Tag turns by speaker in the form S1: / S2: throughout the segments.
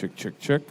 S1: Check, check, check.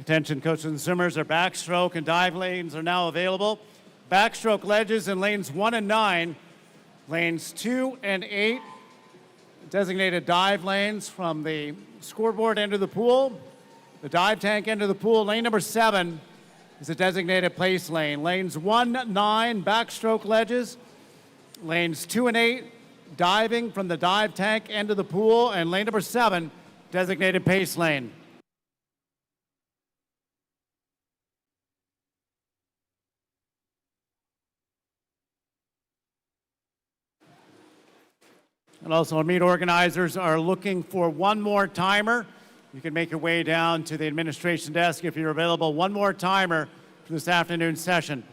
S1: Attention coaches and swimmers, our backstroke and dive lanes are now available. Backstroke ledges in lanes 1 and 9, lanes 2 and 8, designated dive lanes from the scoreboard end of the pool, the dive tank end of the pool. Lane number 7 is a designated place lane. Lanes 1, 9, backstroke ledges. Lanes 2 and 8, diving from the dive tank end of the pool. And lane number 7, designated pace lane. And also, our meet organizers are looking for one more timer. You can make your way down to the administration desk if you're available. One more timer for this afternoon session.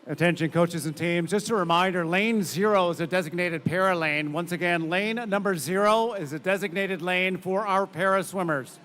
S1: Attention coaches and teams, just a reminder, lane 0 is a designated para lane. Once again, lane number 0 is a designated lane for our para swimmers.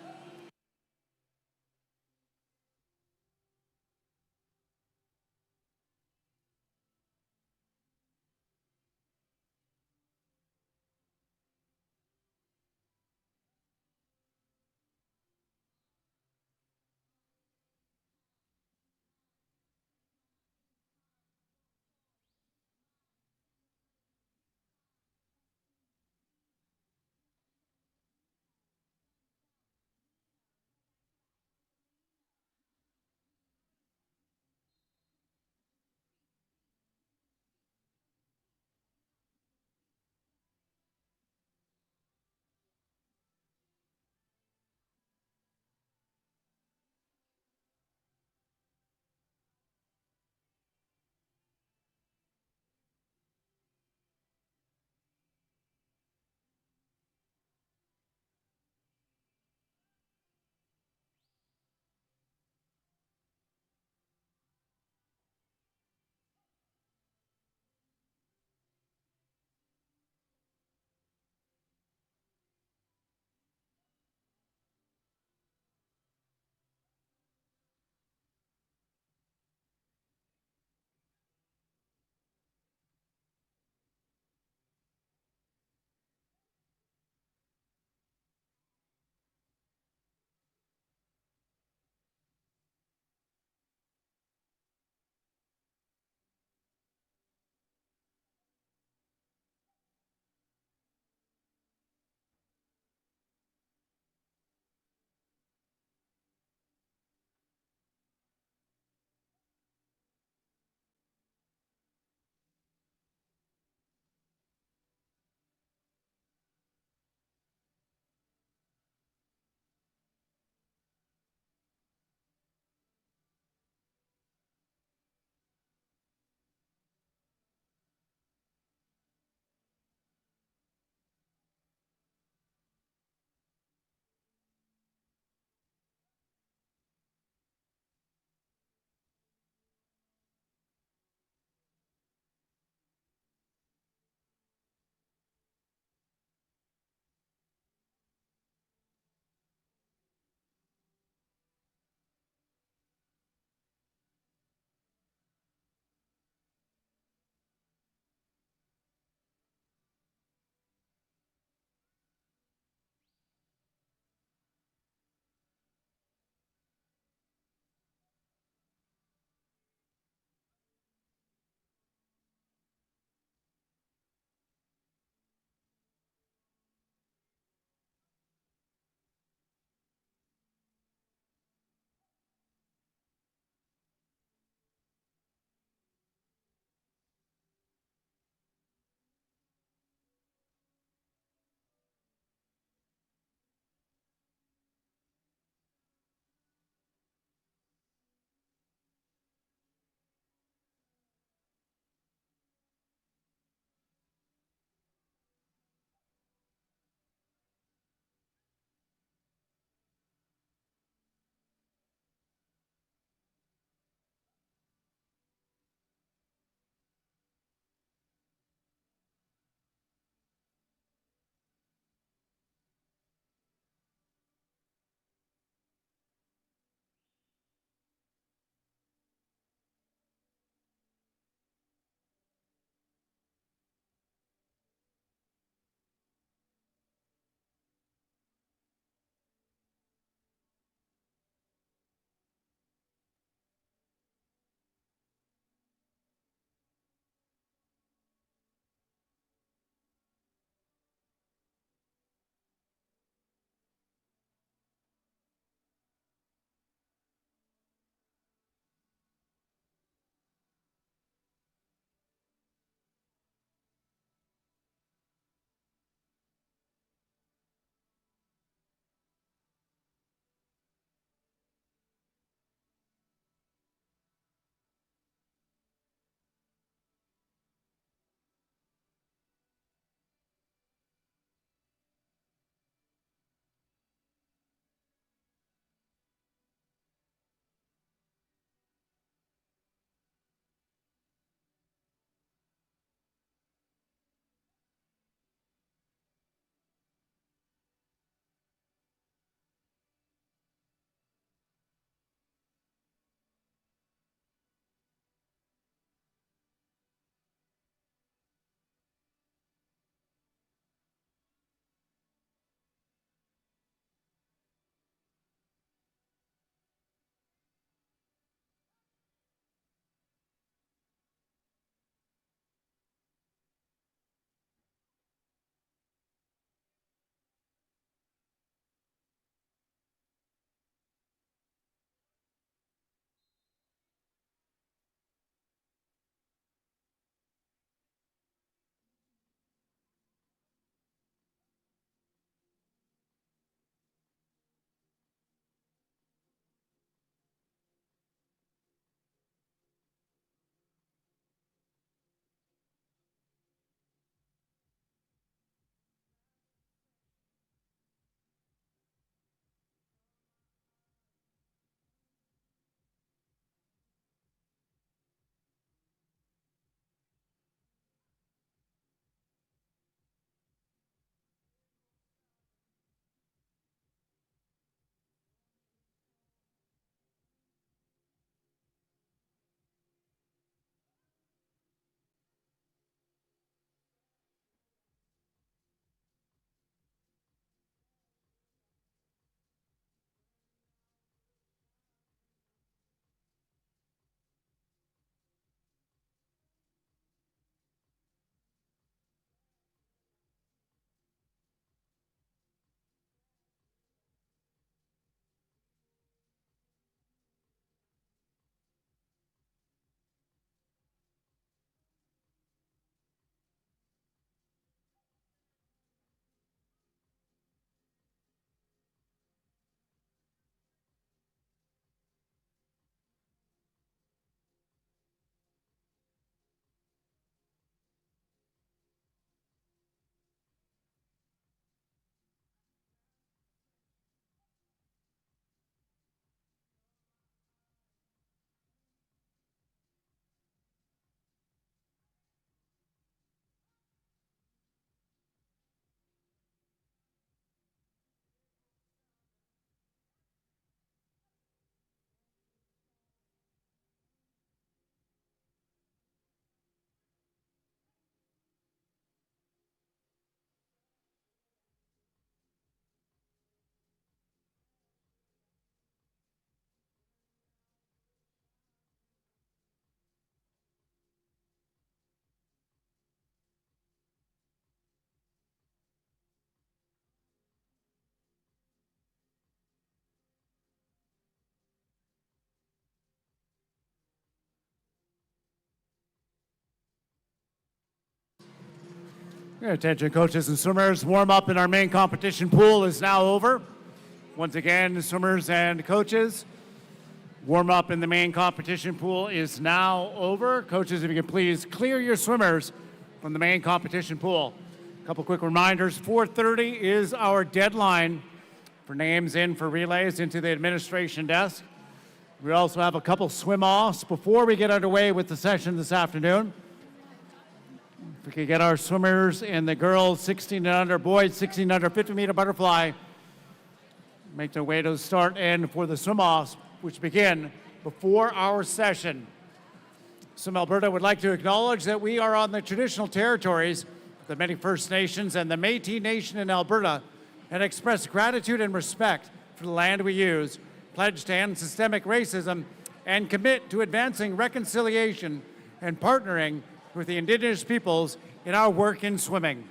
S1: Attention coaches and swimmers, warm up in our main competition pool is now over. Once again, swimmers and coaches, warm up in the main competition pool is now over. Coaches, if you could please clear your swimmers from the main competition pool. A couple quick reminders, 4:30 is our deadline for names in for relays into the administration desk. We also have a couple swim-offs before we get underway with the session this afternoon. If we could get our swimmers in the girls 16 and under, boys 16 and under 50-meter butterfly, make their way to the start end for the swim-offs, which begin before our session. Swim Alberta would like to acknowledge that we are on the traditional territories of the many First Nations and the Métis Nation in Alberta, and express gratitude and respect for the land we use, pledge to end systemic racism, and commit to advancing reconciliation and partnering with the Indigenous peoples in our work in swimming.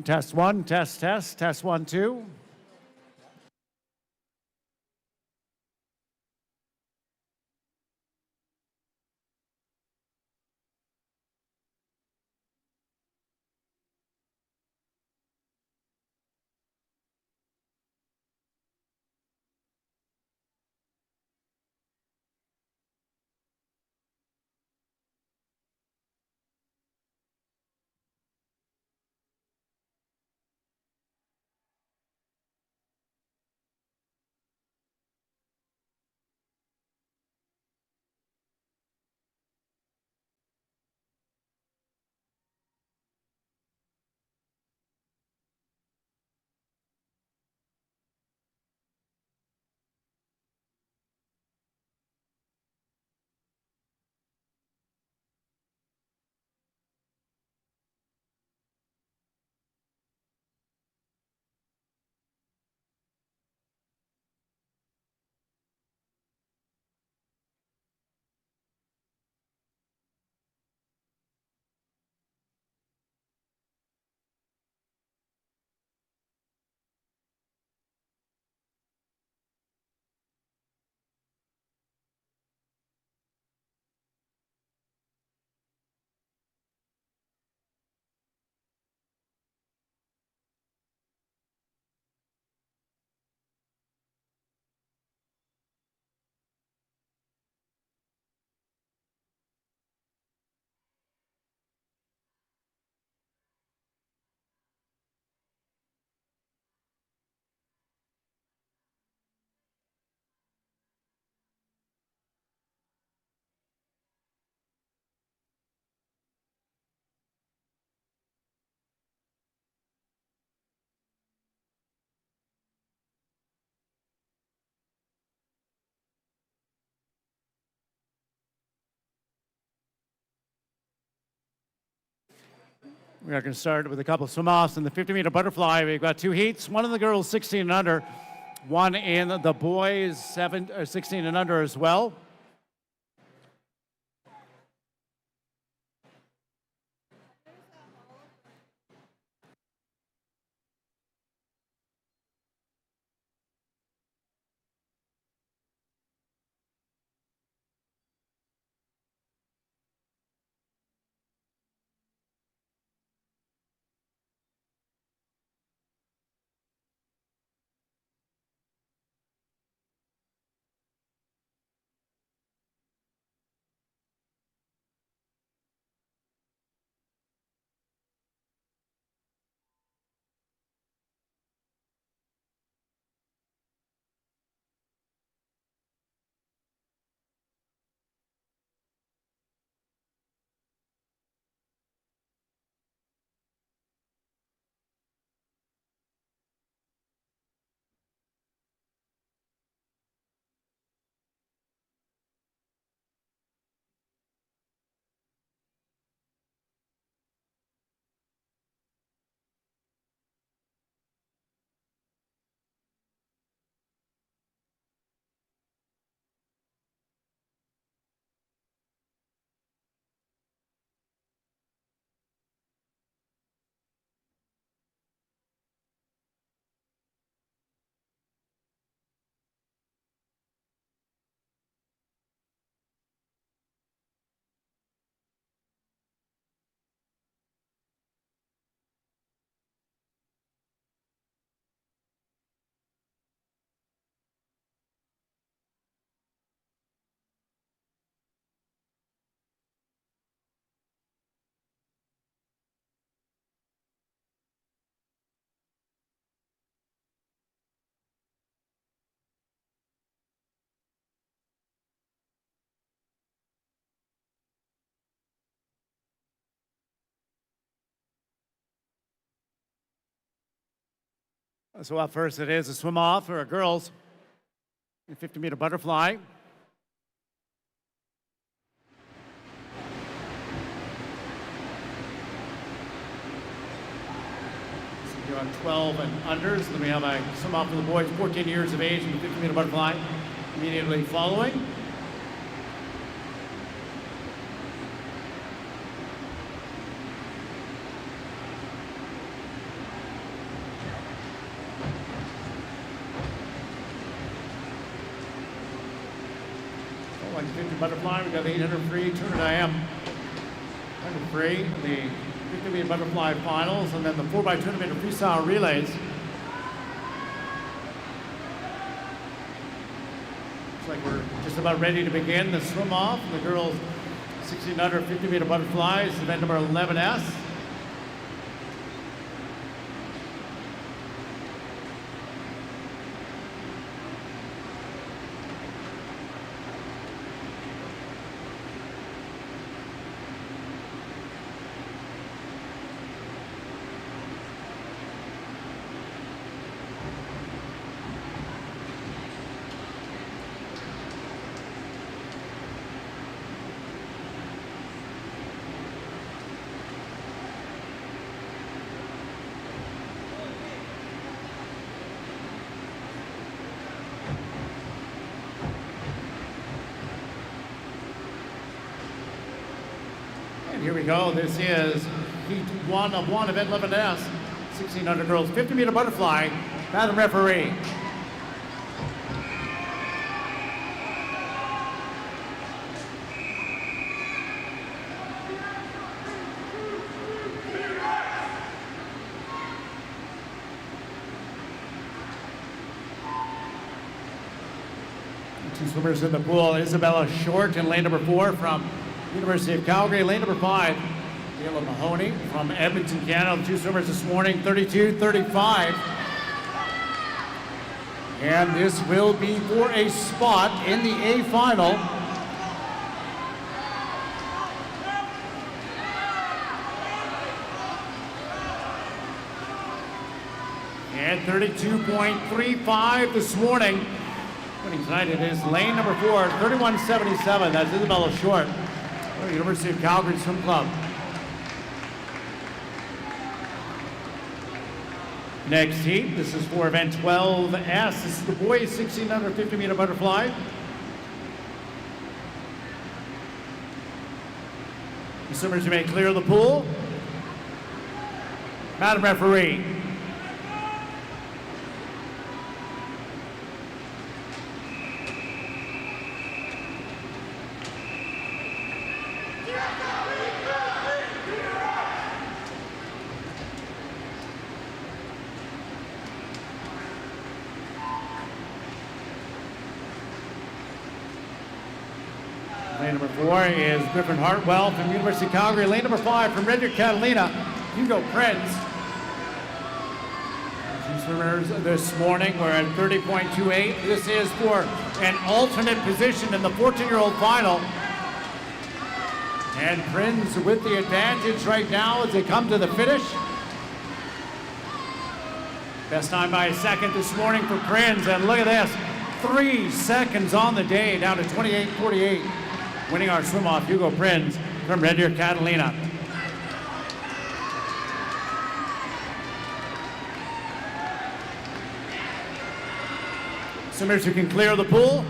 S1: Test one, test 1, 2. We are going to start with a couple of swim-offs in the 50-meter butterfly. We've got two heats, one in the girls 16 and under, one in the boys 16 and under as well. So up first it is a swim off for our girls. 50-meter butterfly. You're on 12 and unders. Then we have a swim off for the boys 14 years of age in the 50-meter butterfly immediately following. Like 50 butterfly, we've got the 800 free, 200 IM, 100 free, the 50-meter butterfly finals, and then the 4x200 meter freestyle relays. Looks like we're just about ready to begin the swim off. The girls 1600 50-meter butterflies, event number 11S. Here we go. This is heat 1 of 1 event 11S, 1600 girls, 50-meter butterfly. Madam referee. Two swimmers in the pool. Isabella Short in lane number 4 from University of Calgary. Lane number 5, Kayla Mahoney from Edmonton, Canada. The two swimmers this morning, 32-35. And this will be for a spot in the A final. And 32.35 this morning. Winning tonight it is lane number 4, 31.77. That's Isabella Short, University of Calgary Swim Club. Next heat, this is for event 12S. This is the boys 1600 50-meter butterfly. The swimmers, you may clear the pool. Madam referee. Lane number 4 is Griffin Hartwell from University of Calgary. Lane number 5 from Red Deer, Catalina, Hugo Prinz. Two swimmers this morning, we're at 30.28. This is for an alternate position in the 14-year-old final. And Prinz with the advantage right now as they come to the finish. Best time by a second this morning for Prinz, and look at this, 3 seconds on the day, down to 28.48. Winning our swim-off, Hugo Prinz from Red Deer, Catalina. Swimmers who can clear the pool.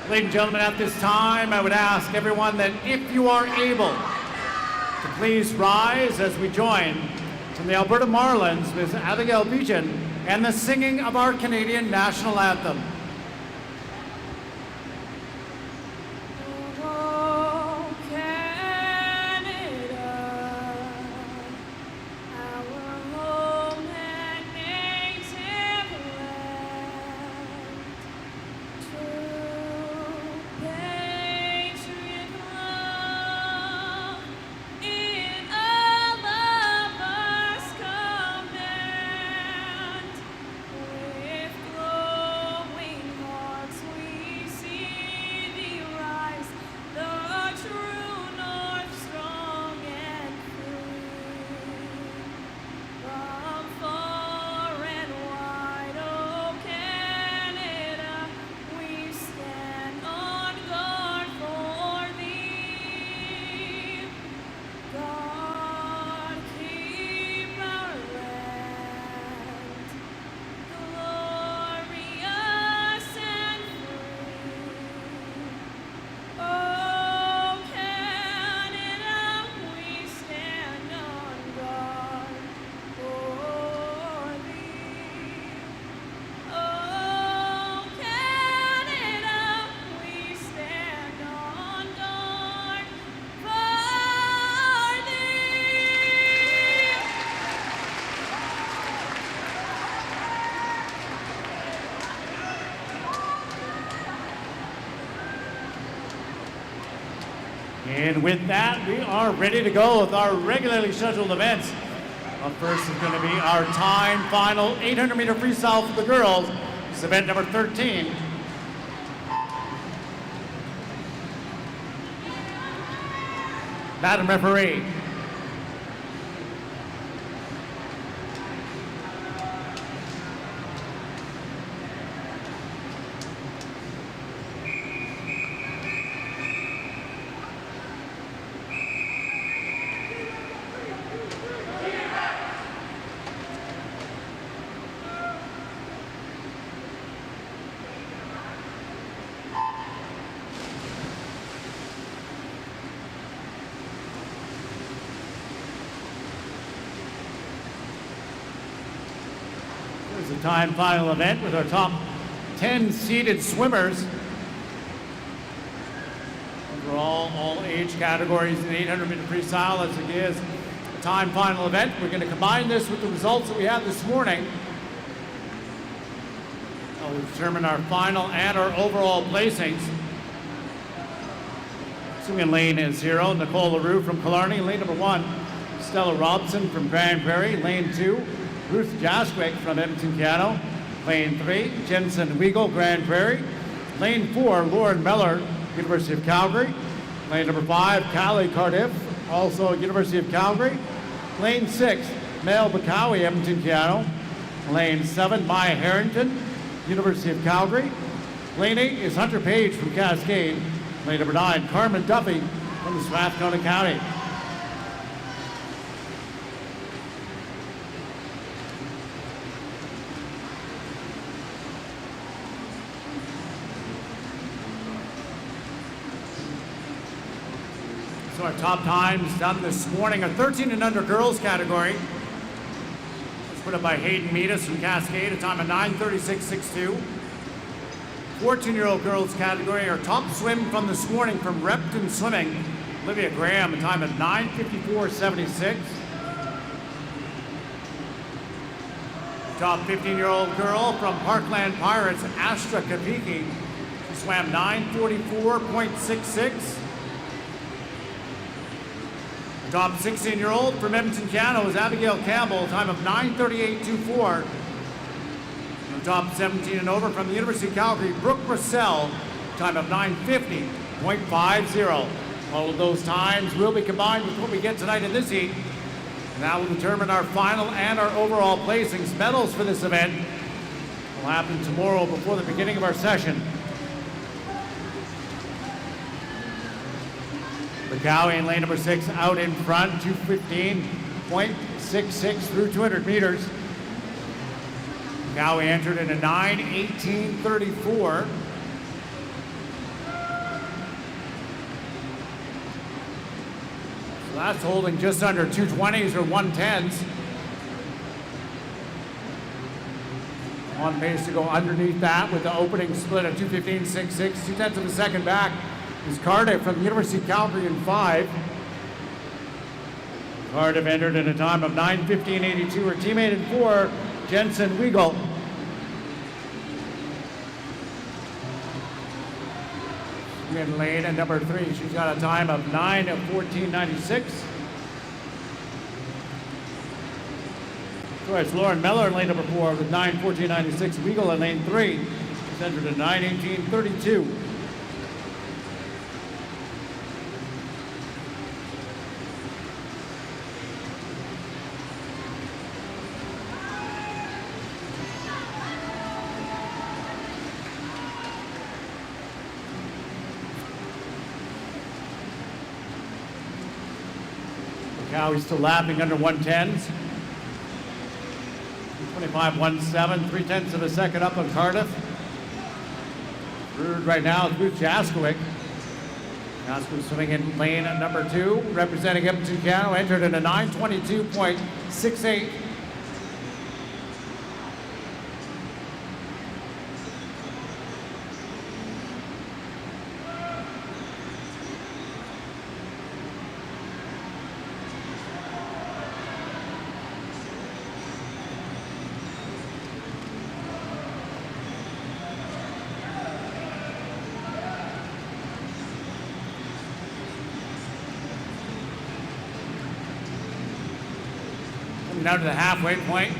S1: Ladies and gentlemen, at this time, I would ask everyone that if you are able to please rise as we join from the Alberta Marlins, Ms. Abigail Beechin, and the singing of our Canadian national anthem. And with that, we are ready to go with our regularly scheduled events. Up first is going to be our time final 800-meter freestyle for the girls. It's event number 13. Madam Referee. It's a time final event with our top 10 seeded swimmers. Overall, all age categories in the 800-meter freestyle as it is a time final event. We're going to combine this with the results that we had this morning. We'll determine our final and our overall placings. Swimming lane 0, Nicole LaRue from Killarney. Lane number 1, Stella Robson from Grand Prairie. Lane 2, Ruth Jasquick from Edmonton Piano. Lane 3, Jensen Weigel, Grand Prairie. Lane 4, Lauren Meller, University of Calgary. Lane number 5, Callie Cardiff, also University of Calgary. Lane 6, Mel Bakawi, Edmonton Piano. Lane 7, Maya Harrington, University of Calgary. Lane 8 is Hunter Page from Cascade. Lane number 9, Carmen Duffy from Strathcona County. So our top times done this morning are 13 and under girls category. It's put up by Hayden Meadus from Cascade, a time of 9:36.62. 14-year-old girls category, our top swim from this morning from Repton Swimming, Olivia Graham, a time of 9:54.76. Top 15-year-old girl from Parkland Pirates, Astra Kapiki, she swam 9:44.66. Top 16-year-old from Edmonton Piano is Abigail Campbell, time of 9:38.24. And top 17 and over from the University of Calgary, Brooke Russell, time of 9:50.50. All of those times will be combined with what we get tonight in this heat. And that will determine our final and our overall placings. Medals for this event will happen tomorrow before the beginning of our session. Bakawi in lane number 6 out in front, 2:15.66 through 200 meters. Bakawi entered in a 9:18.34. So that's holding just under 220s or 110s. On pace to go underneath that with the opening split of 2:15.66, 2/10 of a second back. Is Cardiff from the University of Calgary in 5. Cardiff entered in a time of 9:15.82. Her teammate in 4, Jensen Weigel. In lane at number 3, she's got a time of 9:14.96. So it's Lauren Meller in lane number 4 with 9:14.96. Weigel in lane 3. She's entered in 9:18.32. Now he's still lapping under 110s. 25.17, 3/10 of a second up on Cardiff. Third right now is Ruth Jasquick. Jasquick swimming in lane at number 2, representing Edmonton Piano, entered in a 9:22.68. Down to the halfway point.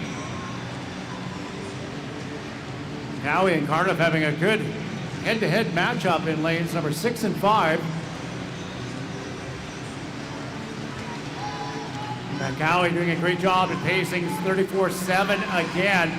S1: Cowie and Cardiff having a good head-to-head matchup in lanes number 6 and 5. Cowie doing a great job in pacing 34-7 again.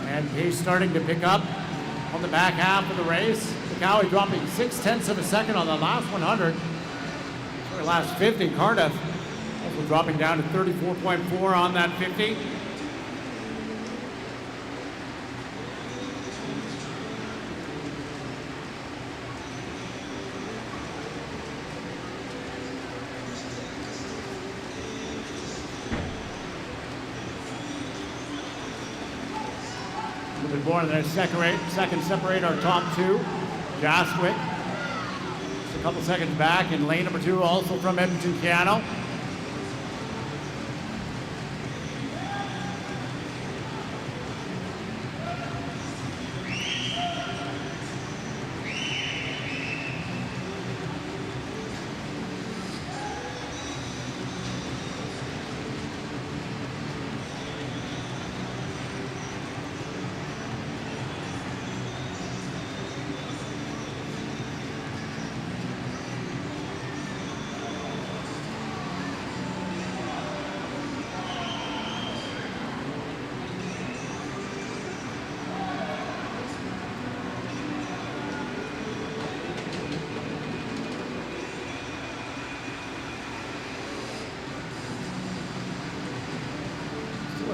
S1: And pace starting to pick up on the back half of the race. Cowie dropping 0.6 of a second on the last 100. Or last 50, Cardiff also dropping down to 34.4 on that 50. A little bit more than a second separate our top two. Jaswick, just a couple seconds back in lane number 2, also from Edmonton, Piano.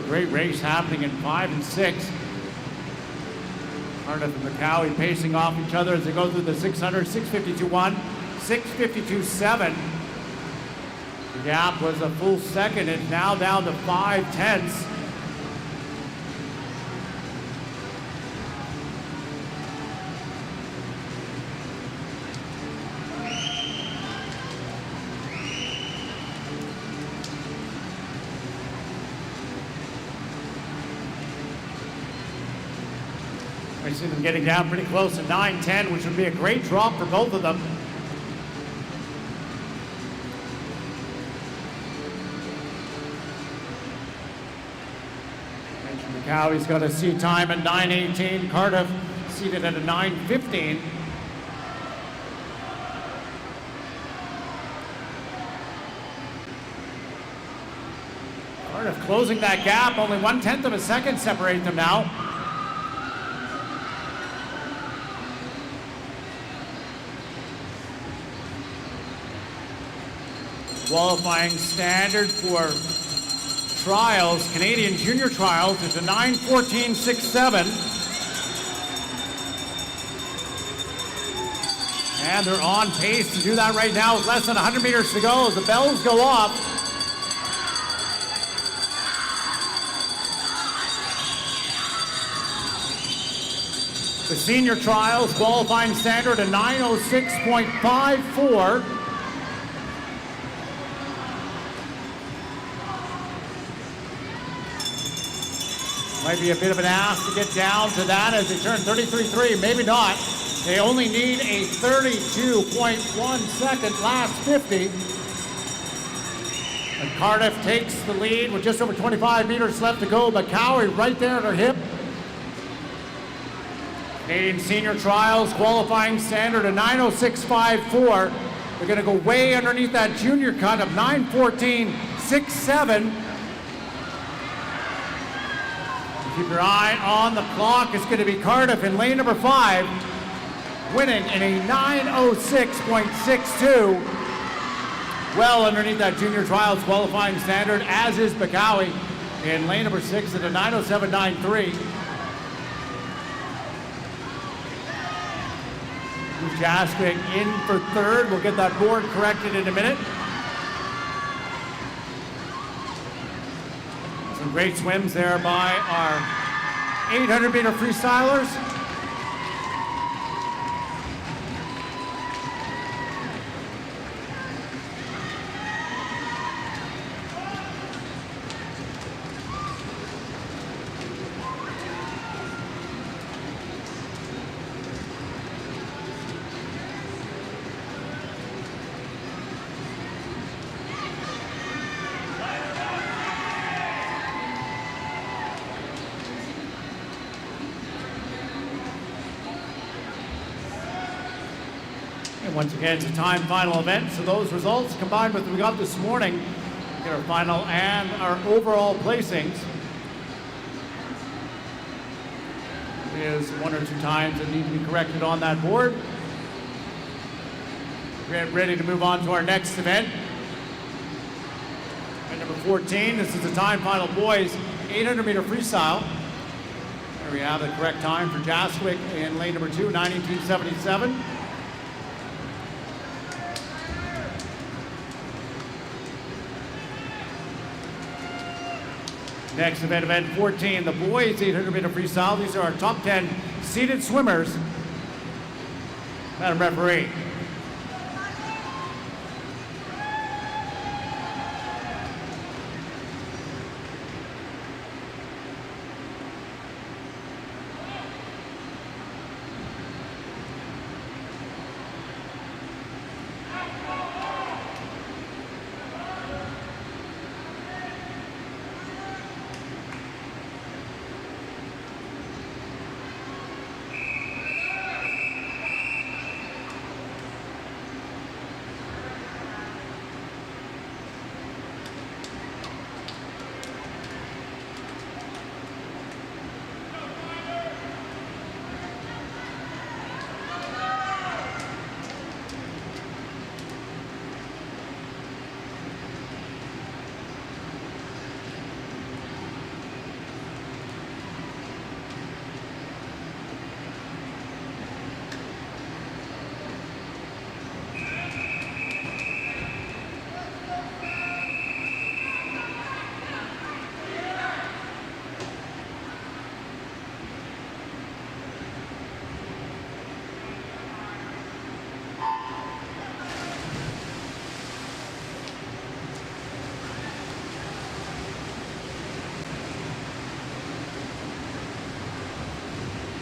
S1: Great race happening in 5 and 6. Cardiff and Cowie pacing off each other as they go through the 600, 652.1, 652.7. The gap was a full second. It's now down to 0.5. I see them getting down pretty close to 9:10, which would be a great drop for both of them. Cowie's got a seat time at 9:18. Cardiff seated at a 9:15. Cardiff closing that gap, only 1/10 of a second separate them now. Qualifying standard for trials, Canadian junior trials, is a 9:14.67. And they're on pace to do that right now with less than 100 meters to go as the bells go off. The senior trials qualifying standard a 9:06.54. Might be a bit of an ask to get down to that as they turn 33.3. Maybe not. They only need a 32.1 second last 50. And Cardiff takes the lead with just over 25 meters left to go, but Cowie right there at her hip. Canadian senior trials qualifying standard a 9:06.54. They're going to go way underneath that junior cut of 9:14.67. Keep your eye on the clock. It's going to be Cardiff in lane number 5, winning in a 9:06.62. Well underneath that junior trials qualifying standard, as is Cowie in lane number 6 at a 9:07.93. Jaskic in for third. We'll get that board corrected in a minute. Some great swims there by our 800-meter freestylers. And once again, it's a time final event, so those results combined with what we got this morning, get our final and our overall placings. There's one or two times that need to be corrected on that board. We're ready to move on to our next event. At number 14, this is the time final boys 800-meter freestyle. There we have the correct time for Jaskic in lane number 2, 1977. Next event, event 14, the boys 800-meter freestyle. These are our top 10 seated swimmers. Madam Referee.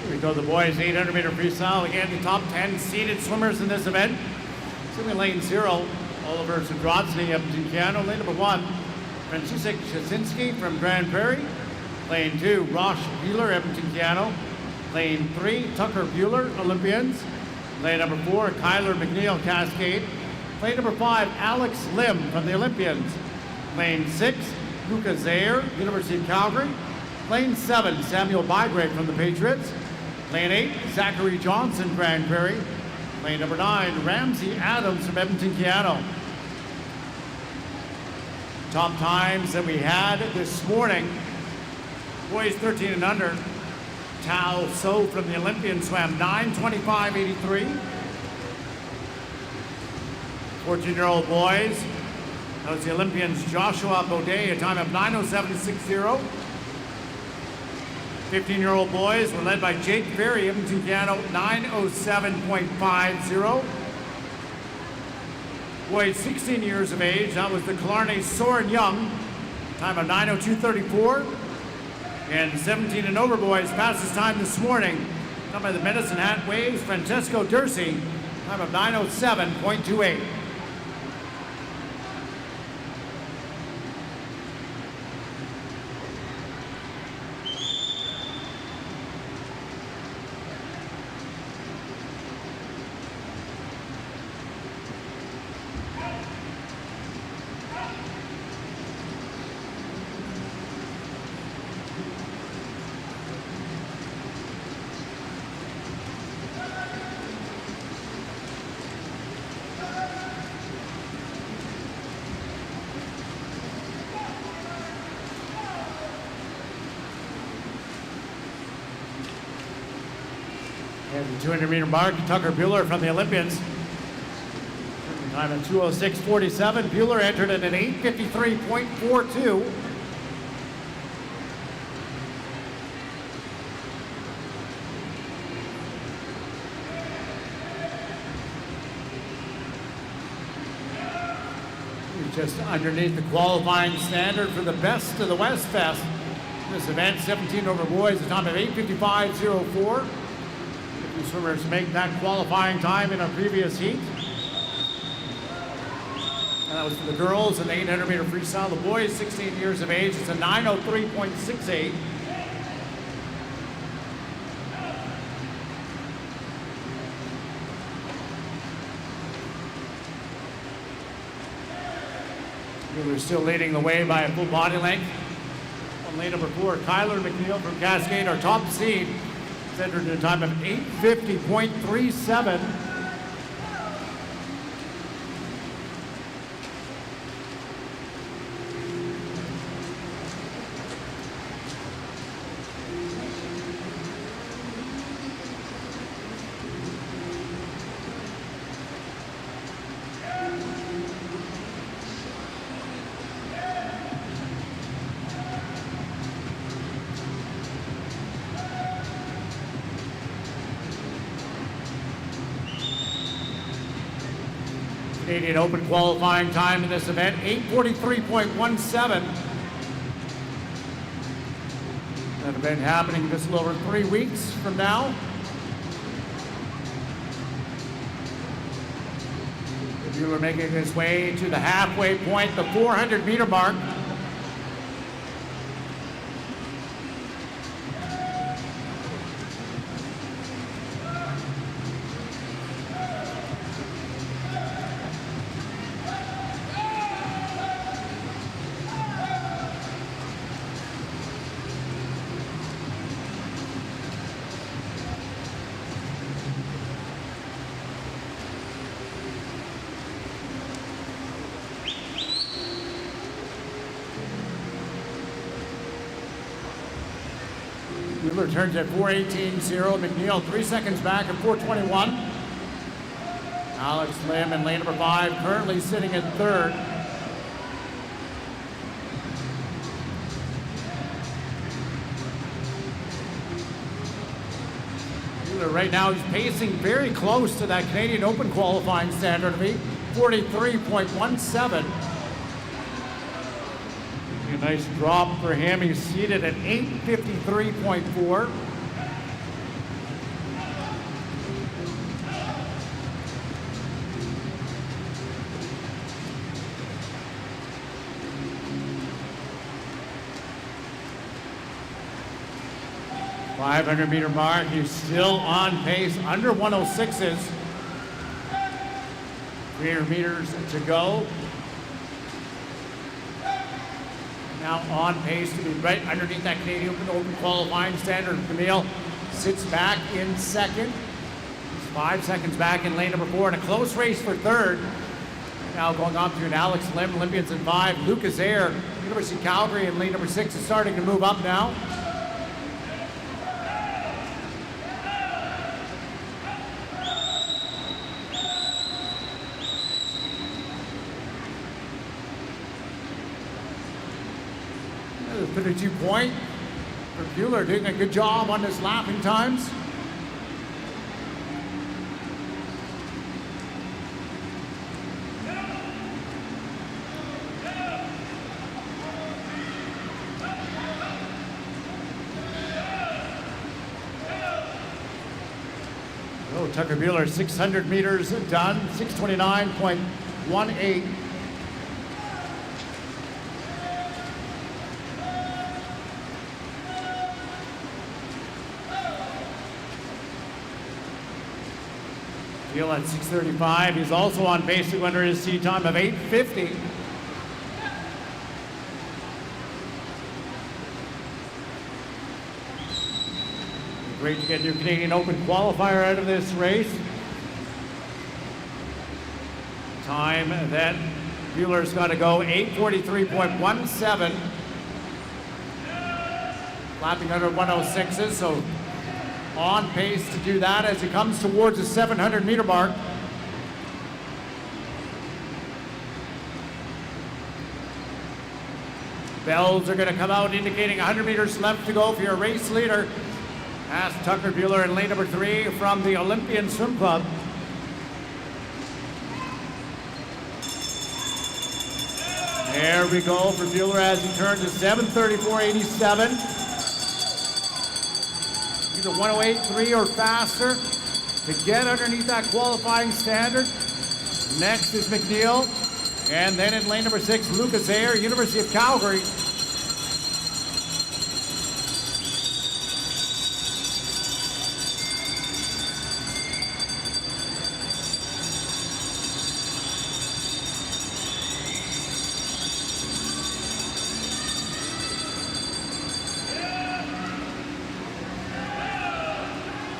S1: We go to the boys 800-meter freestyle. Again, the top 10 seated swimmers in this event. Swimming lane 0, Oliver Zadrotsny, Edmonton, Canada. Lane number 1, Franciszek Jasinski from Grand Prairie. Lane 2, Rosh Bueller, Edmonton, Canada. Lane 3, Tucker Bueller, Olympians. Lane number 4, Kyler McNeil, Cascade. Lane number 5, Alex Lim from the Olympians. Lane 6, Luca Zaire, University of Calgary. Lane 7, Samuel Bygrave from the Patriots. Lane 8, Zachary Johnson, Grand Prairie. Lane number 9, Ramsey Adams from Edmonton, Canada. Top times that we had this morning. Boys 13 and under. Tao So from the Olympian swam 9:25.83. 14-year-old boys. That was the Olympians Joshua Baudet, a time of 9:07.60. 15-year-old boys were led by Jake Ferry, Edmonton, Canada, 9:07.50. Boys 16 years of age, that was the Killarney Soren Young, time of 9:02.34. And 17 and over boys, fastest time this morning, done by the Medicine Hat Waves, Francesco Dursi, time of 9:07.28. At the 200-meter mark, Tucker Bueller from the Olympians. Time at 2:06.47. Bueller entered at an 8:53.42. Just underneath the qualifying standard for the Best of the West Fest. This event, 17 over boys, a time of 8:55.04. 50 swimmers make that qualifying time in a previous heat. And that was for the girls in the 800-meter freestyle. The boys, 16 years of age, it's a 9:03.68. We're still leading the way by a full body length. On lane number 4, Kyler McNeil from Cascade, our top seed, is entered in a time of 8:50.37. Canadian Open qualifying time in this event, 8:43.17. That event happening just a little over 3 weeks from now. Bueller making his way to the halfway point, the 400-meter mark. Bueller turns at 4:18.0. McNeil 3 seconds back at 4:21. Alex Lim in lane number 5, currently sitting in 3rd. Bueller right now is pacing very close to that Canadian Open qualifying standard of 8:43.17. A nice drop for him. He's seated at 8:53.4. The 500-meter mark, he's still on pace, under 106s. 300 meters to go. Now on pace to be right underneath that Canadian Open qualifying standard. Camille sits back in 2nd. He's 5 seconds back in lane number 4 in a close race for 3rd. Now going on to an Alex Lim, Olympians in 5. Lucas Ayer, University of Calgary in lane number 6 is starting to move up now. The 52-point for Bueller, doing a good job on his lapping times. Oh, Tucker Bueller, 600 meters done, 6:29.18. Bueller at 6:35. He's also on pace to enter his seat time of 8:50. Great to get your Canadian Open qualifier out of this race. Time that Bueller's got to go 8:43.17. Lapping under 106s, so on pace to do that as he comes towards the 700-meter mark. Bells are going to come out indicating 100 meters left to go for your race leader. That's Tucker Bueller in lane number 3 from the Olympian Swim Club. There we go for Bueller as he turns to 7:34.87. Either 1:08.3 or faster to get underneath that qualifying standard. Next is McNeil. And then in lane number 6, Lucas Ayer, University of Calgary.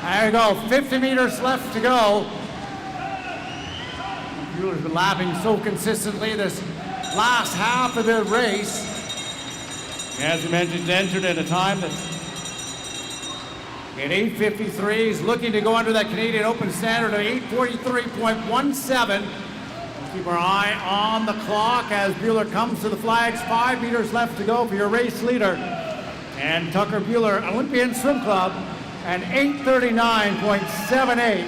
S1: There you go, 50 meters left to go. Bueller's been lapping so consistently this last half of the race. As we mentioned, entered at a time that's at 8:53. He's looking to go under that Canadian Open standard of 8:43.17. Keep our eye on the clock as Bueller comes to the flags. 5 meters left to go for your race leader. And Tucker Bueller, Olympian Swim Club, and 8:39.78.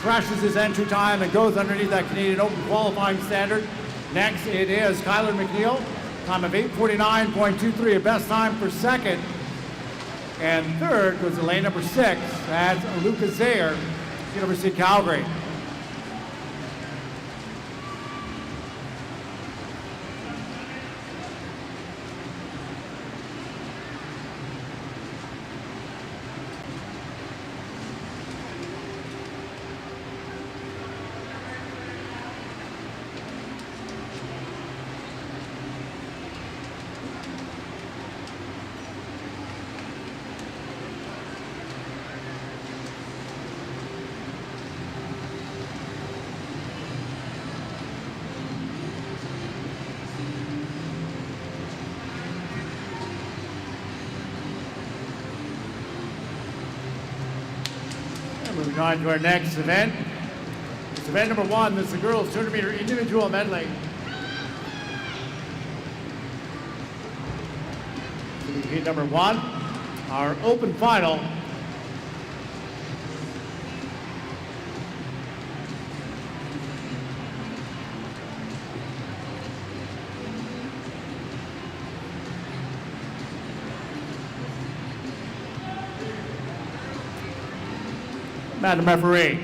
S1: Crushes his entry time and goes underneath that Canadian Open qualifying standard. Next, it is Kyler McNeil, time of 8:49.23, a best time for second. And third goes to lane number 6, that's Lucas Ayer, University of Calgary. Moving on to our next event. It's event number 1. This is the girls' 200-meter individual medley. Heat number 1, our open final. Madam Referee.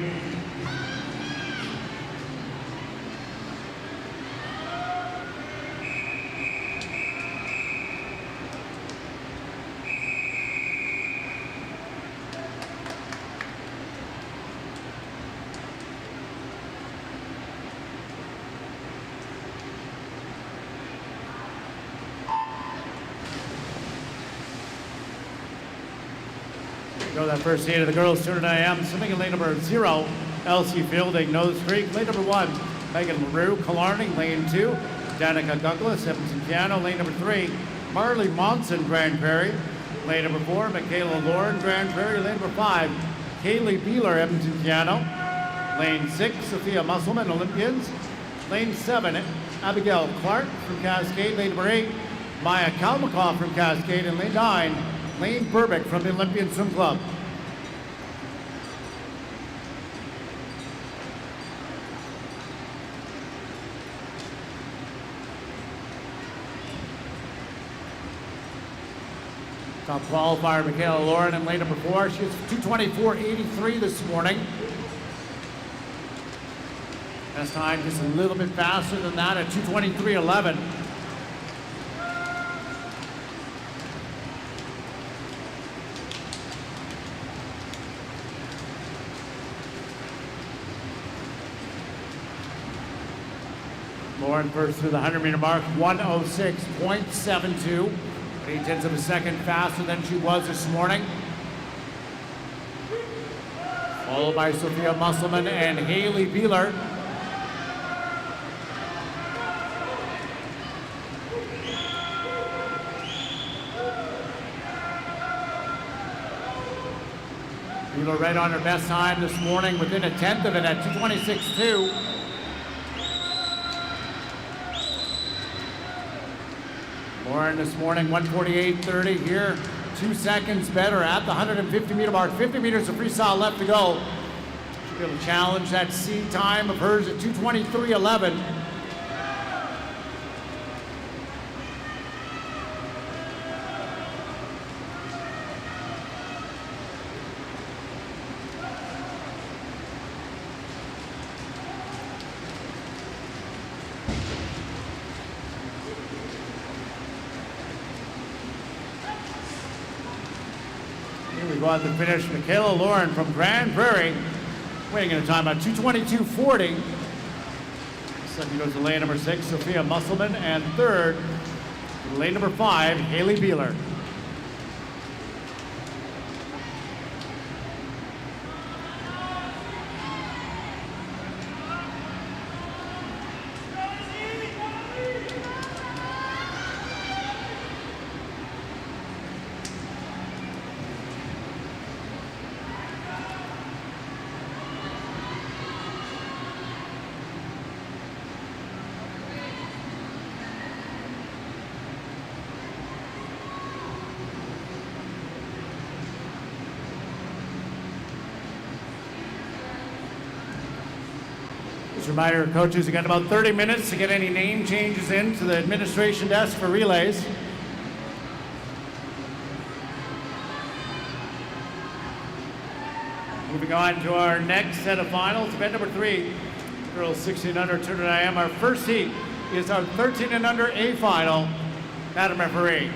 S1: Go that first heat of the girls' 200 IM, swimming in lane number 0, Elsie Fielding, Nose Creek. Lane number 1, Megan LaRue, Killarney. Lane 2, Danica Douglas, Edmonton Piano. Lane number 3, Marley Monson, Grand Prairie. Lane number 4, Michaela Lauren, Grand Prairie. Lane number 5, Kaylee Beeler, Edmonton Piano. Lane 6, Sophia Musselman, Olympians. Lane 7, Abigail Clark from Cascade. Lane number 8, Maya Kalmakoff from Cascade. And lane 9, Lane Burbick from the Olympian Swim Club. Top qualifier, Michaela Lauren in lane number 4. She was 2:24.83 this morning. Best time just a little bit faster than that at 2:23.11. Lauren first through the 100-meter mark, 1:06.72. 8/10 of a second faster than she was this morning. Followed by Sophia Musselman and Haley Beeler. Beeler right on her best time this morning, within a tenth of it at 2:26.2. Lauren this morning, 1:48.30 here. 2 seconds better at the 150-meter mark. 50 meters of freestyle left to go. She'll be able to challenge that seed time of hers at 2:23.11. Here we go on to finish. Michaela Lauren from Grand Prairie, weighing in a time at 2:22.40. Second goes to lane number 6, Sophia Musselman, and third, lane number 5, Haley Beeler. Just a reminder, coaches, you got about 30 minutes to get any name changes into the administration desk for relays. Moving on to our next set of finals, event number 3, girls 16 under, 200 IM. Our first heat is our 13 and under A final. Madam Referee.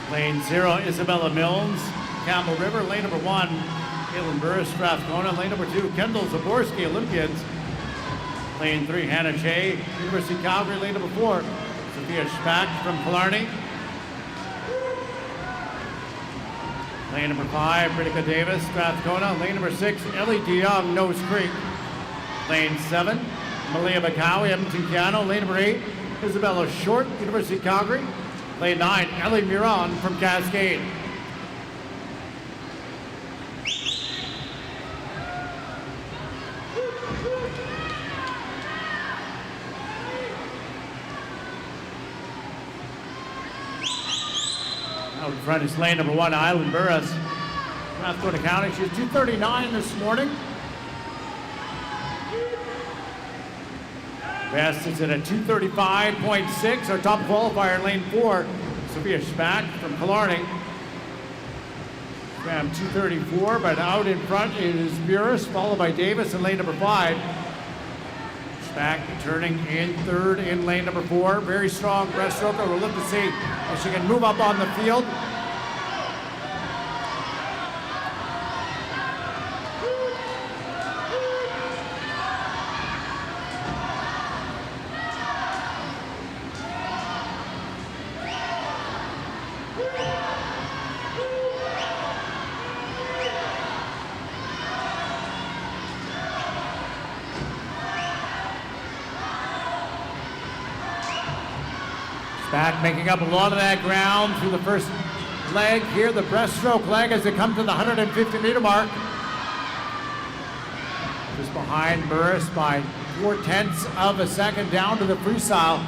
S1: Lane 0, Isabella Milnes, Campbell River. Lane number 1, Caitlin Burris, Strathcona. Lane number 2, Kendall Zaborski, Olympians. Lane 3, Hannah Che, University of Calgary. Lane number 4, Sophia Spack from Killarney. Lane number 5, Britica Davis, Strathcona. Lane number 6, Ellie DeYoung, Nose Creek. Lane 7, Malia Bakawi, Edmonton Cano. Lane number 8, Isabella Short, University of Calgary. Lane 9, Ellie Miron from Cascade. Out in front is lane number 1, Island Burris, Strathcona County. She's 2:39 this morning. Best is at a 2:35.6. Our top qualifier, lane 4, Sophia Spack from Killarney. Swam 2:34, but out in front is Burris, followed by Davis in lane number 5. Spack turning in third in lane number 4. Very strong breaststroker. We'll look to see if she can move up on the field. Back making up a lot of that ground through the first leg here, the breaststroke leg, as they come to the 150-meter mark. Just behind Burris by 0.4 of a second down to the freestyle.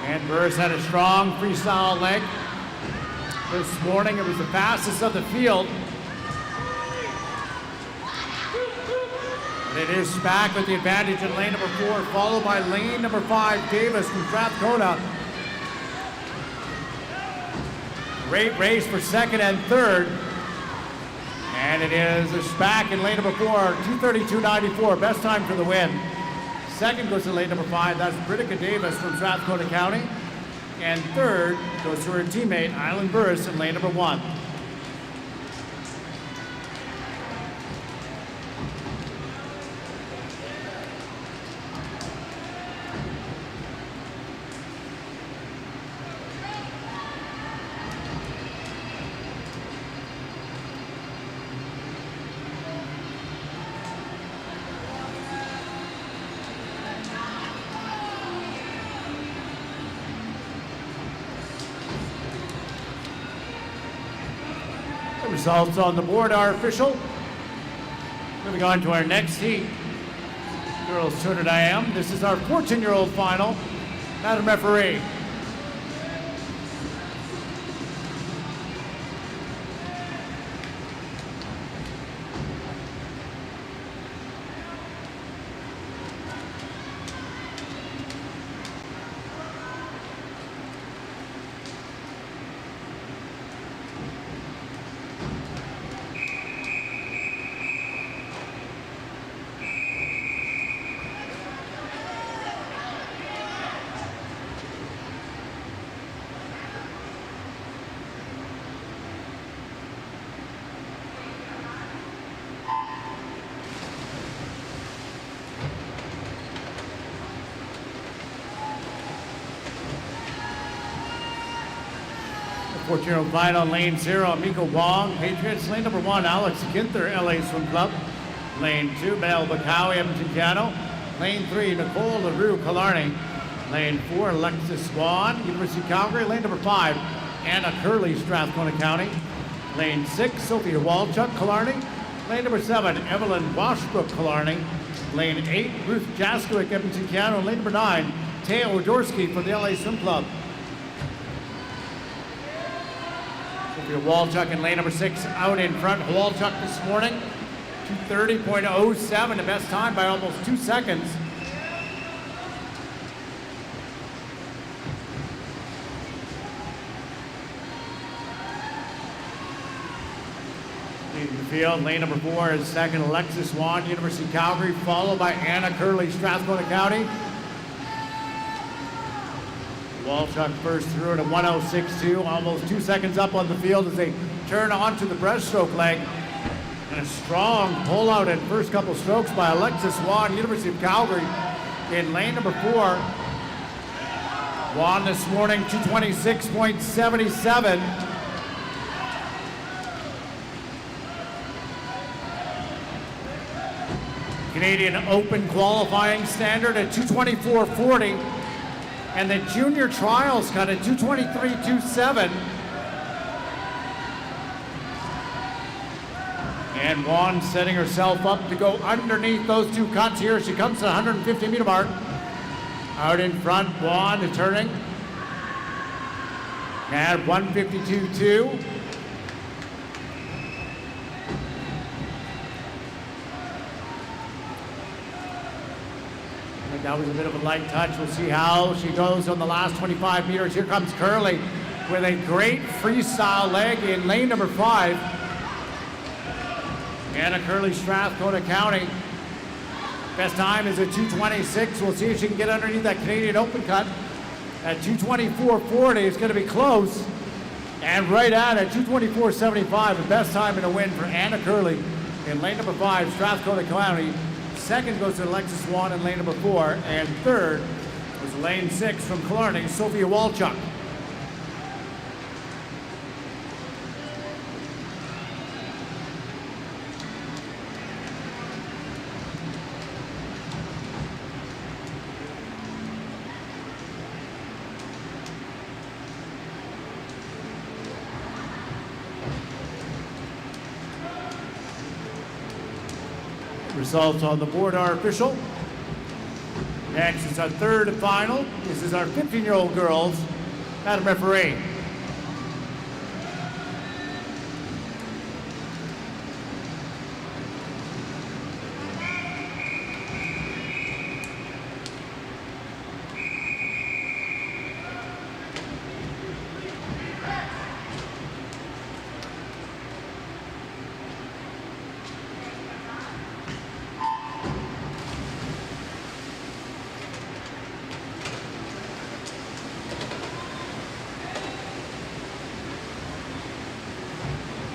S1: And Burris had a strong freestyle leg this morning. It was the fastest of the field. And it is Spack with the advantage in lane number 4, followed by lane number 5, Davis from Strathcona. Great race for second and third. And it is a Spack in lane number 4, 2:32.94, best time for the win. Second goes to lane number 5, that's Britica Davis from Strathcona County. And third goes to her teammate, Island Burris, in lane number 1. Results on the board are official. Moving on to our next heat. Girls 200 IM. This is our 14-year-old final. Madam Referee. Fourth-year-old final, lane 0, Miko Wong, Patriots. Lane number 1, Alex Ginther, LA Swim Club. Lane 2, Mel Bacow, Edmonton Cano. Lane 3, Nicole LaRue, Killarney. Lane 4, Alexis Swan, University of Calgary. Lane number 5, Anna Curley, Strathcona County. Lane 6, Sophia Walchuk, Killarney. Lane number 7, Evelyn Washbrook, Killarney. Lane 8, Ruth Jaskowick, Edmonton Cano. Lane number 9, Taya Odorsky for the LA Swim Club. Walchuk in lane number 6 out in front. Walchuk this morning, 2:30.07, the best time by almost 2 seconds. Leading the field, lane number 4 is second, Alexis Swan, University of Calgary, followed by Anna Curley, Strathcona County. Walchuk first through at a 1:06.2, almost 2 seconds up on the field as they turn onto the breaststroke leg. And a strong pull-out in first couple strokes by Alexis Swan, University of Calgary, in lane number 4. Swan this morning, 2:26.77. Canadian Open qualifying standard at 2:24.40. And the junior trials cut at 2:23.27. And Juan setting herself up to go underneath those two cuts here. She comes to the 150-meter mark. Out in front, Juan turning. And 1:52.2. That was a bit of a light touch. We'll see how she goes on the last 25 meters. Here comes Curley with a great freestyle leg in lane number 5. Anna Curley, Strathcona County. Best time is at 2:26. We'll see if she can get underneath that Canadian Open cut. At 2:24.40, it's going to be close. And right at 2:24.75, the best time in a win for Anna Curley in lane number 5, Strathcona County. Second goes to Alexis Swan in lane number 4, and third was lane 6 from Killarney, Sophia Walchuk. Results on the board are official. Next is our third final. This is our 15-year-old girls. Madam Referee.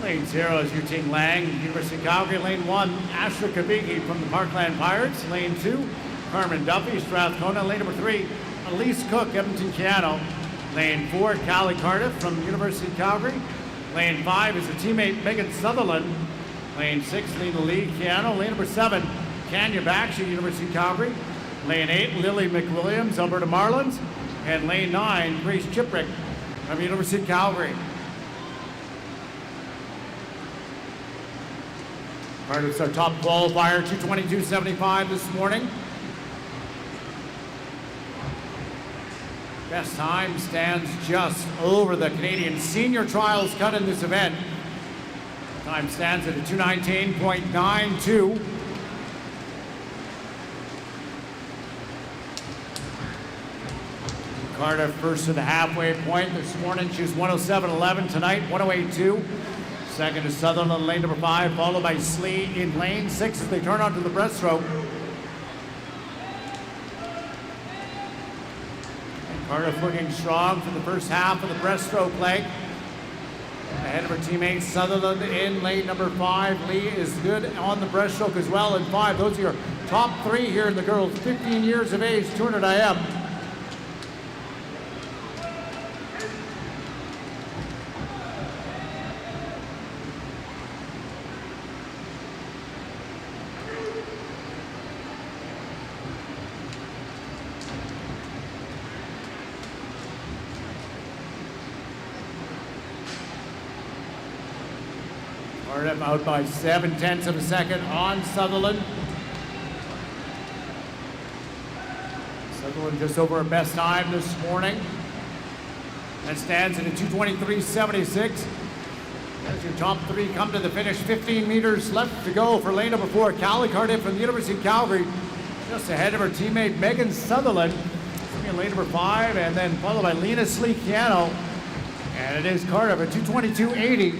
S1: Lane 0 is Yuting Lang, University of Calgary. Lane 1, Asher Kabiki from the Parkland Pirates. Lane 2, Carmen Duffy, Strathcona. Lane number 3, Elise Cook, Edmonton Keano. Lane 4, Callie Cardiff from University of Calgary. Lane 5 is her teammate Megan Sutherland. Lane 6, Lena Lee, Keano. Lane number 7, Kanya Bakshi, University of Calgary. Lane 8, Lily McWilliams, Alberta Marlins. And lane 9, Grace Chiprick from University of Calgary. Cardiff's our top qualifier, 2:22.75 this morning. Best time stands just over the Canadian Senior Trials cut in this event. Time stands at a 2:19.92. Cardiff first to the halfway point this morning. She was 107.11 tonight, 108.2. Second is Sutherland, lane number 5, followed by Slee in lane 6 as they turn onto the breaststroke. And Cardiff looking strong for the first half of the breaststroke leg. Ahead of her teammate Sutherland in lane number 5. Lee is good on the breaststroke as well in 5. Those are your top 3 here in the girls, 15 years of age, 200 IM. Cardiff out by 0.7 of a second on Sutherland. Sutherland just over her best time this morning. That stands at a 2:23.76. As your top 3 come to the finish, 15 meters left to go for lane number 4, Callie Cardiff from the University of Calgary. Just ahead of her teammate Megan Sutherland. In lane number 5, and then followed by Lena Sleekiano. And it is Cardiff at 2:22.80.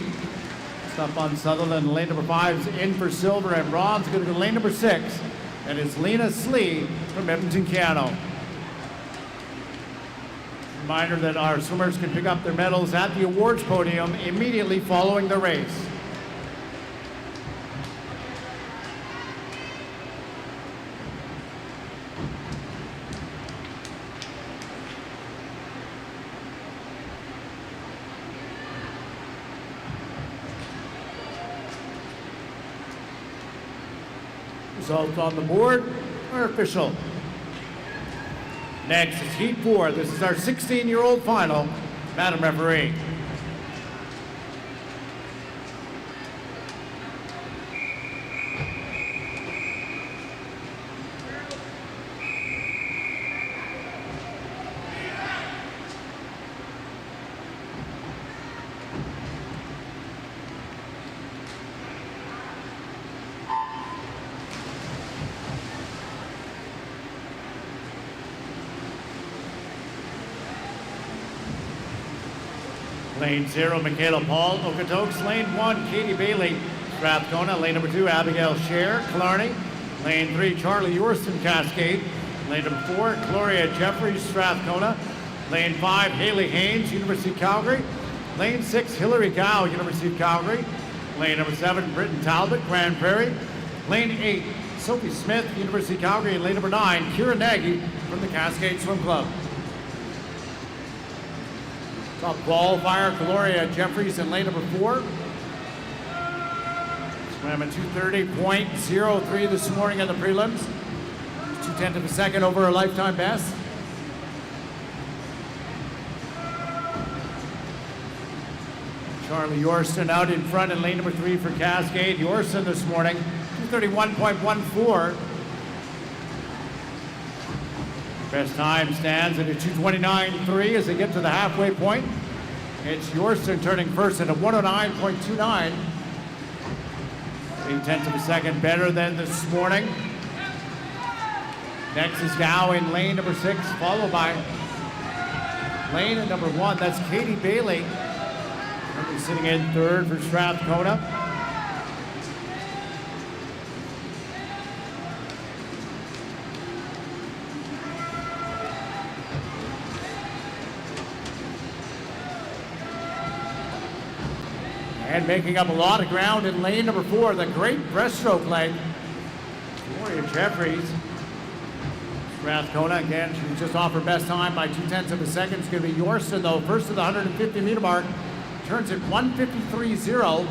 S1: Up on Sutherland, lane number 5 is in for silver, and bronze going to go lane number 6. And it's Lena Slee from Edmonton Keano. Reminder that our swimmers can pick up their medals at the awards podium immediately following the race. Results on the board are official. Next is Heat 4. This is our 16-year-old final. Madam Referee. Lane 0, Michaela Paul, Okotoks. Lane 1, Katie Bailey, Strathcona. Lane number 2, Abigail Scher, Killarney. Lane 3, Charlie Yorston, Cascade. Lane number 4, Gloria Jeffries, Strathcona. Lane 5, Haley Haynes, University of Calgary. Lane 6, Hillary Gow, University of Calgary. Lane number 7, Britton Talbot, Grand Prairie. Lane 8, Sophie Smith, University of Calgary. And lane number 9, Kira Nagy from the Cascade Swim Club. Top qualifier, Gloria Jeffries in lane number 4. Swam at 2:30.03 this morning in the prelims. 0.2 of a second over her lifetime best. Charlie Yorston out in front in lane number 3 for Cascade. Yorston this morning, 2:31.14. Best time stands at a 2:29.3 as they get to the halfway point. It's Yorston turning first at a 1:09.29. 0.8 of a second better than this morning. Next is Gow in lane number 6, followed by lane at number 1. That's Katie Bailey. Currently sitting in third for Strathcona. And making up a lot of ground in lane number 4, the great breaststroke leg. Gloria Jeffries. Strathcona, again, she just off her best time by 0.2 of a second. It's going to be Yorston, though, first to the 150-meter mark. Turns at 1:53.0. 2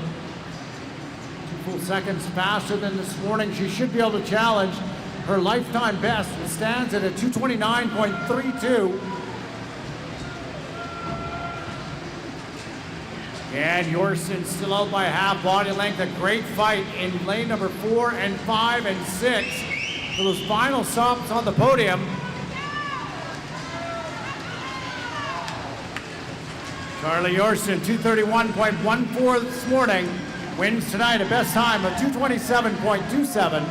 S1: full seconds faster than this morning. She should be able to challenge her lifetime best. It stands at a 2:29.32. And Yorston still out by a half body length. A great fight in lane number 4 and 5 and 6 for those final stops on the podium. Charlie Yorston, 2:31.14 this morning, wins tonight a best time of 2:27.27.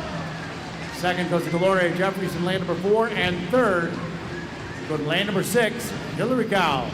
S1: Second goes to Gloria Jeffries in lane number 4, and third go to lane number 6, Hillary Cow.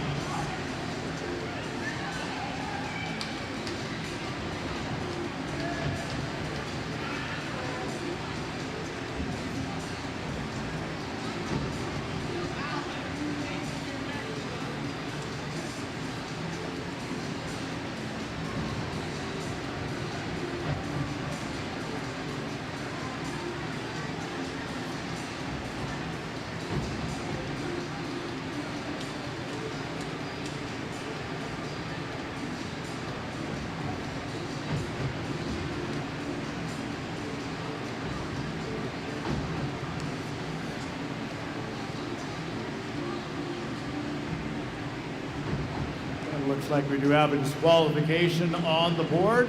S1: Looks like we do have a disqualification on the board.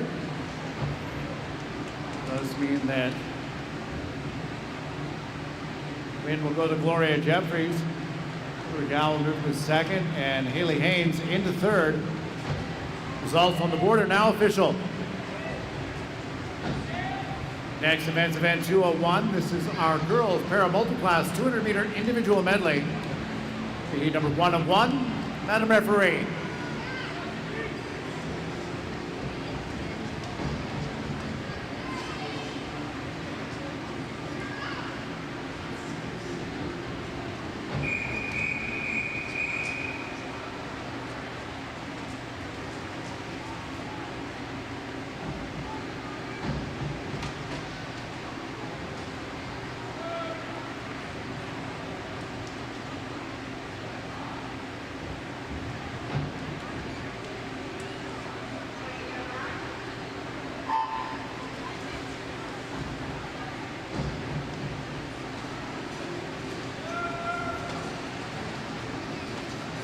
S1: Does mean that win will go to Gloria Jeffries. Regal will move to second, and Haley Haynes into third. Results on the board are now official. Next event's event 201. This is our girls para multi-class 200-meter individual medley. The heat number 1 of 1. Madam Referee.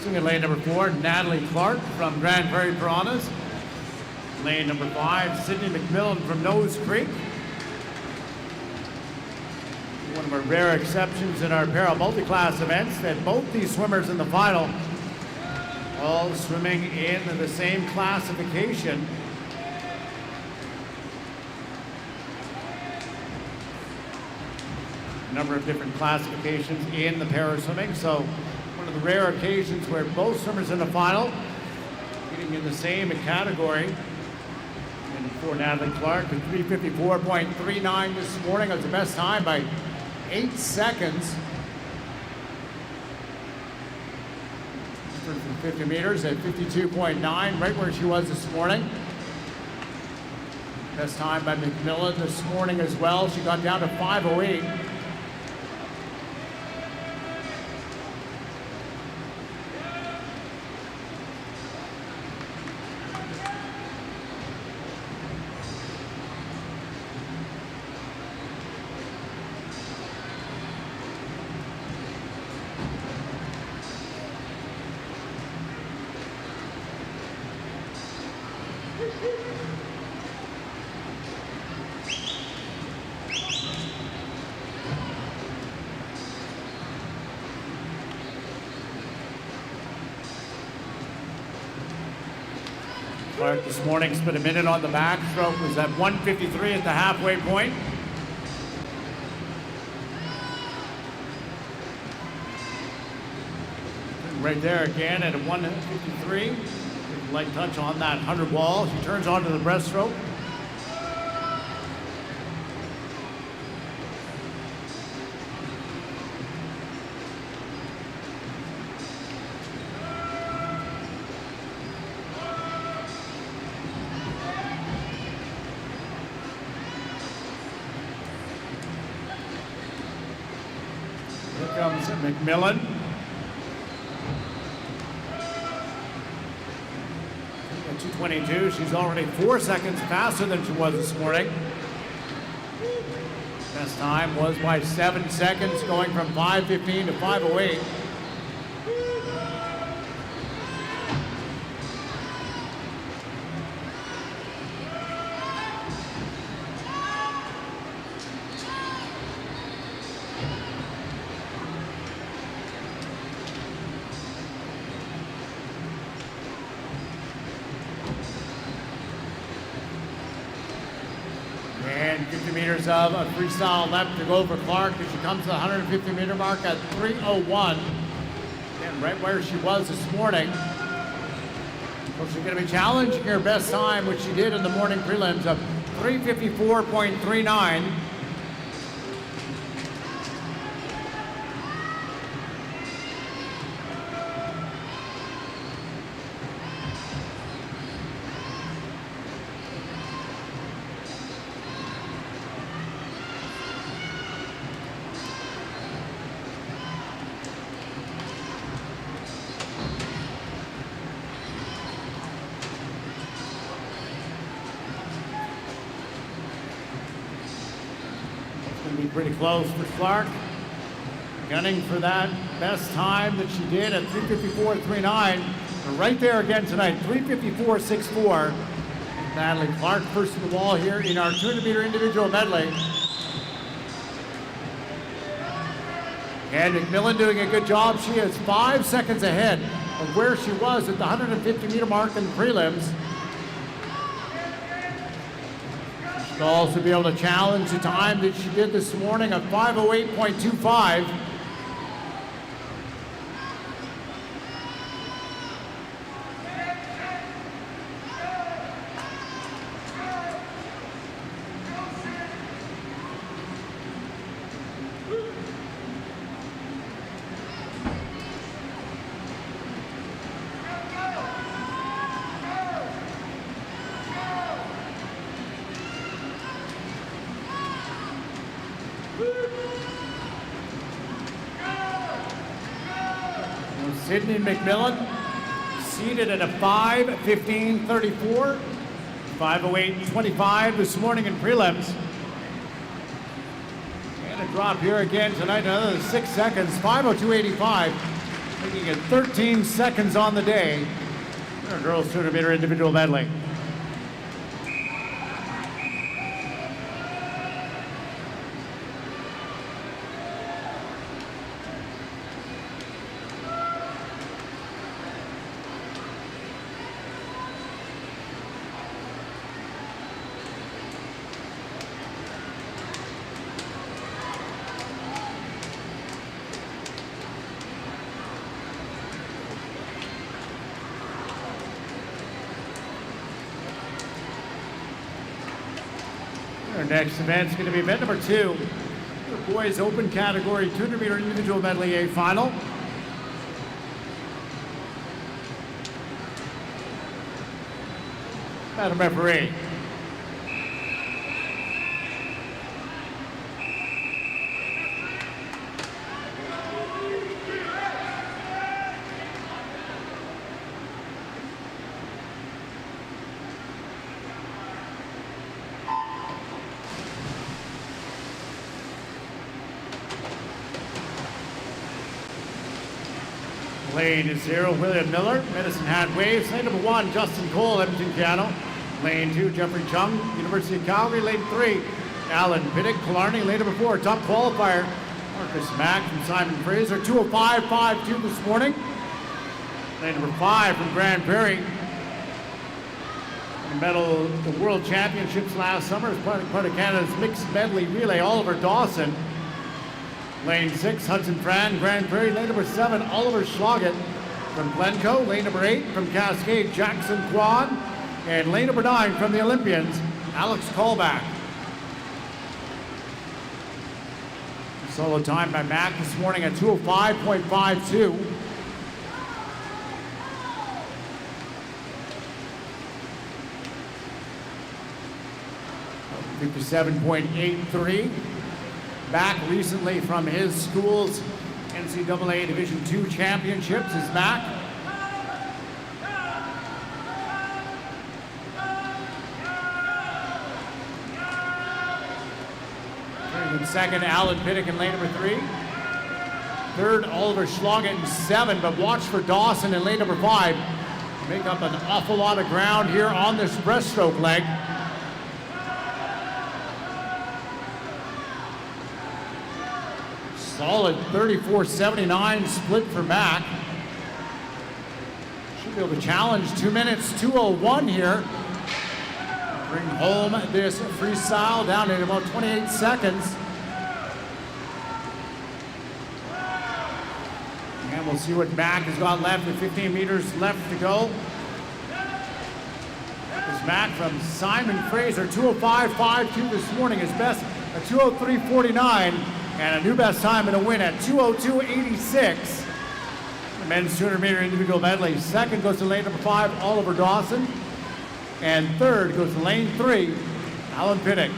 S1: In lane number 4, Natalie Clark from Grand Prairie Piranhas. Lane number 5, Sydney McMillan from Nose Creek. One of our rare exceptions in our para multi-class events that both these swimmers in the final all swimming in the same classification. A number of different classifications in the para swimming, so one of the rare occasions where both swimmers in the final getting in the same category. And for Natalie Clark, with 3:54.39 this morning, was the best time by 8 seconds. From 50 meters at 52.9, right where she was this morning. Best time by McMillan this morning as well. She got down to 5:08. Clark this morning spent a minute on the backstroke, was at 1:53 at the halfway point. Right there again at a 1:53. Light touch on that 100 wall. She turns onto the breaststroke. comes McMillan. At 2:22, she's already 4 seconds faster than she was this morning. Best time was by 7 seconds, going from 5:15 to 5:08. And 50 meters of a freestyle left to go for Clark as she comes to the 150 meter mark at 3:01. And right where she was this morning. So she's going to be challenging her best time, which she did in the morning prelims of 3:54.39. Be pretty close for Clark. Gunning for that best time that she did at 3:54.39. Right there again tonight, 3:54.64. Natalie Clark first to the wall here in our 200-meter individual medley. And McMillan doing a good job. She is 5 seconds ahead of where she was at the 150-meter mark in the prelims. She'll also be able to challenge the time that she did this morning of 5:08.25. Sydney McMillan seated at a 5:15.34, 5:08.25 this morning in prelims. And a drop here again tonight, another 6 seconds, 5:02.85, making it 13 seconds on the day. Our girls 200-meter individual medley. Our next event is going to be event number 2, the boys open category 200-meter individual medley A final. Madam Referee. Lane 0, William Miller, Medicine Hat Waves. Lane number 1, Justin Cole, Edmonton Piano. Lane 2, Jeffrey Chung, University of Calgary. Lane 3, Alan Piddick, Killarney. Lane number 4, top qualifier, Marcus Mack from Simon Fraser. 2:05.52 this morning. Lane number 5 from Grand Prairie. Medal the World Championships last summer as part of Canada's mixed medley relay, Oliver Dawson. Lane 6, Hudson Fran, Grand Prairie. Lane number 7, Oliver Schlaget from Glencoe. Lane number 8 from Cascade, Jackson Quad. And lane number 9 from the Olympians, Alex Callback. Solo time by Mack this morning at 2:05.52. .57.83. Back recently from his schools in NCAA Division II Championships is back. Turning in second, Alan Pinnock in lane number 3. Third, Oliver Schlagen in 7, but watch for Dawson in lane number 5. Make up an awful lot of ground here on this breaststroke leg. Solid 34.79 split for Mac. Should be able to challenge 2 minutes, 2:01 here. Bring home this freestyle down in about 28 seconds. And we'll see what Mac has got left with 15 meters left to go. This Mac from Simon Fraser, 2:05.52 this morning. His best at 2:03.49. And a new best time in a win at 2:02.86. The men's 200-meter individual medley. Second goes to lane number 5, Oliver Dawson. And third goes to lane 3, Alan Pinnock.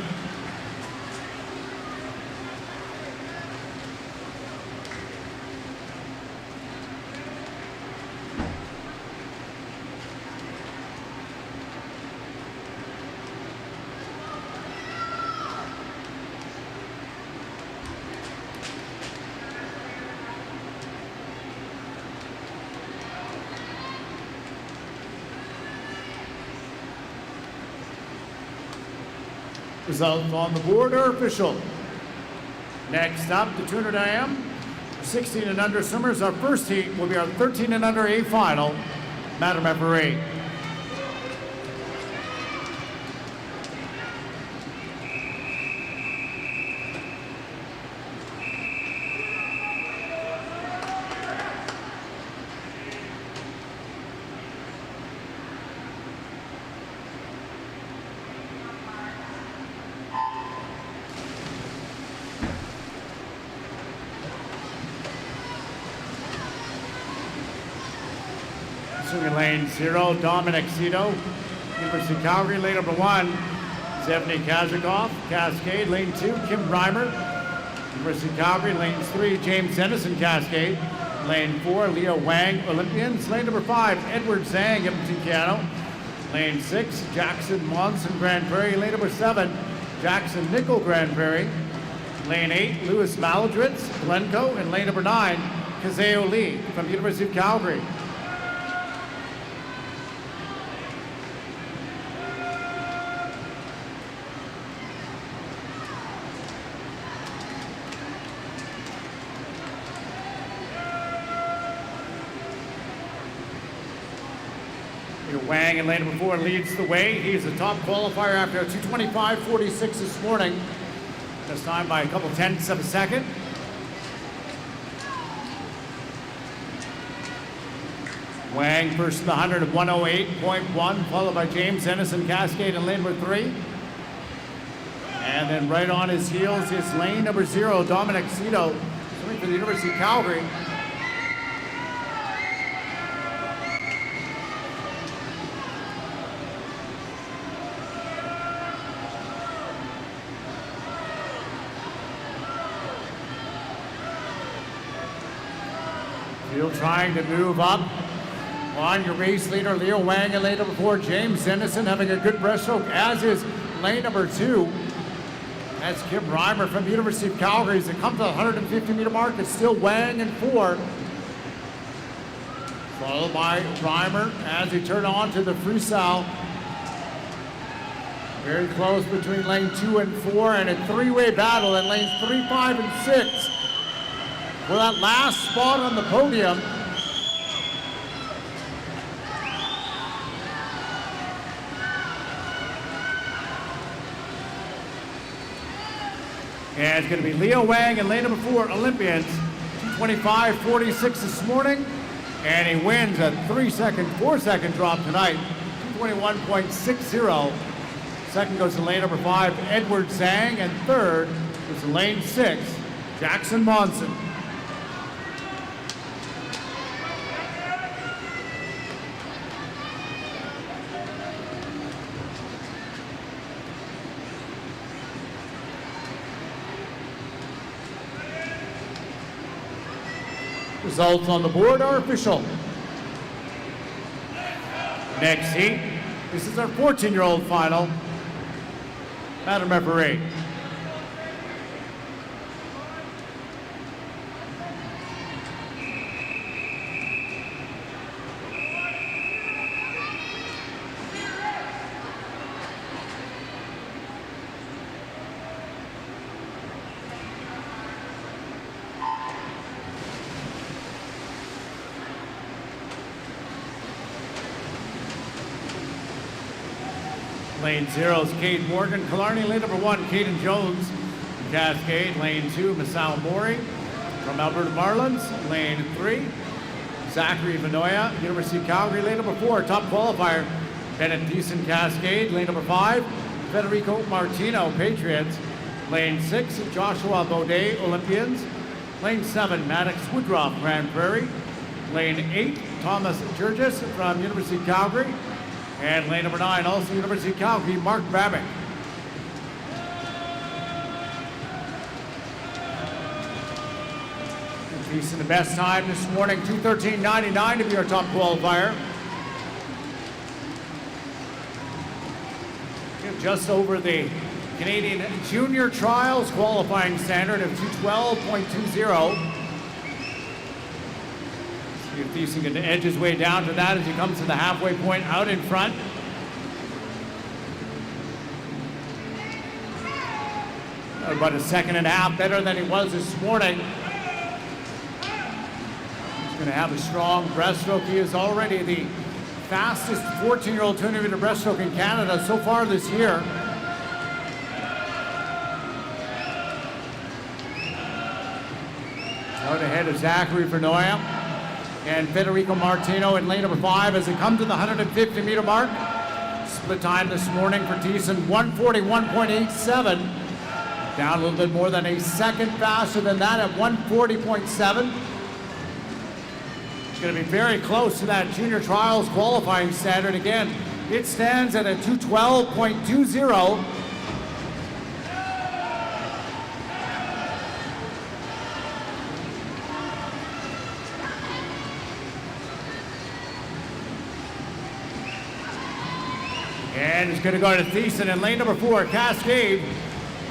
S1: Results on the board are official. Next up, the 200 IM, 16 and under swimmers. Our first heat will be our 13 and under A final. Madam Referee. Swimming lane 0, Dominic Cito. University of Calgary, lane number 1, Stephanie Kazakov. Cascade, lane 2, Kim Reimer. University of Calgary, lane 3, James Dennison, Cascade. Lane 4, Leo Wang, Olympians. Lane number 5, Edward Zhang, Edmonton Cano. Lane 6, Jackson Monson, Grand Prairie. Lane number 7, Jackson Nickel, Grand Prairie. Lane 8, Louis Maladritz, Glencoe. And lane number 9, Kazeo Lee from the University of Calgary. Wang in lane number 4 leads the way. He's the top qualifier after a 2:25.46 this morning. This time by a couple tenths of a second. Wang first in the 100 at 1:08.1, followed by James Dennison, Cascade in lane number 3. And then right on his heels is lane number 0, Dominic Cito, swimming for the University of Calgary. Still trying to move up on your race leader, Leo Wang, in lane number 4. James Dennison having a good breaststroke, as is lane number 2. That's Kim Reimer from the University of Calgary. As it comes to the 150-meter mark, it's still Wang in 4. Followed by Reimer as he turn on to the freestyle. Very close between lane 2 and 4, and a three-way battle in lanes 3, 5, and 6. For that last spot on the podium. And it's going to be Leo Wang in lane number 4, Olympians, 2:25.46 this morning. And he wins a 4-second drop tonight, 2:21.60. Second goes to lane number 5, Edward Zhang. And third goes to lane 6, Jackson Monson. Results on the board are official. Next heat, this is our 14-year-old final. Madam Referee. Lane 0 is Cade Morgan. Killarney, lane number 1, Caden Jones. Cascade, lane 2, Masao Mori. From Alberta Marlins, lane 3, Zachary Vanoya. University of Calgary, lane number 4, top qualifier, Bennett Thiessen Cascade. Lane number 5, Federico Martino, Patriots. Lane 6, Joshua Baudet, Olympians. Lane 7, Maddox Woodruff, Grand Prairie. Lane 8, Thomas Jurgis from University of Calgary. And lane number 9, also University of Calgary, Mark Babick. He's in the best time this morning, 2:13.99 to be our top qualifier. Just over the Canadian Junior Trials qualifying standard of 2:12.20. See if Thiessen can edge his way down to that as he comes to the halfway point out in front. About a second and a half better than he was this morning. Going to have a strong breaststroke. He is already the fastest 14-year-old 200-meter breaststroke in Canada so far this year. Out ahead of Zachary Vanoya and Federico Martino in lane number 5 as they come to the 150-meter mark. Split time this morning for Thiessen, 1:41.87. Down a little bit more than a second faster than that at 1:40.7. Going to be very close to that junior trials qualifying standard again. It stands at a 2:12.20. And it's going to go to Thiessen in lane number 4, Cascade. I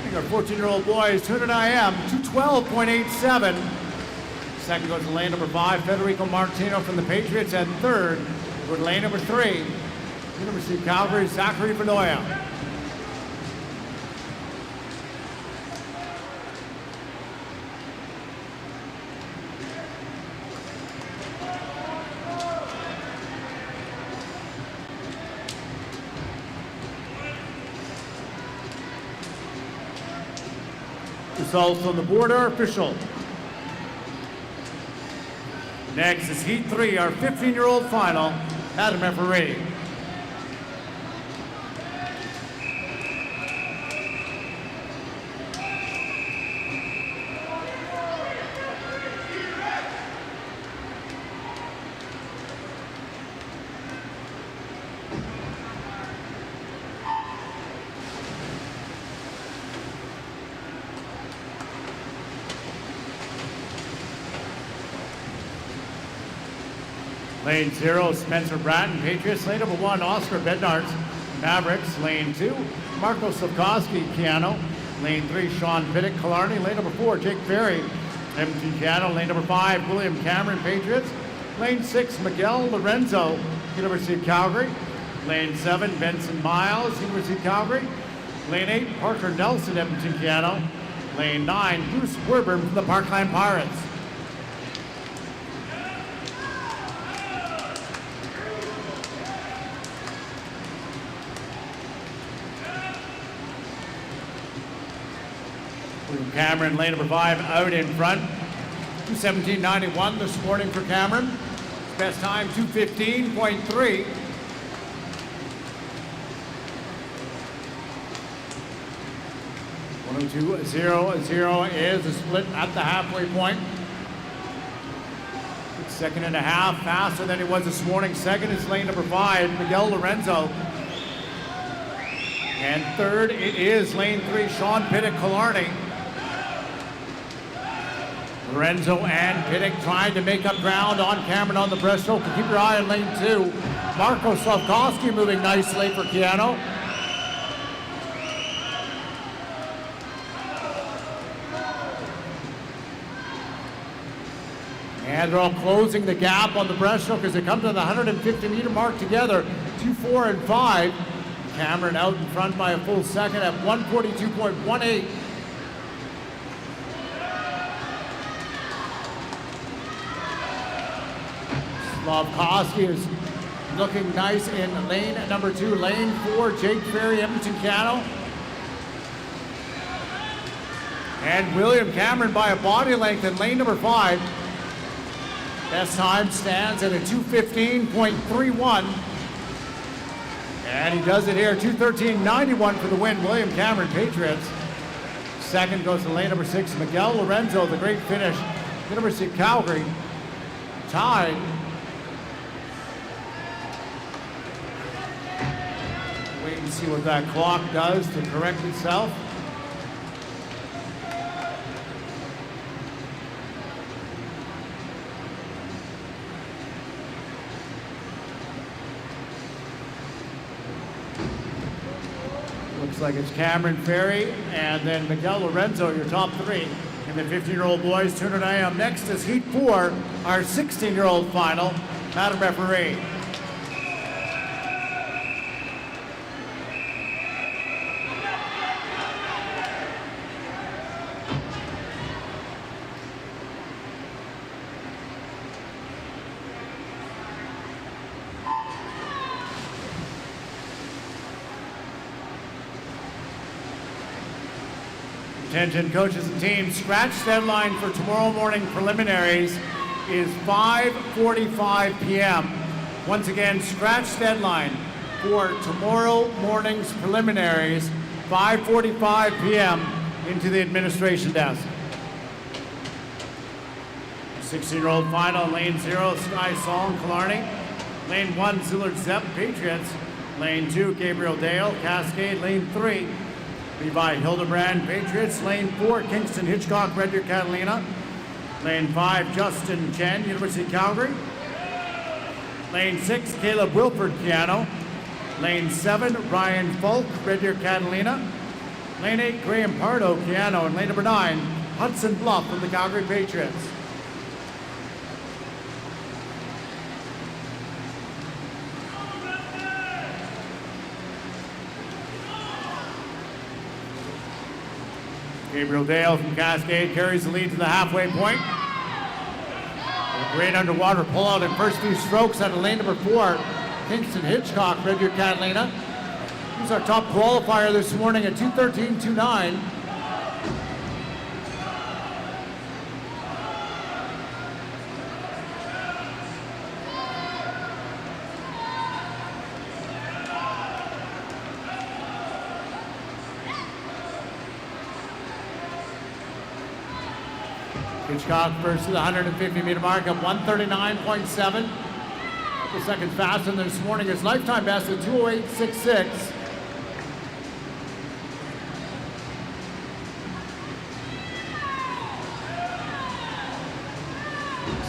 S1: think our 14-year-old boy is tuned in IM, 2:12.87. Second goes to lane number 5, Federico Martino from the Patriots, and third with lane number 3, University of Calgary, Zachary Vanoya. Results on the board are official. Next is Heat 3, our 15-year-old final. Madam Referee. Lane 0, Spencer Bratton, Patriots. Lane number 1, Oscar Bednarz, Mavericks. Lane 2, Marco Slavkovsky, Keanu. Lane 3, Sean Piddock, Killarney. Lane number 4, Jake Ferry, Edmonton, Keanu. Lane number 5, William Cameron, Patriots. Lane 6, Miguel Lorenzo, University of Calgary. Lane 7, Benson Miles, University of Calgary. Lane 8, Parker Nelson, Edmonton, Keanu. Lane 9, Bruce Werber from the Parkland Pirates. Cameron, lane number 5, out in front. 2:17.91 this morning for Cameron. Best time, 2:15.3. .102.00 is the split at the halfway point. Second and a half faster than he was this morning. Second is lane number 5, Miguel Lorenzo. And third, it is lane 3, Sean Piddock, Killarney. Lorenzo and Piddick trying to make up ground on Cameron on the breaststroke. Keep your eye on lane 2. Marco Slavkovsky moving nicely for Keanu. And they're all closing the gap on the breaststroke as they come to the 150-meter mark together. 2, 4, and 5. Cameron out in front by a full second at 142.18. Slavkovsky is looking nice in lane number 2. Lane 4, Jake Ferry, Edmonton Cano. And William Cameron by a body length in lane number 5. Best time stands at a 2:15.31. And he does it here, 2:13.91 for the win, William Cameron, Patriots. Second goes to lane number 6, Miguel Lorenzo, the great finish, University of Calgary, tied. Wait and see what that clock does to correct itself. Looks like it's Cameron Ferry and then Miguel Lorenzo, your top 3. And the 15-year-old boys, 200 AM. Next is Heat 4, our 16-year-old final. Madam Referee. Attention coaches and teams, scratch deadline for tomorrow morning preliminaries is 5:45 p.m. Once again, scratch deadline for tomorrow morning's preliminaries, 5:45 p.m. into the administration desk. 16-year-old final, lane 0, Sky Song, Killarney. Lane 1, Zillard Zepp, Patriots. Lane 2, Gabriel Dale, Cascade. Lane 3, Levi Hildebrand, Patriots. Lane 4, Kingston Hitchcock, Red Deer, Catalina. Lane 5, Justin Chen, University of Calgary. Lane 6, Caleb Wilford, Keanu. Lane 7, Ryan Falk, Red Deer, Catalina. Lane 8, Graham Pardo, Keanu. And lane number 9, Hudson Bluff from the Calgary Patriots. Gabriel Dale from Cascade carries the lead to the halfway point. A great underwater pullout in first few strokes out of lane number 4, Kingston Hitchcock, Red Deer, Catalina. He's our top qualifier this morning at 2:13.29. Hitchcock first to the 150-meter mark of 139.7. A couple seconds faster than this morning. His lifetime best at 2:08.66.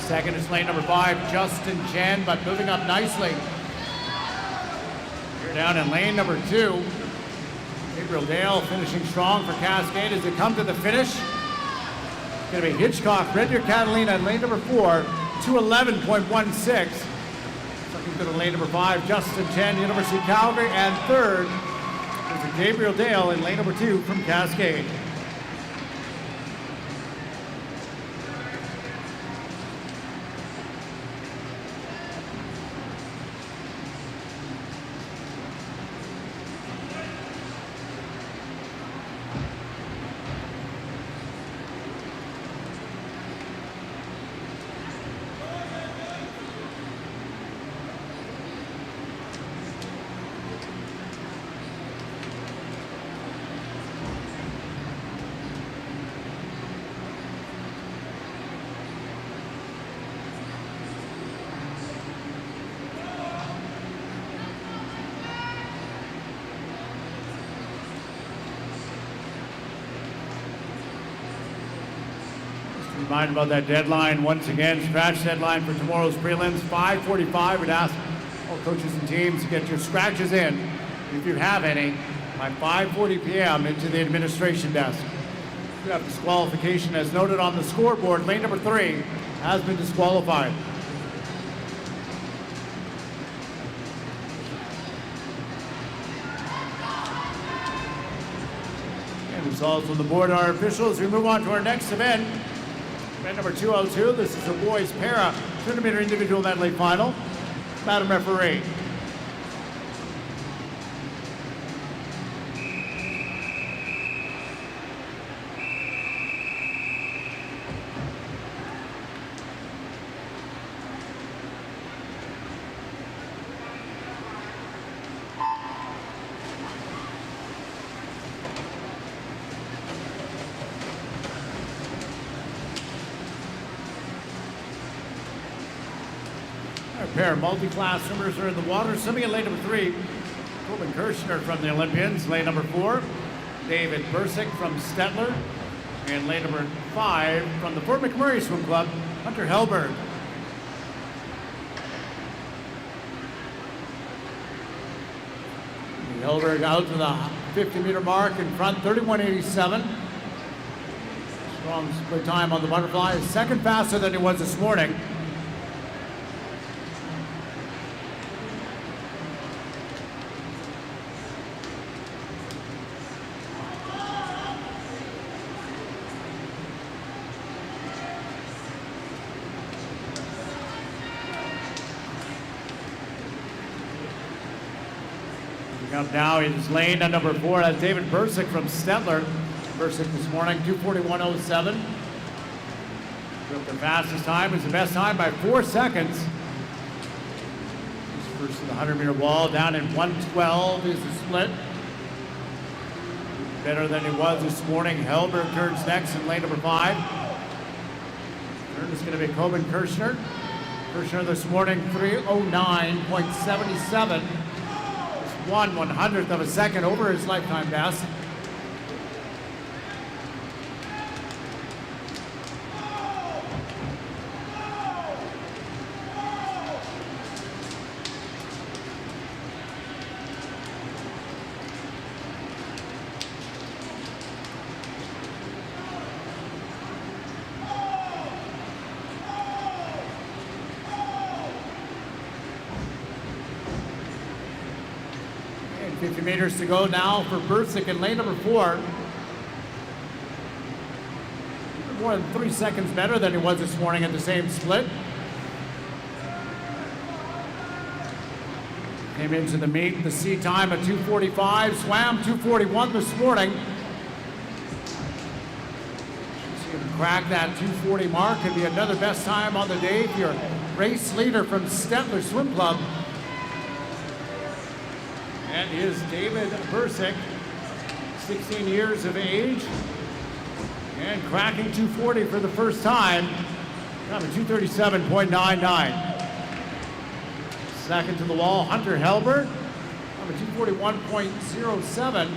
S1: Second is lane number 5, Justin Chen, but moving up nicely. Here down in lane number 2. Gabriel Dale finishing strong for Cascade as they come to the finish. Going to be Hitchcock, Red Deer, Catalina, and lane number 4, 2:11.16. Second to the lane number 5, Justin Chen, University of Calgary, and third is Gabriel Dale in lane number 2 from Cascade. Remind about that deadline once again. Scratch deadline for tomorrow's prelims, 5:45. We'd ask all coaches and teams to get your scratches in, if you have any, by 5:40 p.m. into the administration desk. You have disqualification as noted on the scoreboard. Lane number 3 has been disqualified. And results on the board are official as we move on to our next event. Event number 202. This is the boys para 200-meter individual medley final. Madam Referee. Our pair of multi-class swimmers are in the water. Swimming in lane number 3, Coben Kirshner from the Olympians. Lane number 4, David Bursick from Stettler. And lane number 5, from the Fort McMurray Swim Club, Hunter Helberg. Helberg out to the 50-meter mark in front, 31.87. Strong split time on the butterfly. Second faster than he was this morning. Up now is lane number 4. That's David Bursick from Stettler. Bursick this morning, 2:41.07. The fastest time is the best time by 4 seconds. First to the 100-meter wall, down in 1:12 is the split. Better than he was this morning. Helberg turns next in lane number 5. Turn is going to be Coben Kirshner. Kirshner this morning, 3:09.77. 1/100th of a second over his lifetime best. And 50 meters to go now for Bursick in lane number 4. More than 3 seconds better than he was this morning at the same split. Came into the meet, the sea time at 2:45, swam 2:41 this morning. See him crack that 2:40 mark. Could be another best time on the day if you're a race leader from Stettler Swim Club. And is David Bursick, 16 years of age, and cracking 2:40 for the first time. Got a 2:37.99. Second to the wall, Hunter Helberg, number 2:41.07. A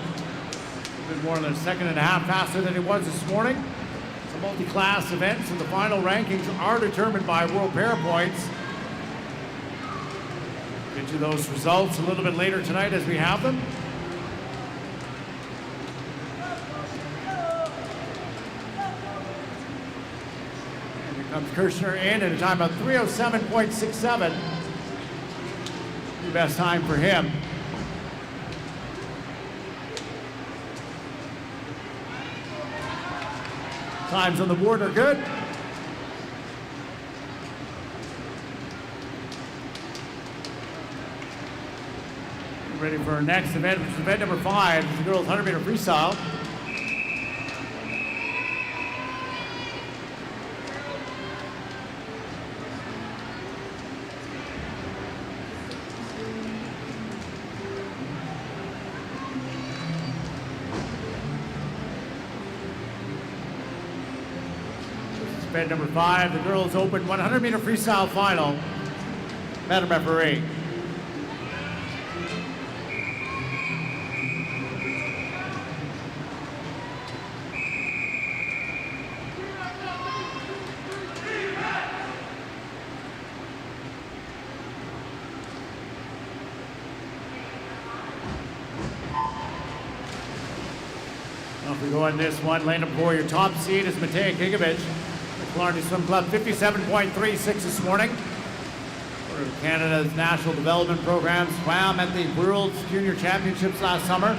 S1: bit more than a second and a half faster than it was this morning. It's a multi-class event, so the final rankings are determined by World Para points. Get you those results a little bit later tonight as we have them. And here comes Kirshner in at a time of 3:07.67. The best time for him. Times on the board are good. Ready for our next event, which is event number 5. It's the girls 100-meter freestyle. Event number 5, the girls open 100-meter freestyle final. Madam Referee. Now if we go on this one, lane number 4, your top seed is Matej Gigovic. The Killarney Swim Club, 57.36 this morning. For Canada's National Development Program, swam at the World Junior Championships last summer.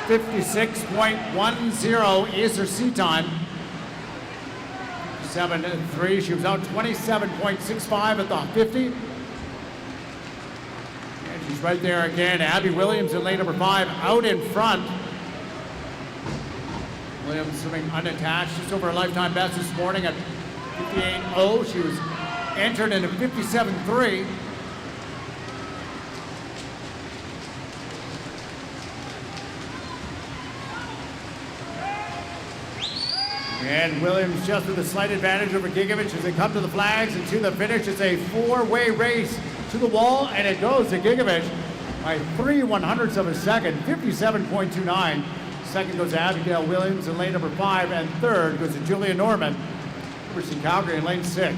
S1: 56.10 is her sea time. 7-3. She was out 27.65 at the 50. And she's right there again. Abby Williams in lane number 5 out in front. Williams swimming unattached, just over her lifetime best this morning at 58.0. She was entered into 57.3. And Williams just with a slight advantage over Gigovic as they come to the flags and to the finish. It's a 4-way race to the wall, and it goes to Gigovic by 3/100ths of a second, 57.29. Second goes to Abigail Williams in lane number 5, and third goes to Julia Norman, University of Calgary in lane 6.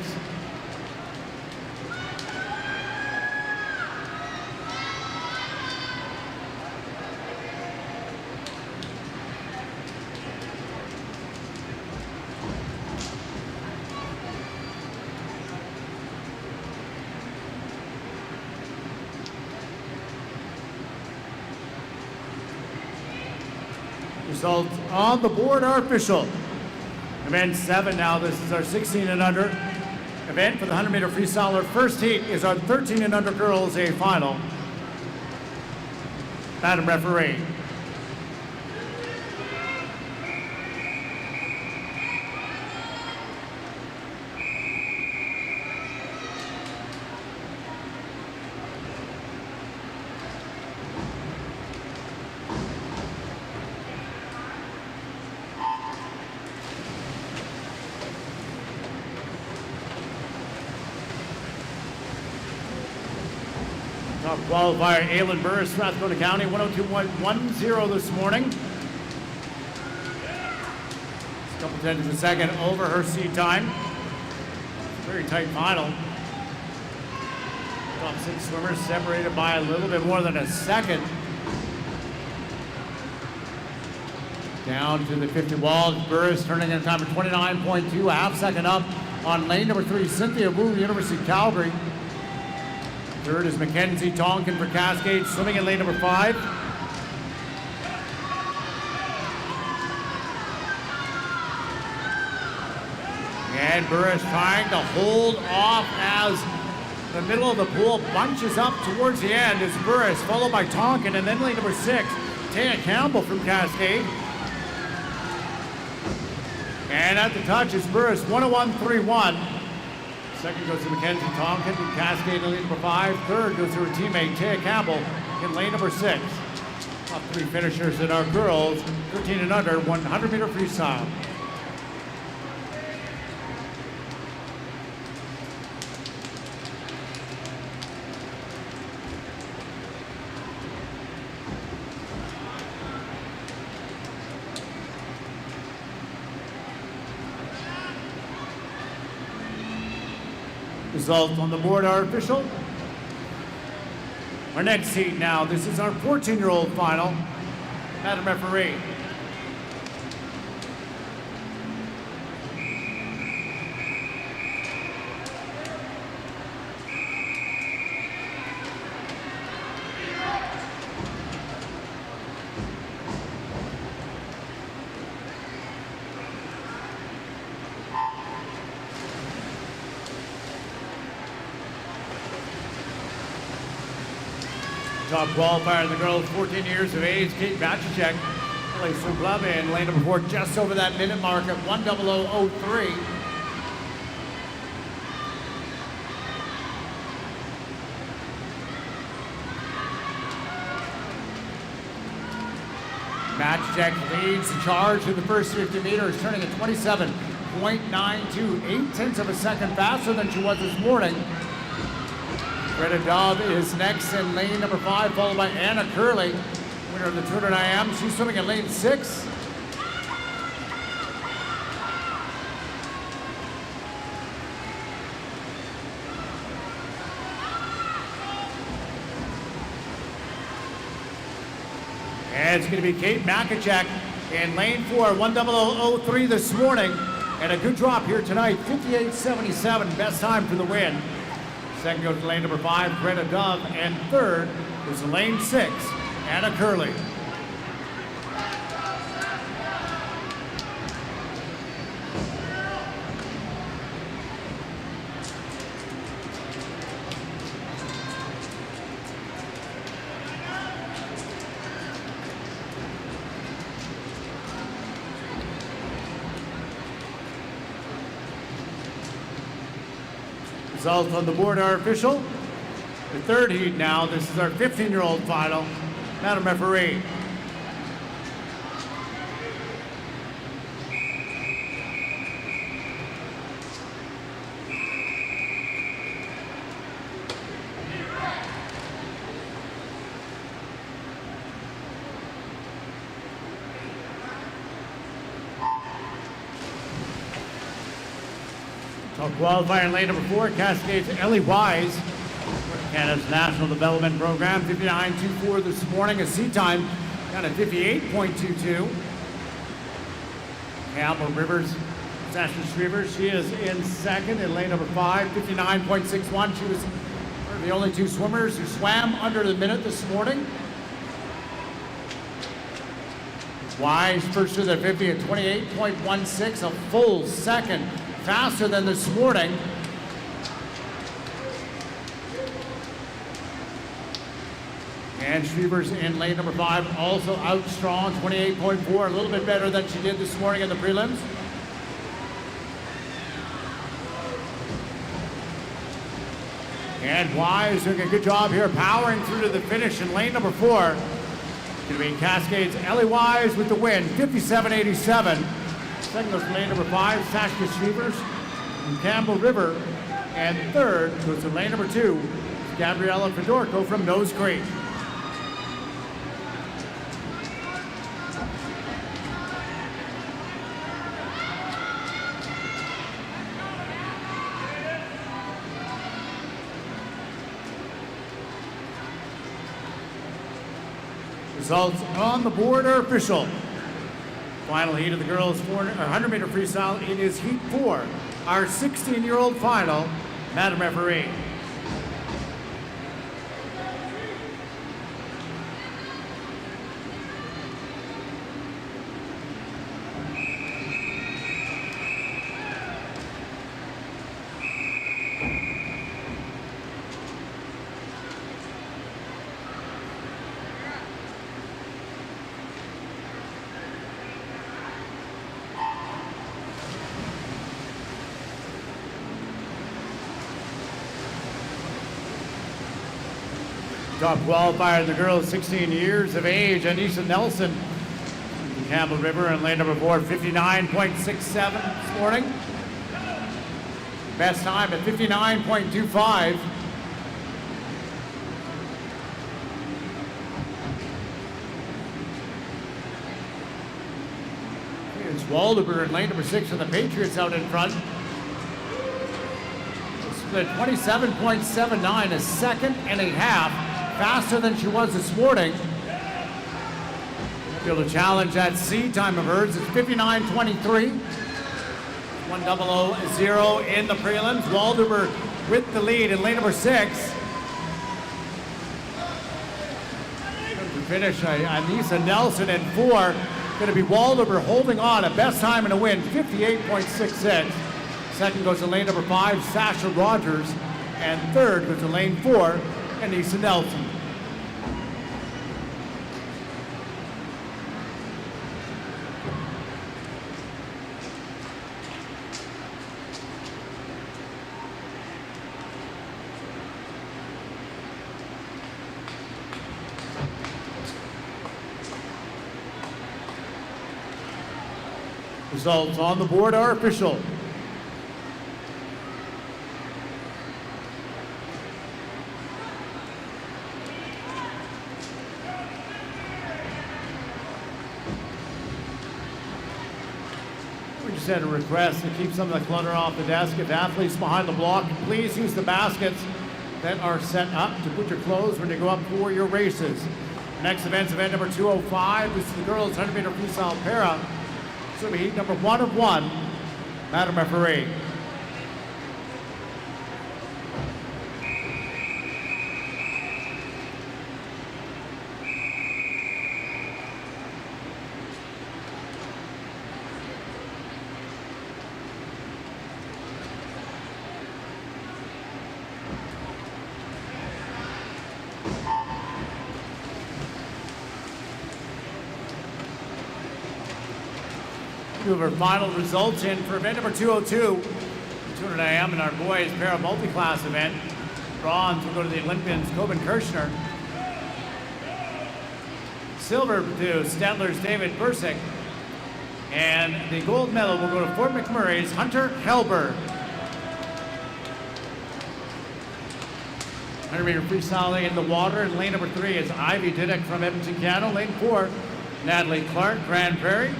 S1: Results on the board are official. Event 7 now. This is our 16 and under event for the 100-meter freestyle. Our first heat is our 13 and under girls A final. Madam Referee. Top qualifier, Aylin Burris, Strathcona County, 102.10 this morning. Just a couple tenths of a second over her seed time. Very tight final. Top 6 swimmers separated by a little bit more than a second. Down to the 50 wall, Burris turning in a time of 29.2, a half second up on lane number 3, Cynthia Wu, University of Calgary. Third is Mackenzie Tonkin for Cascade, swimming in lane number 5. And Burris trying to hold off as the middle of the pool bunches up towards the end. Is Burris, followed by Tonkin, and then lane number 6, Taya Campbell from Cascade. And at the touch is Burris, 101.31. Second goes to Mackenzie Tonkin in Cascade in lane number 5. Third goes to her teammate, Taya Campbell, in lane number 6. Top 3 finishers in our girls, 13 and under, 100-meter freestyle. Results on the board are official. Our next heat now, this is our 14-year-old final. Madam Referee. Top qualifier in the girls, 14 years of age, Kate Batchacek, LA Swim Club in lane number 4, just over that minute mark at 1:00:03. Batchacek leads the charge in the first 50 meters, turning at 27.92, 8/10 of a second faster than she was this morning. Greta Dobb is next in lane number 5, followed by Anna Curley, winner of the 200 IM. She's swimming in lane 6. And it's going to be Kate Makachek in lane 4, 1:00:03 this morning. And a good drop here tonight, 58.77, best time for the win. Second goes to lane number 5, Greta Dove. And third is lane 6, Anna Curley. Results on the board are official. The third heat now. This is our 15-year-old final. Madam Referee. Qualifier in lane number 4, Cascades Ellie Wise, Canada's National Development Program, 59.24 this morning, a seat time down at 58.22. Campbell Rivers, Sasha Shrevers, she is in second in lane number 5, 59.61. She was one of the only 2 swimmers who swam under the minute this morning. Wise first to the 50 at 28.16, a full second faster than this morning. And Shrevers in lane number 5 also out strong, 28.4, a little bit better than she did this morning in the prelims. And Wise doing a good job here, powering through to the finish in lane number 4. Going to be Cascades Ellie Wise with the win, 57.87. Second goes to lane number 5, Sasha Shrevers from Campbell River. And third goes to lane number 2, Gabriella Fedorko from Nose Creek. Results on the board are official. Final heat of the girls' 100-meter freestyle. It is heat 4, our 16-year-old final. Madam Referee. Top qualifier in the girls 16 years of age, Anissa Nelson from Campbell River in lane number 4, 59.67 this morning. Best time at 59.25. It's Waldemar in lane number 6 and the Patriots out in front. Split 27.79, a second and a half faster than she was this morning. Be able to challenge that seed time of hers. It's 59.23. 1:00:0 in the prelims. Waldemar with the lead in lane number 6. To finish, Anissa Nelson in 4. Going to be Waldemar holding on. A best time in a win, 58.66. Second goes to lane number 5, Sasha Rogers. And third goes to lane 4, Anissa Nelson. Results on the board are official. We just had a request to keep some of the clutter off the desk. If athletes behind the block, please use the baskets that are set up to put your clothes when you go up for your races. Next event's event number 205. This is the girls 100-meter freestyle para. This will be heat number 1 of 1. Madam Referee. Two of our final results in for event number 202, 200 AM in our boys para multi-class event. Bronze will go to the Olympians, Coben Kirshner. Silver to Stettler's David Bursick. And the gold medal will go to Fort McMurray's Hunter Helberg. 100-meter freestyling in the water, and lane number 3 is Ivy Diddick from Edmonton, Canada. Lane 4, Natalie Clark, Grand Prairie.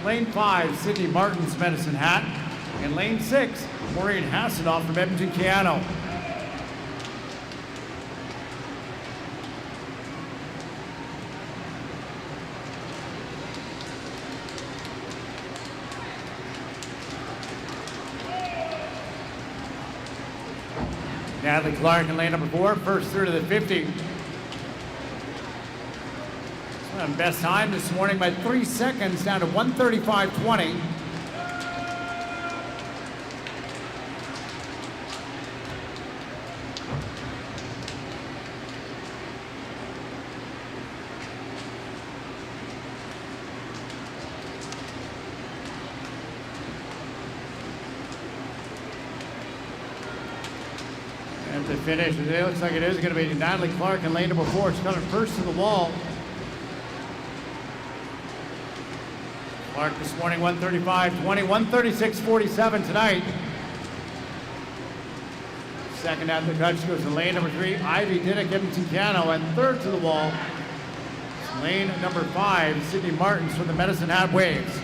S1: Lane 5, Sydney Martin's Medicine Hat. And lane 6, Maureen Hassanoff from Edmonton, Canada. Natalie Clark in lane number 4, first through to the 50. Best time this morning by 3 seconds, down to 1:35.20. And to finish, it looks like it is going to be Natalie Clark in lane number 4. She's coming first to the wall. Clark this morning, 1:35.20, 1:36.47 tonight. Second at the cut, she goes to lane number 3, Ivy Diddick, Edmonton, Canada, and third to the wall, lane number 5, Sydney Martins from the Medicine Hat Waves.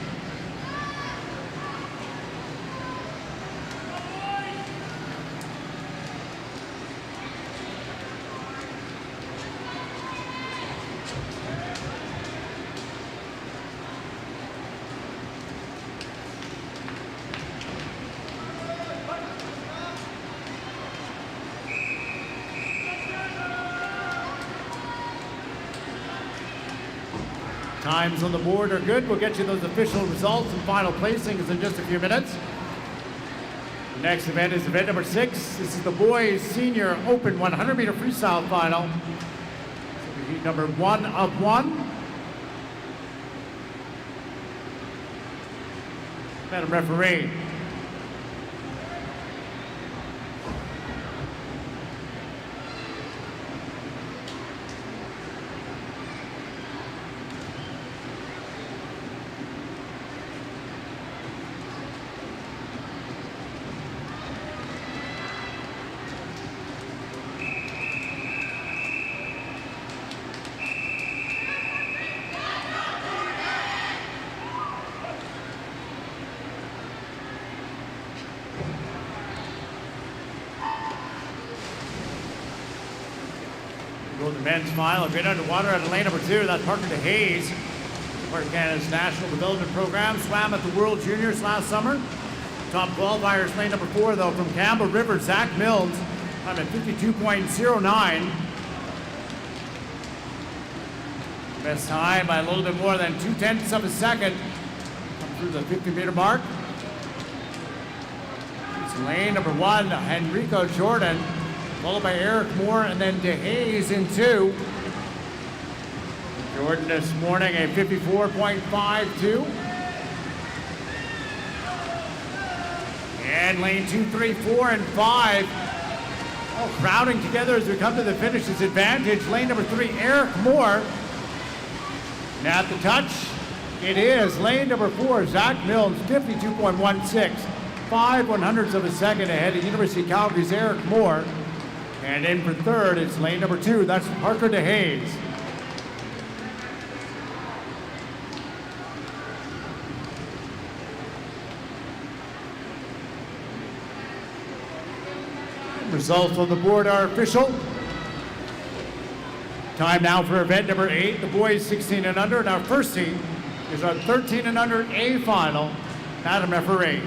S1: Times on the board are good. We'll get you those official results and final placings in just a few minutes. The next event is event number 6. This is the boys senior open 100-meter freestyle final. This will be heat number 1 of 1. Madam Referee. Go to the men's final. Great underwater at lane number 2. That's Parker DeHaze. Part of Canada's National Development Program. Swam at the World Juniors last summer. Top qualifiers, lane number 4, though, from Campbell River, Zach Mills. I'm at 52.09. Best time by a little bit more than 2/10 of a second. Come through the 50-meter mark. It's lane number 1, Henrico Jordan. Followed by Eric Moore, and then DeHaze in 2. Jordan this morning a 54.52. And lane 2, 3, 4, and 5. All crowding together as we come to the finish. It's advantage. Lane number 3, Eric Moore. Now at the touch, it is lane number 4, Zach Mills, 52.16. 5/100ths of a second ahead of University of Calgary's Eric Moore. And in for third, it's lane number 2. That's Parker DeHaze. Results on the board are official. Time now for event number 8, the boys 16 and under, and our first heat is our 13 and under A final. Madam Referee.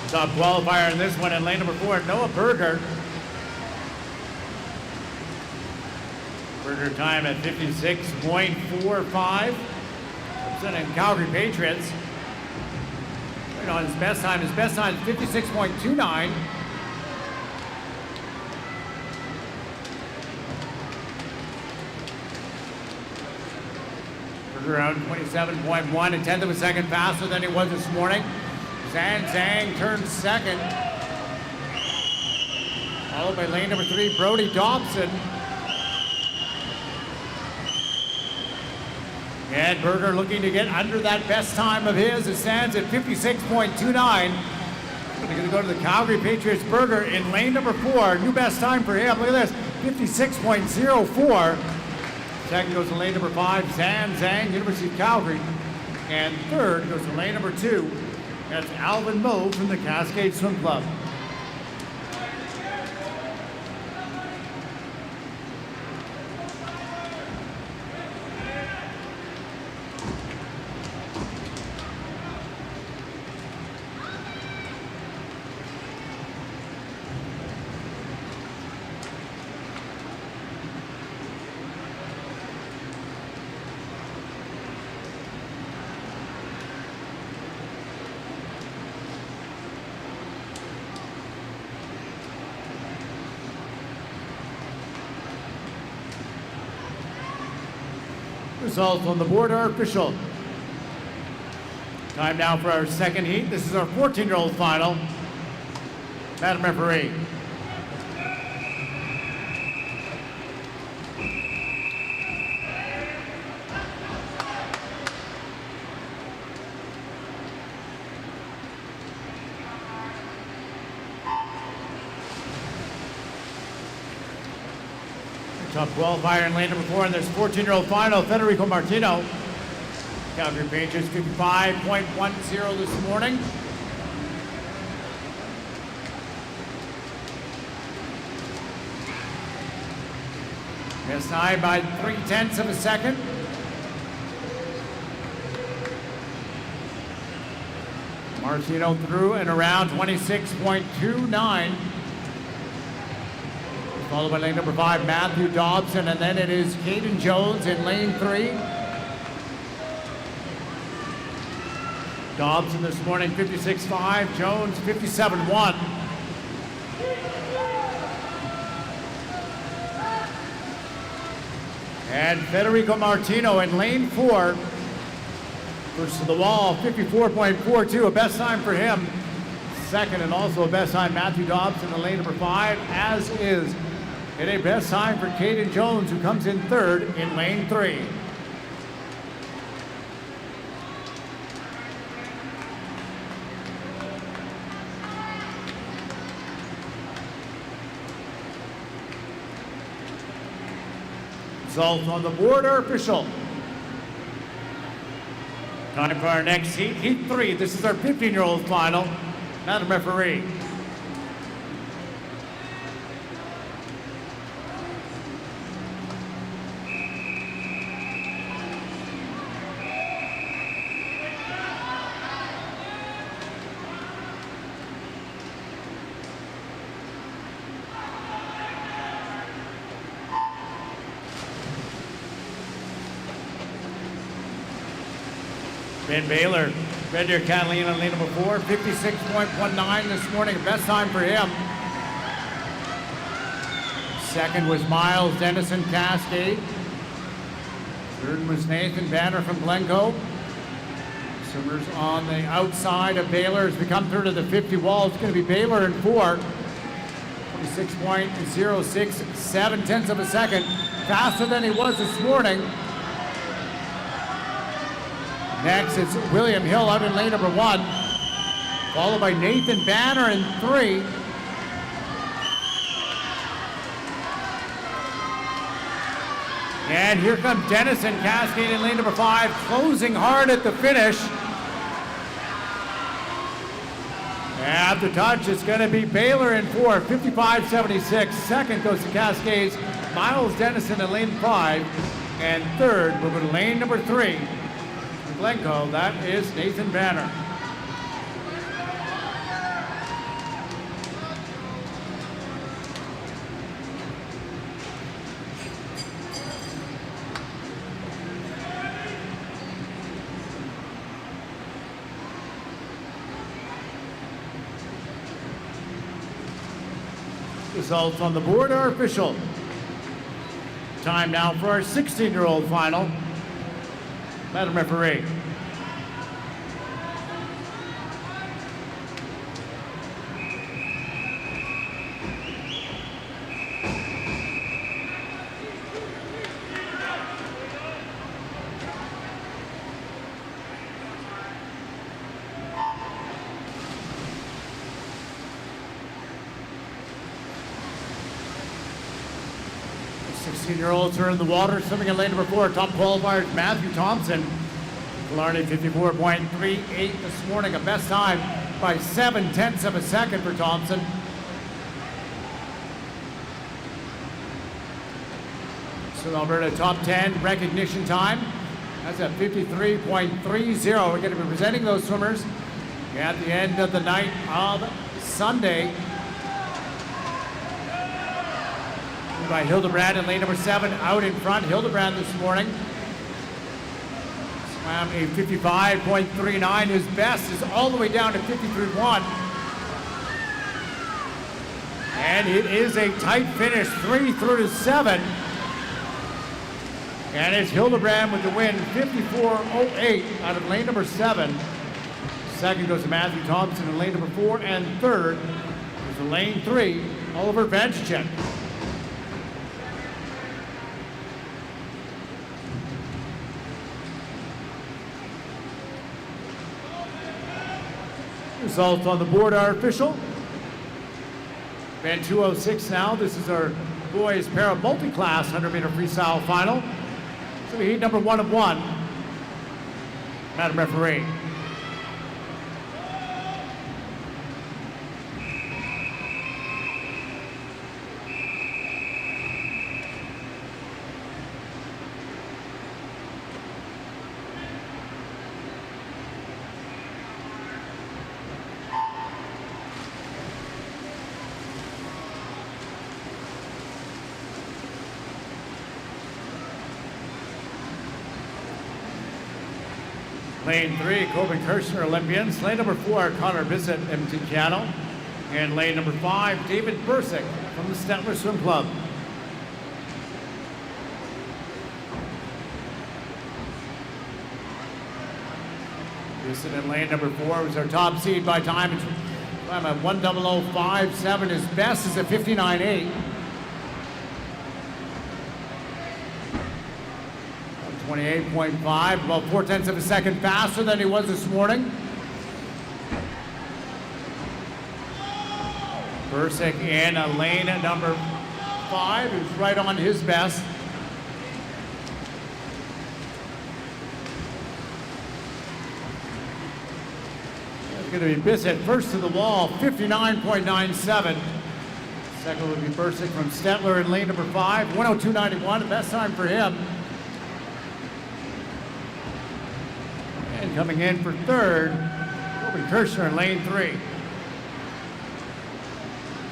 S1: Top qualifier in this one in lane number 4, Noah Berger. Berger time at 56.45. Representing Calgary Patriots. Right on his best time. His best time is 56.29. Berger around 27.1, a tenth of a second faster than he was this morning. Zhang turns second. Followed by lane number 3, Brody Dobson. And Berger looking to get under that best time of his. It stands at 56.29. Going to go to the Calgary Patriots. Berger in lane number 4. New best time for him. Look at this, 56.04. Second goes to lane number 5, Zhang, University of Calgary. And third goes to lane number 2. That's Alvin Moe from the Cascade Swim Club. Results on the board are official. Time now for our second heat. This is our 14-year-old final. Madam Referee. Top qualifier in lane number 4, and there's 14-year-old final, Federico Martino. Calgary Patriots 55.10 this morning. Best time by 0.3 of a second. Martino through and around 26.29. Followed by lane number 5, Matthew Dobson, and then it is Caden Jones in lane 3. Dobson this morning 56.5, Jones 57.1. And Federico Martino in lane 4 versus the wall, 54.42, a best time for him. Second, and also a best time, Matthew Dobson in lane number 5, as is in a best time for Caden Jones, who comes in third in lane 3. Results on the board are official. Time for our next heat, heat 3. This is our 15-year-old final. Madam Referee. Ben Baylor, Red Deer Catalina, lane number 4, 56.19 this morning, best time for him. Second was Miles Dennison, Cascade. Third was Nathan Banner from Glencoe. Swimmers on the outside of Baylor as we come through to the 50 wall. It's going to be Baylor in 4. 26.06, 7/10 of a second. Faster than he was this morning. Next, it's William Hill out in lane number 1, followed by Nathan Banner in 3. And here comes Dennison Cascade in lane number 5, closing hard at the finish. At the touch, it's going to be Baylor in 4, 55.76. Second goes to Cascades, Miles Dennison in lane 5. And third, we'll go to lane number 3. In Glencoe, that is Nathan Banner. Results on the board are official. Time now for our 16-year-old final. Madam Referee. Senior-olds are in the water, swimming in lane number 4. Top qualifiers, Matthew Thompson. Killarney 54.38 this morning, a best time by 0.7 of a second for Thompson. So Alberta top 10 recognition time. That's at 53.30. We're going to be presenting those swimmers at the end of the night of Sunday. By Hildebrand in lane number 7, out in front. Hildebrand this morning swam a 55.39. His best is all the way down to 53.1. And it is a tight finish, 3 through to 7. And it's Hildebrand with the win, 54.08 out of lane number 7. Second goes to Matthew Thompson in lane number 4. And third is to lane 3, Oliver Vanchicek. Results on the board are official. Band 206 now. This is our boys para multi-class 100-meter freestyle final. So heat number 1 of 1. Madam Referee. Lane 3, Corbin Kirshner, Olympians. Lane number 4, Connor Bissett, MT Cano. And lane number 5, David Bursick from the Stettler Swim Club. Bissett in lane number 4 was our top seed by time. It's at 1:00.57. His best is a 59.8. 28.5, about 0.4 of a second faster than he was this morning. Bursick in lane number 5, who's right on his best. It's going to be Bissett first to the wall, 59.97. Second would be Bursick from Stettler in lane number 5, 1:02.91, the best time for him. And coming in for third, Corbin Kirshner in lane 3.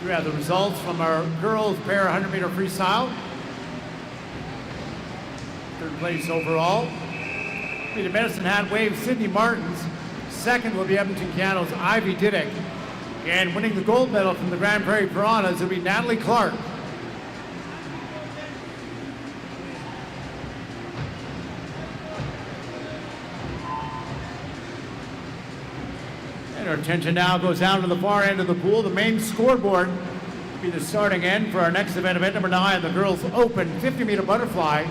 S1: We have the results from our girls para 100-meter freestyle. Third place overall will be the Medicine Hat Wave Sydney Martins. Second will be Edmonton Cano's Ivy Diddick. And winning the gold medal from the Grand Prairie Piranhas will be Natalie Clark. Our attention now goes down to the far end of the pool. The main scoreboard will be the starting end for our next event number 9, the girls open 50-meter butterfly.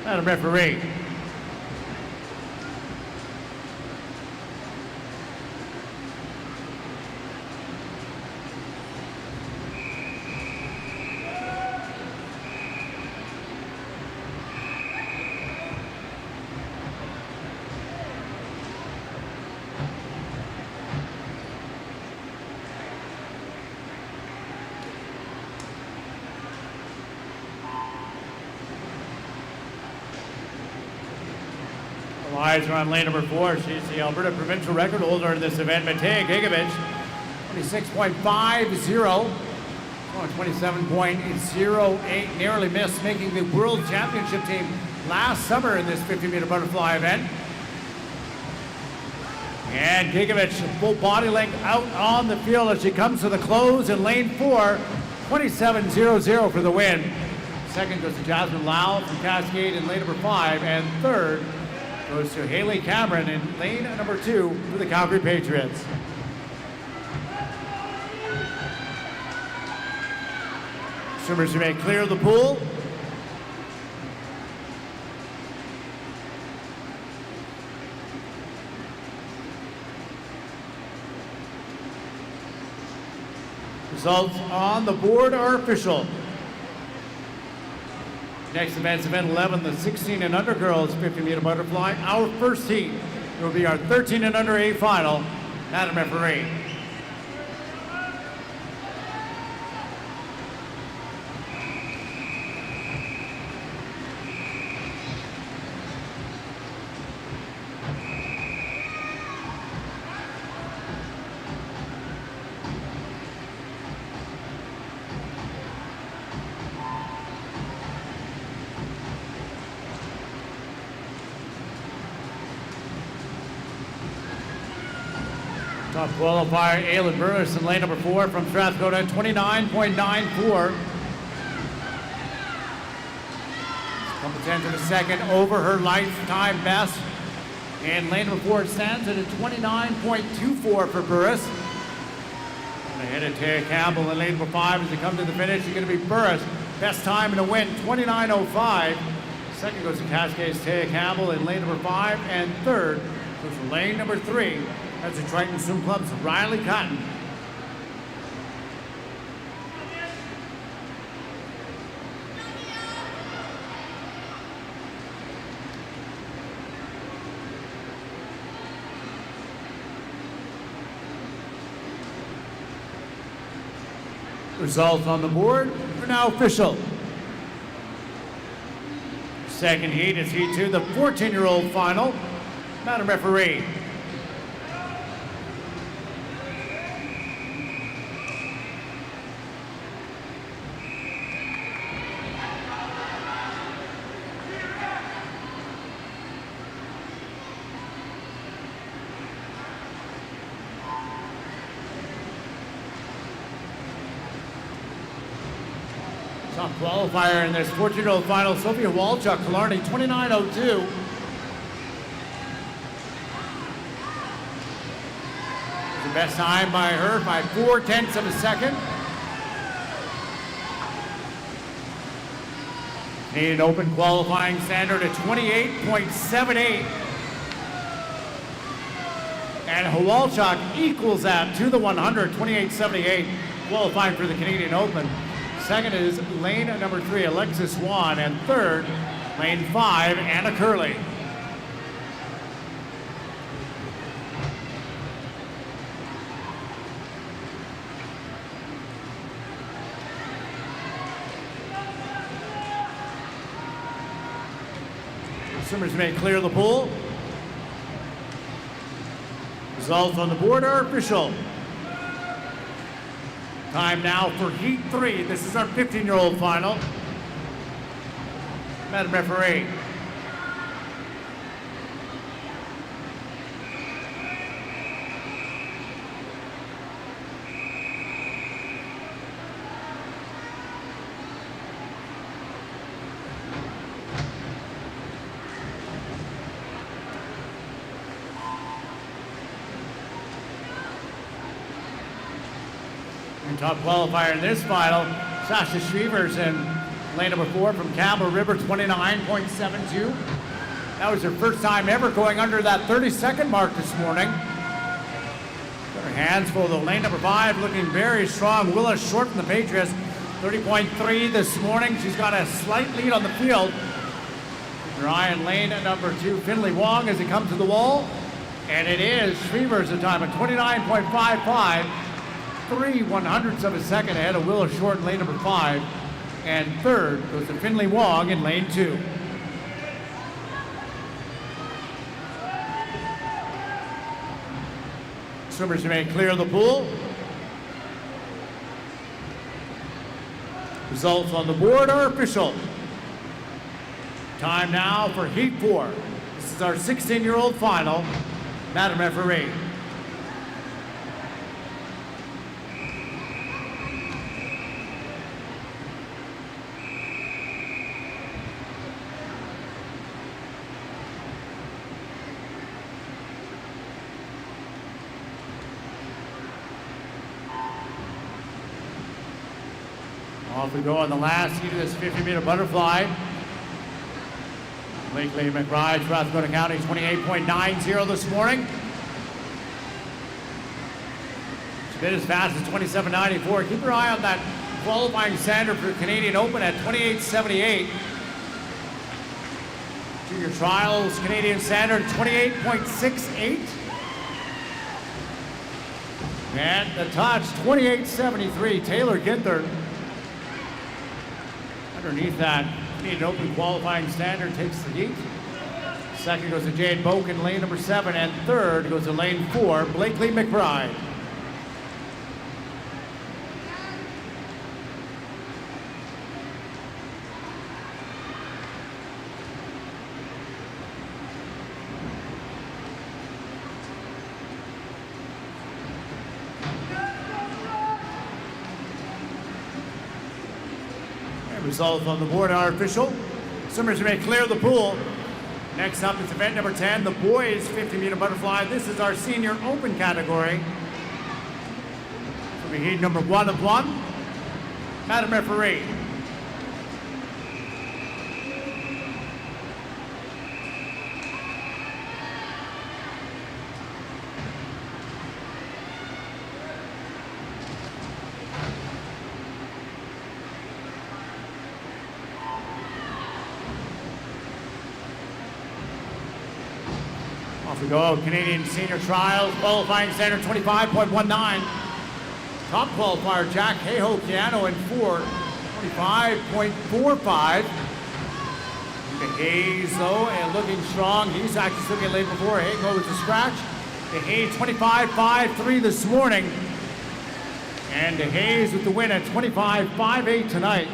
S1: Madam Referee. Eyes are on lane number 4. She's the Alberta Provincial record holder in this event, Matej Gigovich. 26.50. 27.08. Narrowly missed making the World Championship team last summer in this 50-meter butterfly event. And Gigovich, full body length out on the field as she comes to the close in lane 4. 27.00 for the win. Second goes to Jasmine Lau from Cascade in lane number 5. And third goes to Haley Cameron in lane number 2 for the Calgary Patriots. Swimmers, you may clear the pool. Results on the board are official. Next event's event 11, the 16 and under girls 50-meter butterfly. Our first heat will be our 13 and under A final. Madam Referee. Top qualifier, Aylin Burris in lane number 4 from Strathcona, 29.94. Couple tenths of a second over her lifetime best. And lane number 4 stands at a 29.24 for Burris. And ahead of Taya Campbell in lane number 5 as they come to the finish. It's going to be Burris. Best time in a win, 29.05. Second goes to Cascade's Taya Campbell in lane number 5. And third goes to lane number 3. That's the Triton Swim Club's Riley Cotton. Results on the board are now official. Second heat is heat 2, the 14-year-old final. Madam Referee. Top qualifier in this 14-year-old final, Sophia Walchuk, Killarney, 29.02. The best time by her by 0.4 of a second. Canadian Open qualifying standard at 28.78. And Hawalchuk equals that to the 100, 28.78, qualifying for the Canadian Open. Second is lane number 3, Alexis Swan, and third, lane 5, Anna Curley. Swimmers may clear the pool. Results on the board are official. Time now for Heat 3. This is our 15-year-old final. Madam Referee. Top qualifier in this final, Sasha Shrevers in Lane number 4 from Campbell River, 29.72. That was her first time ever going under that 30-second mark this morning. Got her hands full though. Lane number 5 looking very strong. Willa short from the Patriots, 30.3 this morning. She's got a slight lead on the field. Ryan Lane at number 2, Finley Wong as he comes to the wall. And it is Shreevers at time at 29.55. 3/100ths of a second ahead of Willa Short in lane number 5. And third goes to Finley Wong in lane 2. Swimmers remain clear of the pool. Results on the board are official. Time now for Heat 4. This is our 16-year-old final. Madam Referee. Off we go on the last heat of this 50-meter butterfly. Blakely McBride, Strathcona County, 28.90 this morning. She's been as fast as 27.94. Keep your eye on that qualifying standard for Canadian Open at 28.78. Junior Trials Canadian standard, 28.68. And the touch, 28.73. Taylor Ginther. Underneath that Canadian Open qualifying standard takes the heat. Second goes to Jade Boak in lane number 7, and third goes to lane 4, Blakely McBride. Results on the board are official. Swimmers may clear the pool. Next up is event number 10, the boys 50-meter butterfly. This is our senior open category. So we heat number 1 of 1. Madam Referee. Off we go, Canadian Senior Trials, qualifying standard 25.19. Top qualifier, Jack Hayhoe Piano in 4, 25.45. Hayes, though, and looking strong. He's actually looking late before. Hayhoe was a scratch. Hayes 25.53 this morning. And Hayes with the win at 25.58 tonight.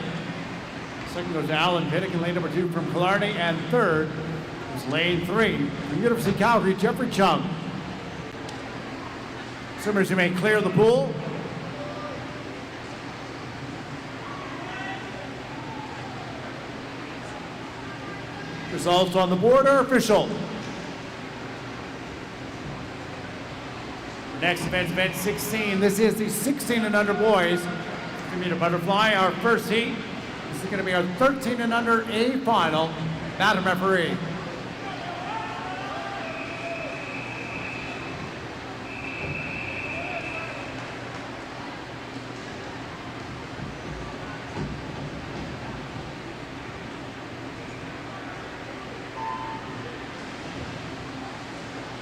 S1: Second goes to Alan Pittick in lane number 2 from Killarney, and third is lane 3 from University of Calgary, Jeffrey Chung. Swimmers remain clear of the pool. Results on the board are official. Next event, event 16. This is the 16 and under boys 50-meter butterfly. Our first heat. This is going to be our 13 and under A final. Madam Referee.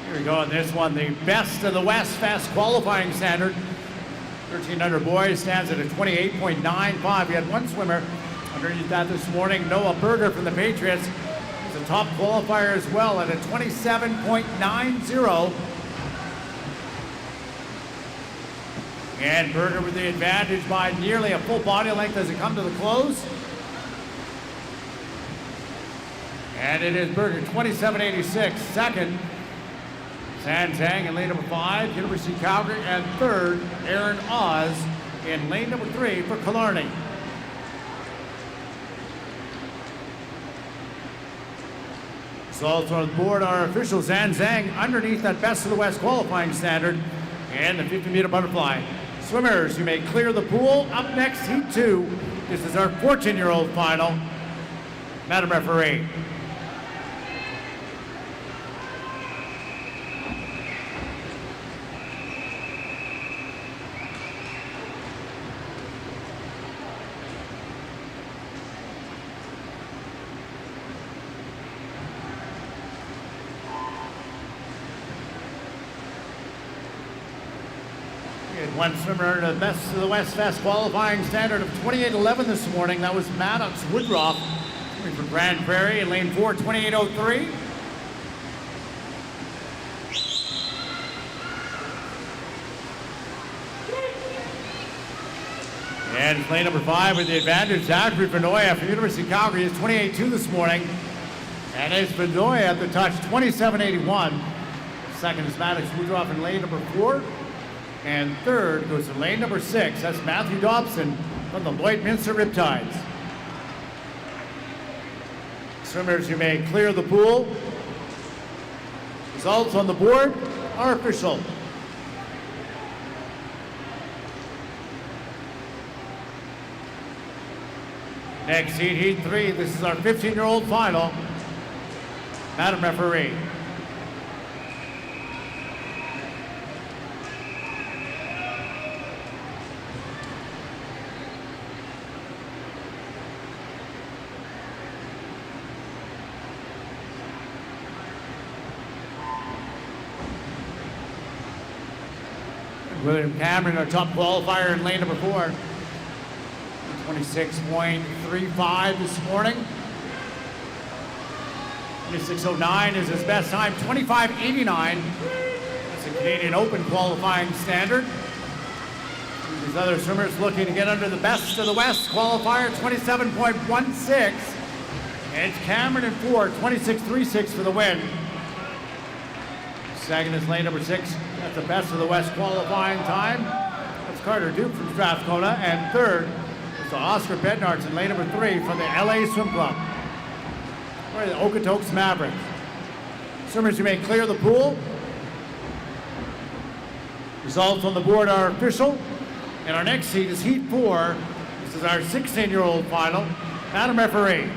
S1: Here we go on this one, the best of the West Fest qualifying standard. 13 under boys stands at a 28.95. We had one swimmer underneath that this morning, Noah Berger from the Patriots. He's a top qualifier as well at a 27.90. And Berger with the advantage by nearly a full body length as it comes to the close. And it is Berger, 27.86. Second, San Zhang in lane number 5, University of Calgary, and third, Aaron Oz in lane number 3 for Killarney. Results on the board are official. San Zhang underneath that best of the West qualifying standard and the 50-meter butterfly. Swimmers, you may clear the pool. Up next, heat 2. This is our 14-year-old final. Madam Referee. One swimmer to the Best of the West Fest qualifying standard of 28.11 this morning. That was Maddox Woodruff coming from Grand Prairie in lane 4, 28.03. And lane number 5 with the advantage, Zachary Vanoya from University of Calgary is 28.2 this morning. And it's Vanoya at the touch, 27.81. Second is Maddox Woodruff in lane number 4. And third goes to lane number 6. That's Matthew Dobson from the Lloydminster Riptides. Swimmers, you may clear the pool. Results on the board are official. Next heat, heat 3. This is our 15-year-old final. Madam Referee. William Cameron, our top qualifier in lane number 4. 26.35 this morning. 26.09 is his best time. 25.89. That's a Canadian Open qualifying standard. These other swimmers looking to get under the Best of the West qualifier. 27.16. And it's Cameron in 4. 26.36 for the win. Second is lane number 6. That's the Best of the West qualifying time. That's Carter Duke from Strathcona. And third is Oscar Bednarz in lane number 3 from the LA Swim Club. Or the Okotoks Mavericks. Swimmers, you may clear the pool. Results on the board are official. And our next heat is heat 4. This is our 16-year-old final. Madam Referee.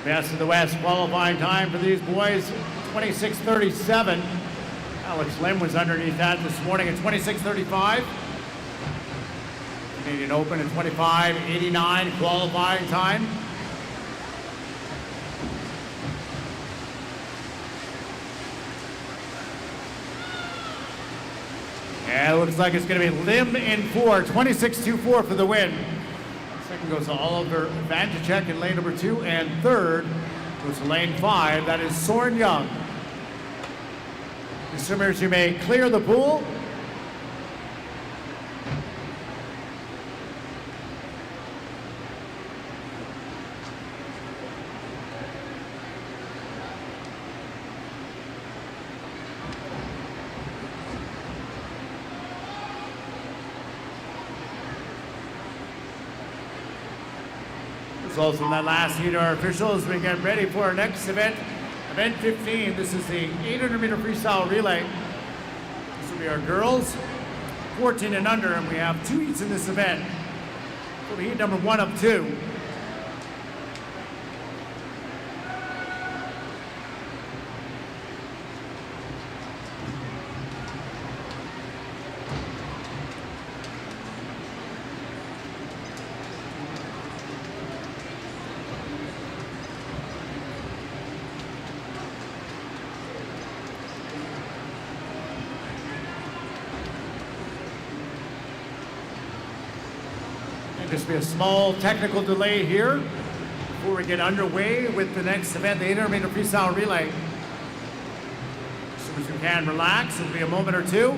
S1: Best of the West qualifying time for these boys, 26.37. Alex Lim was underneath that this morning at 26.35. Canadian Open at 25.89 qualifying time. And it looks like it's going to be Lim in 4, 26.24 for the win. Second goes to Oliver Vanticek in lane number 2, and third goes to lane 5. That is Soren Young. The swimmers, you may clear the pool. Results from that last heat are official as we get ready for our next event, event 15. This is the 800-meter freestyle relay. This will be our girls, 14 and under, and we have 2 heats in this event. It'll be heat number 1 of 2. Just be a small technical delay here before we get underway with the next event, the 800-meter freestyle relay. As soon as you can, relax. It'll be a moment or two.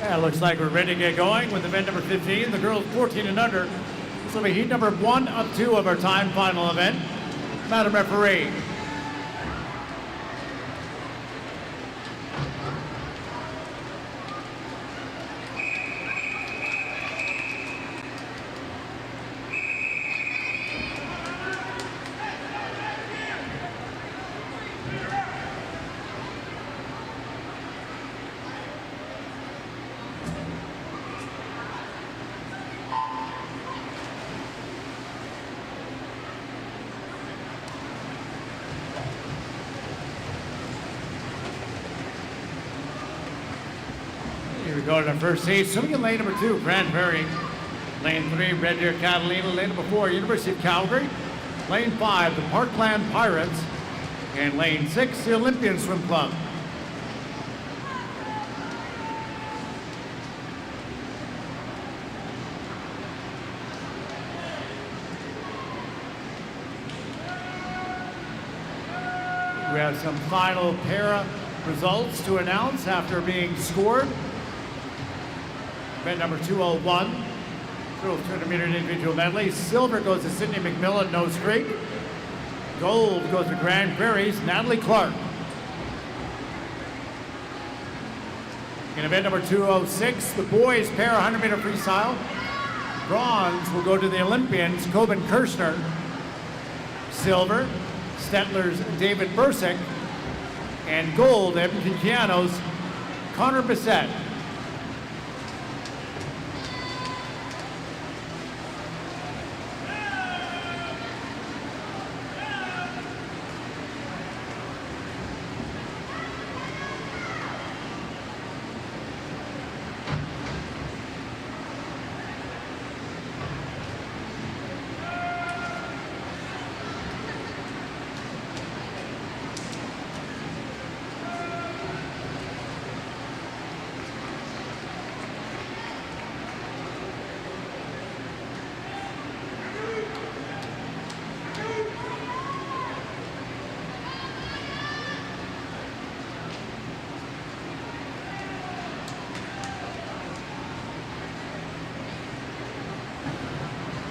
S1: Yeah, looks like we're ready to get going with event number 15, the girls 14 and under. This will be heat number 1 of 2 of our time final event. Madam Referee. Here we go to the first heat. Swimming in lane number 2, Grand Prairie. Lane 3, Red Deer Catalina. Lane number 4, University of Calgary. Lane 5, the Parkland Pirates. And lane 6, the Olympian Swim Club. We have some final para results to announce after being scored. Event number 201, girls 200 meter individual medley. Silver goes to Sydney McMillan, Nose Creek. Gold goes to Grand Prairie's Natalie Clark. In event number 206, the boys para 100 meter freestyle. Bronze will go to the Olympians, Coben Kirshner. Silver, Stettler's David Bursick. And gold, Edmonton Piano's Connor Bissett.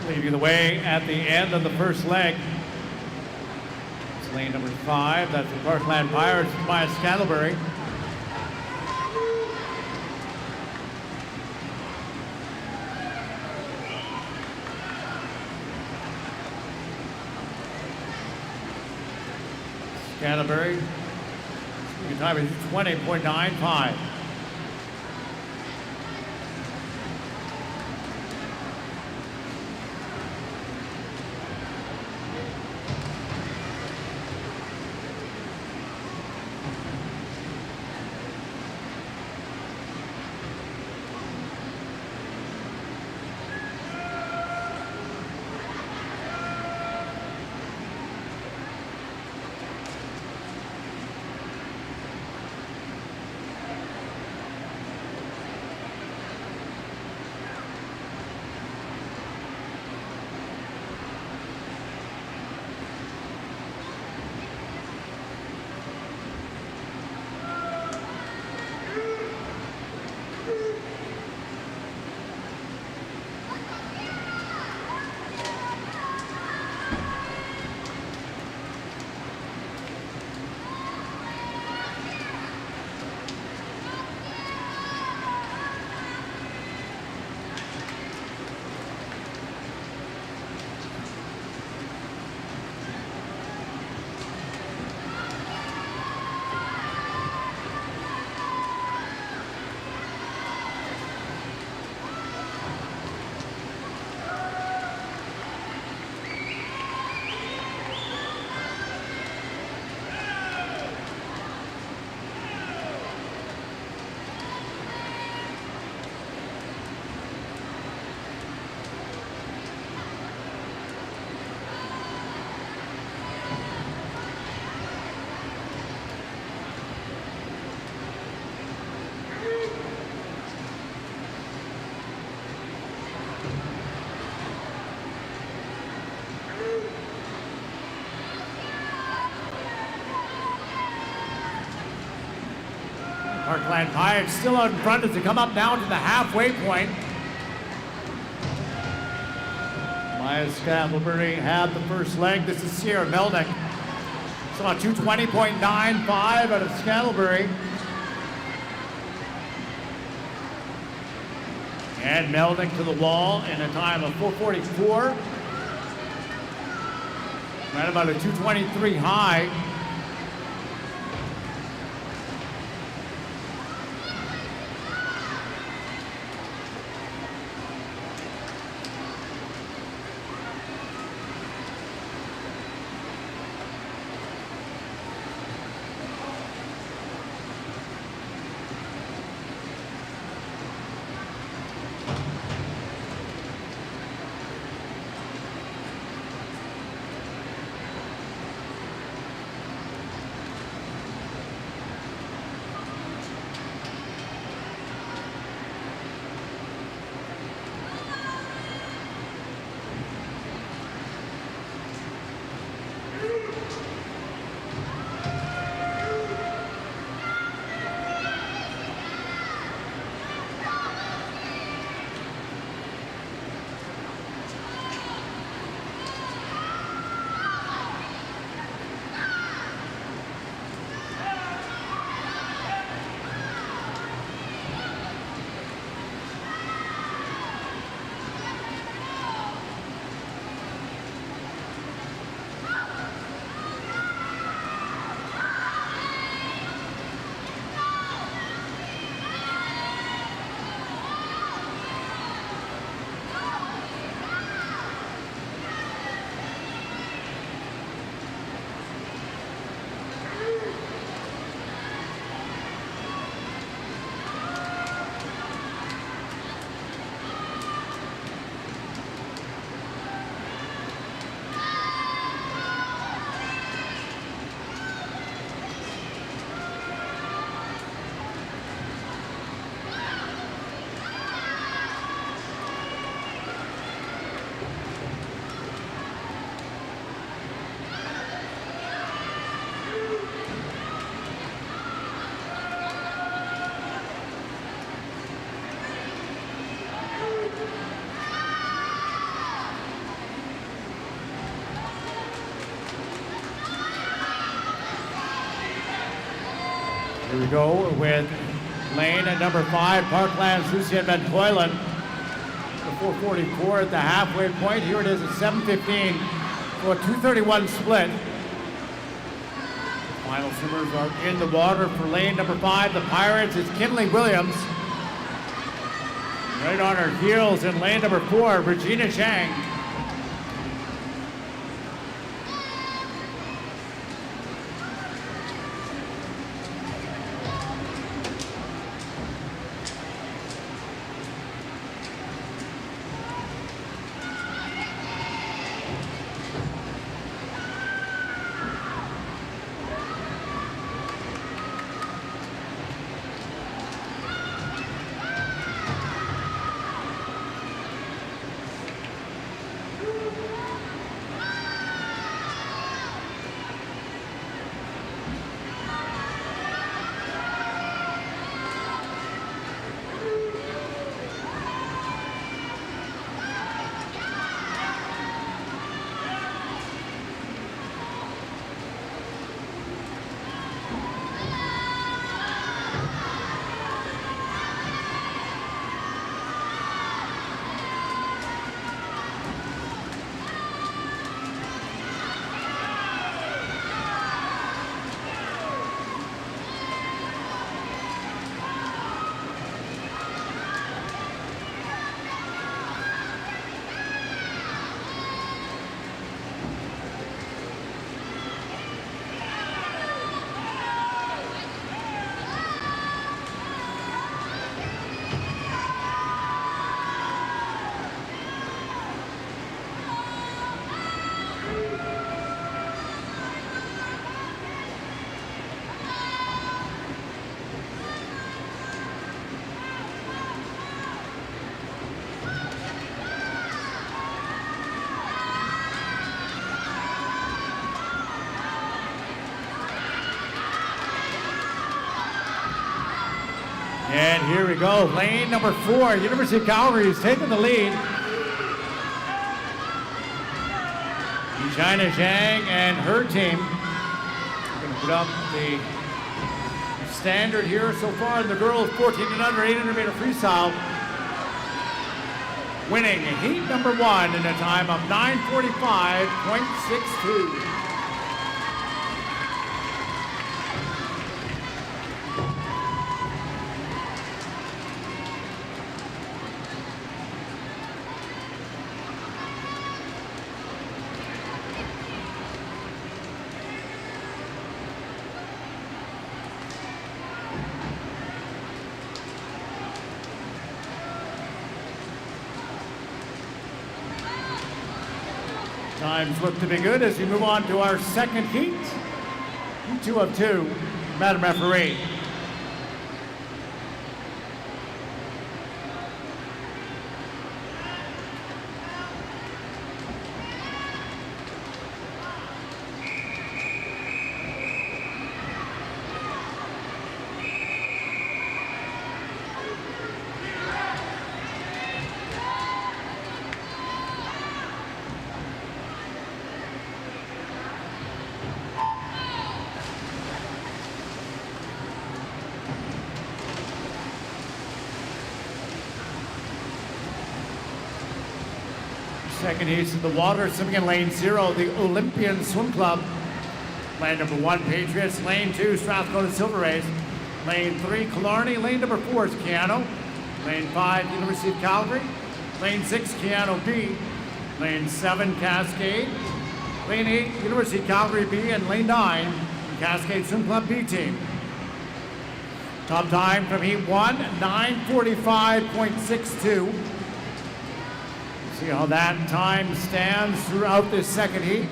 S1: Leading the way at the end of the first leg. It's lane number 5. That's the Parkland Pirates, Maya Scantlebury. Scantlebury, your time is 20.95. Parkland Pirates still out in front as they come up now to the halfway point. Maya Scantlebury had the first leg. This is Sierra Melnick. Saw 220.95 out of Scantlebury. And Melnick to the wall in a time of 4:44. Right about a 223 high. Here we go with lane at number 5, Parkland's Lucien Van Hoylen. The 4:44 at the halfway point. Here it is at 7:15 for a 2:31 split. Final swimmers are in the water for lane number 5. The Pirates is Kinley Williams. Right on her heels in lane number 4, Regina Chang. And here we go. Lane number 4, University of Calgary is taking the lead. China Zhang and her team are going to put up the standard here so far in the girls 14 and under 800 meter freestyle. Winning heat number 1 in a time of 9:45.62. Times look to be good as we move on to our second heat. Heat 2 of 2, Madam Referee. Second heat in the water, swimming in lane 0, the Olympian Swim Club. Lane number 1, Patriots. Lane 2, Strathcona Silver Rays. Lane 3, Killarney. Lane number 4 is Keano. Lane 5, University of Calgary. Lane 6, Keano B. Lane 7, Cascade. Lane 8, University of Calgary B. And lane 9, Cascade Swim Club B team. Top time from heat 1, 9:45.62. See how that time stands throughout this second heat.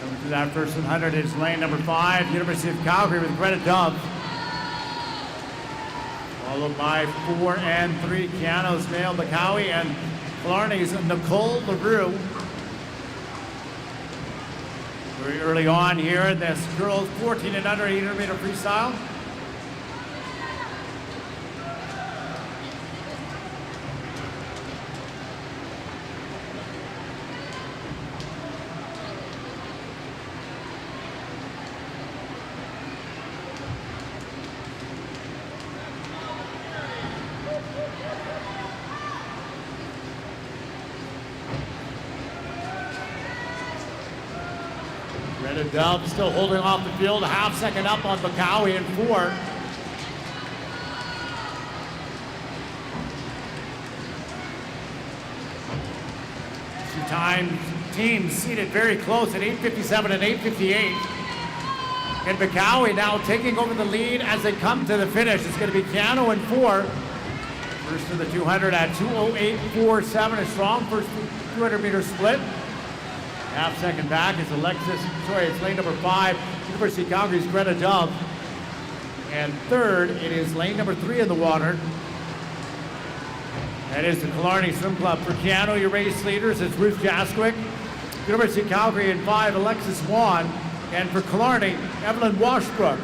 S1: Coming to that first 100 is lane number 5, University of Calgary with Greta Dove. Followed by 4 and 3, Keano's Nail Bacowie and Killarney's Nicole LaRue. Very early on here in this girls 14 and under 800 meter freestyle. Greta Dove still holding off the field, a half second up on Bacowie in 4. Two times teams seated very close at 8:57 and 8:58. And Bacowie now taking over the lead as they come to the finish. It's going to be Keano in 4. First to the 200 at 2:08.47, a strong first 200 meter split. Half second back is it's lane number 5, University of Calgary's Greta Dove. And third, it is lane number 3 in the water. That is the Killarney Swim Club. For Keano, your race leaders, it's Ruth Jasquick. University of Calgary in 5, Alexis Swan. And for Killarney, Evelyn Washbrook.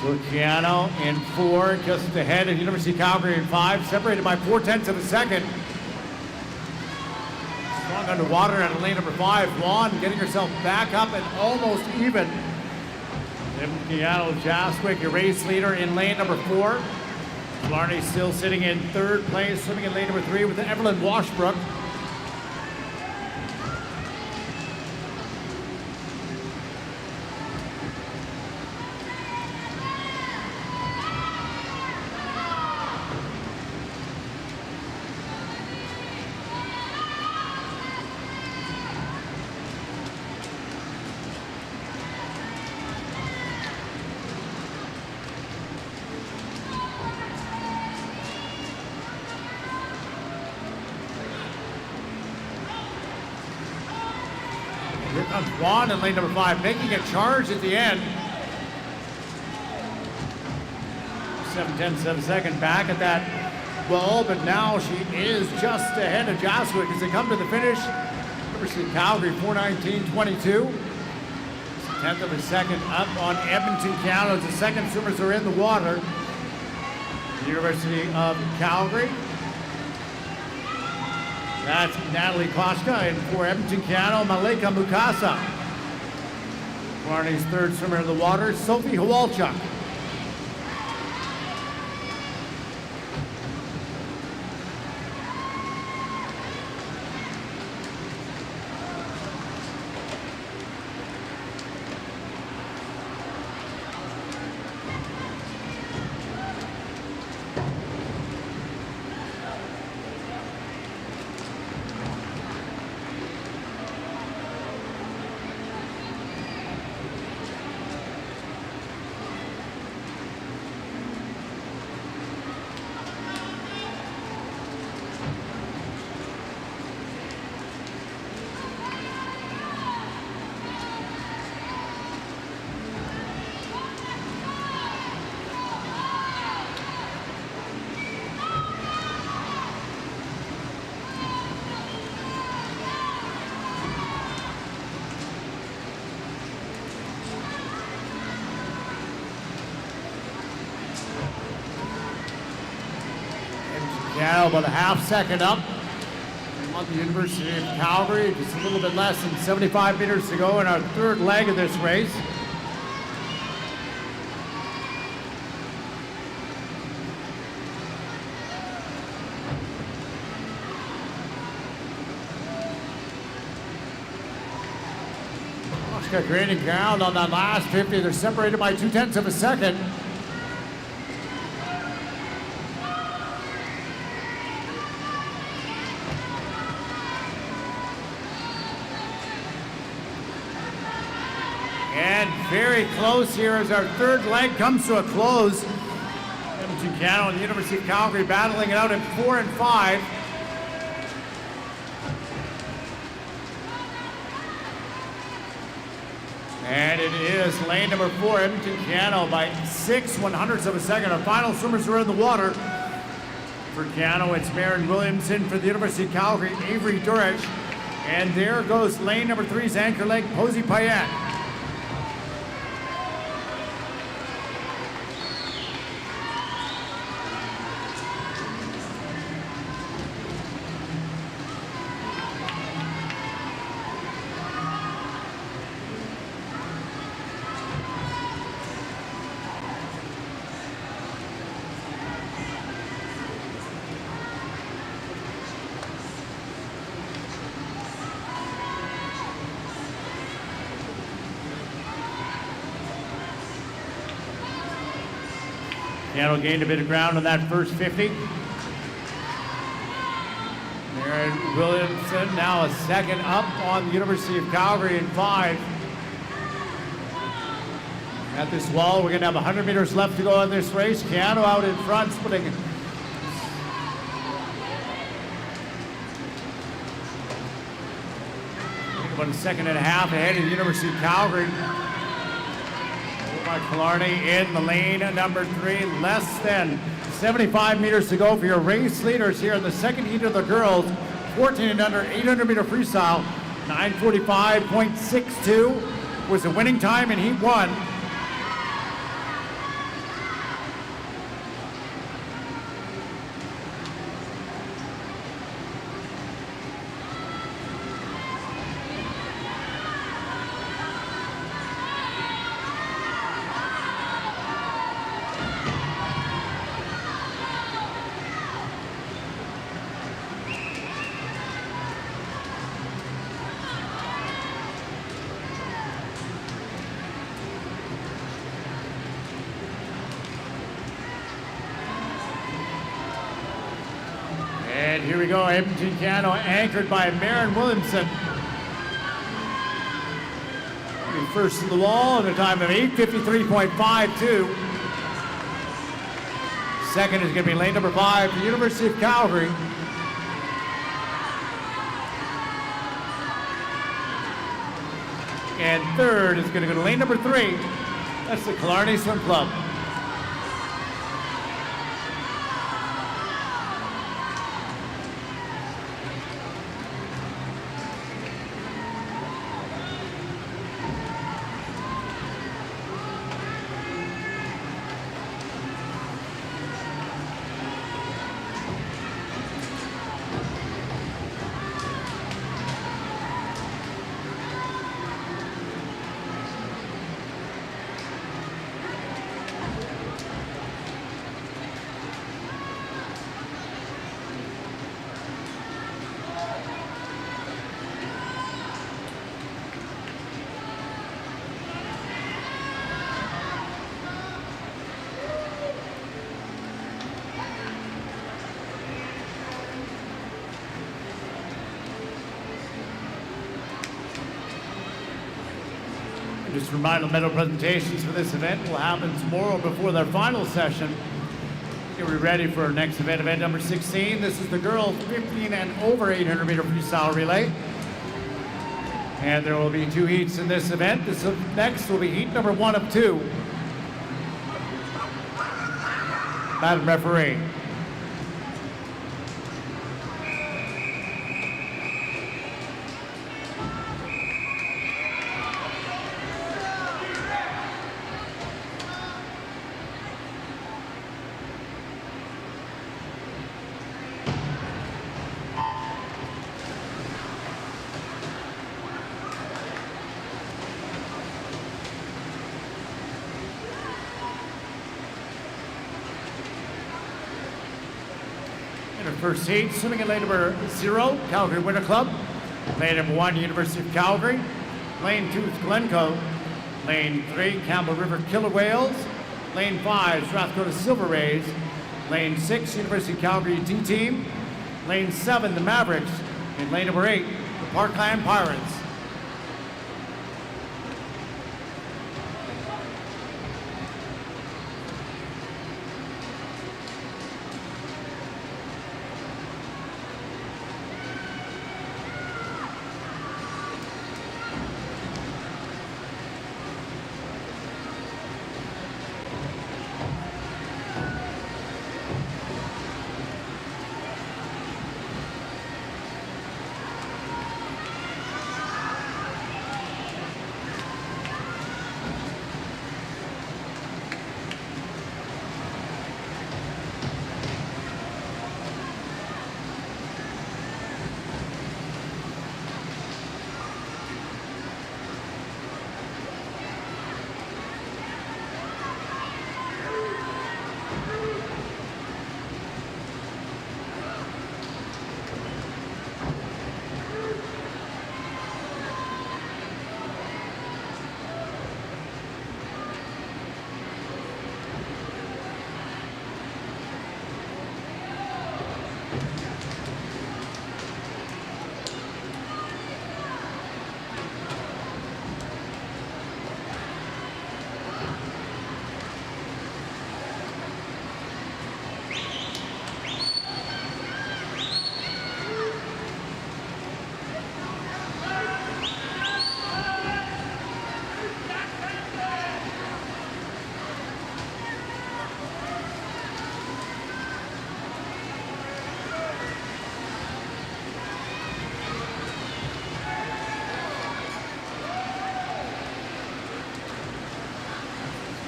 S1: So Keano in 4, just ahead of University of Calgary in 5, separated by 0.4 of a second. Strong underwater at lane number 5. Vaughn getting herself back up and almost even. Keano Jasquick, your race leader in lane number 4. Killarney still sitting in 3rd place, swimming in lane number 3 with Evelyn Washbrook. Comes Juan in lane number 5, making a charge at the end. 7/10 of a second back at that wall, but now she is just ahead of Jaswick as they come to the finish. University of Calgary 4:19.22. 1/10 of a second up on Edmonton, Canada. The second swimmers are in the water. The University of Calgary. That's Natalie Koshka, and for Edmonton, Canada, Malika Mukasa. Killarney's third swimmer in the water, Sophie Hawalchuk. Now about a half second up on the University of Calgary. Just a little bit less than 75 meters to go in our third leg of this race. Koshka gaining ground on that last 50. They're separated by 2/10 of a second. And very close here as our third leg comes to a close. Edmonton, Canada and the University of Calgary battling it out in 4 and 5. And it is lane number 4, Edmonton, Canada by 6/100ths of a second. Our final swimmers are in the water. For Canada, it's Maren Williamson. For the University of Calgary, Avery Durich. And there goes lane number 3's anchor leg, Posey Payette. Canada gained a bit of ground on that first 50. Maren Williamson now a second up on the University of Calgary in 5. At this wall, we're going to have 100 meters left to go in this race. Canada out in front, splitting about a second and a half ahead of the University of Calgary. Killarney in the lane number 3, less than 75 meters to go for your race leaders here in the second heat of the girls. 14 and under 800 meter freestyle. 9:45.62 was the winning time in heat 1. And here we go, Edmonton, Canada, anchored by Maren Williamson. First to the wall at a time of 8:53.52. Second is going to be lane number 5, the University of Calgary. And third is going to go to lane number 3. That's the Killarney Swim Club. Just a reminder, medal presentations for this event will happen tomorrow before their final session. Get ready for our next event number 16. This is the girls 15 and over 800 meter freestyle relay. And there will be 2 heats in this event. This next will be heat number 1 of 2. Madam Referee. In our first heat, swimming in lane number 0, Calgary Winter Club. Lane number 1, University of Calgary. Lane 2 is Glencoe. Lane 3, Campbell River Killer Whales. Lane 5, Strathcona Silver Rays. Lane 6, University of Calgary D-Team. Lane 7, the Mavericks. And lane number 8, the Parkland Pirates.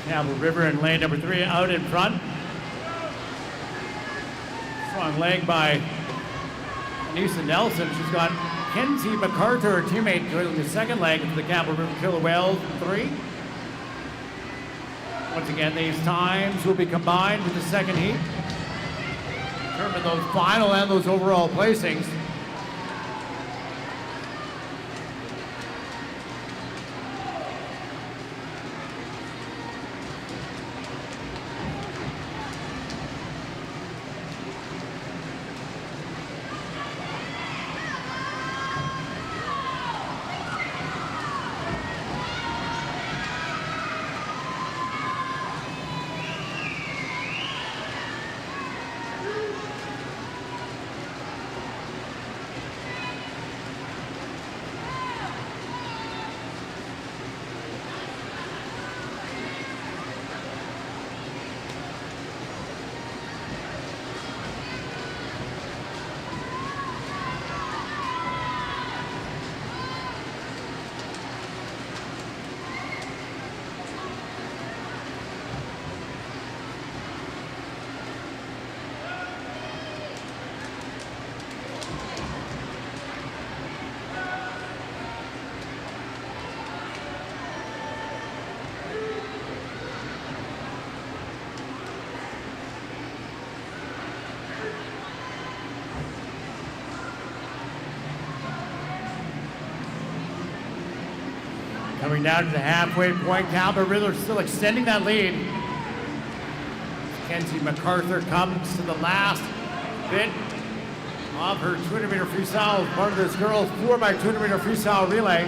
S1: Campbell River in lane number 3 out in front. Strong leg by Anissa Nelson. She's got Kenzie MacArthur, her teammate, doing the second leg of the Campbell River Killer Whales 3. Once again, these times will be combined with the second heat. Determine those final and those overall placings. Coming down to the halfway point, Campbell Riddler still extending that lead. Kenzie MacArthur comes to the last bit of her 200-meter freestyle, part of this girls' 4x200-meter freestyle relay.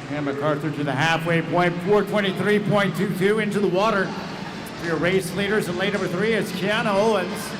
S1: And MacArthur to the halfway point, 4:23.22 into the water. For your race leaders in lane number 3 is Kiana Owens.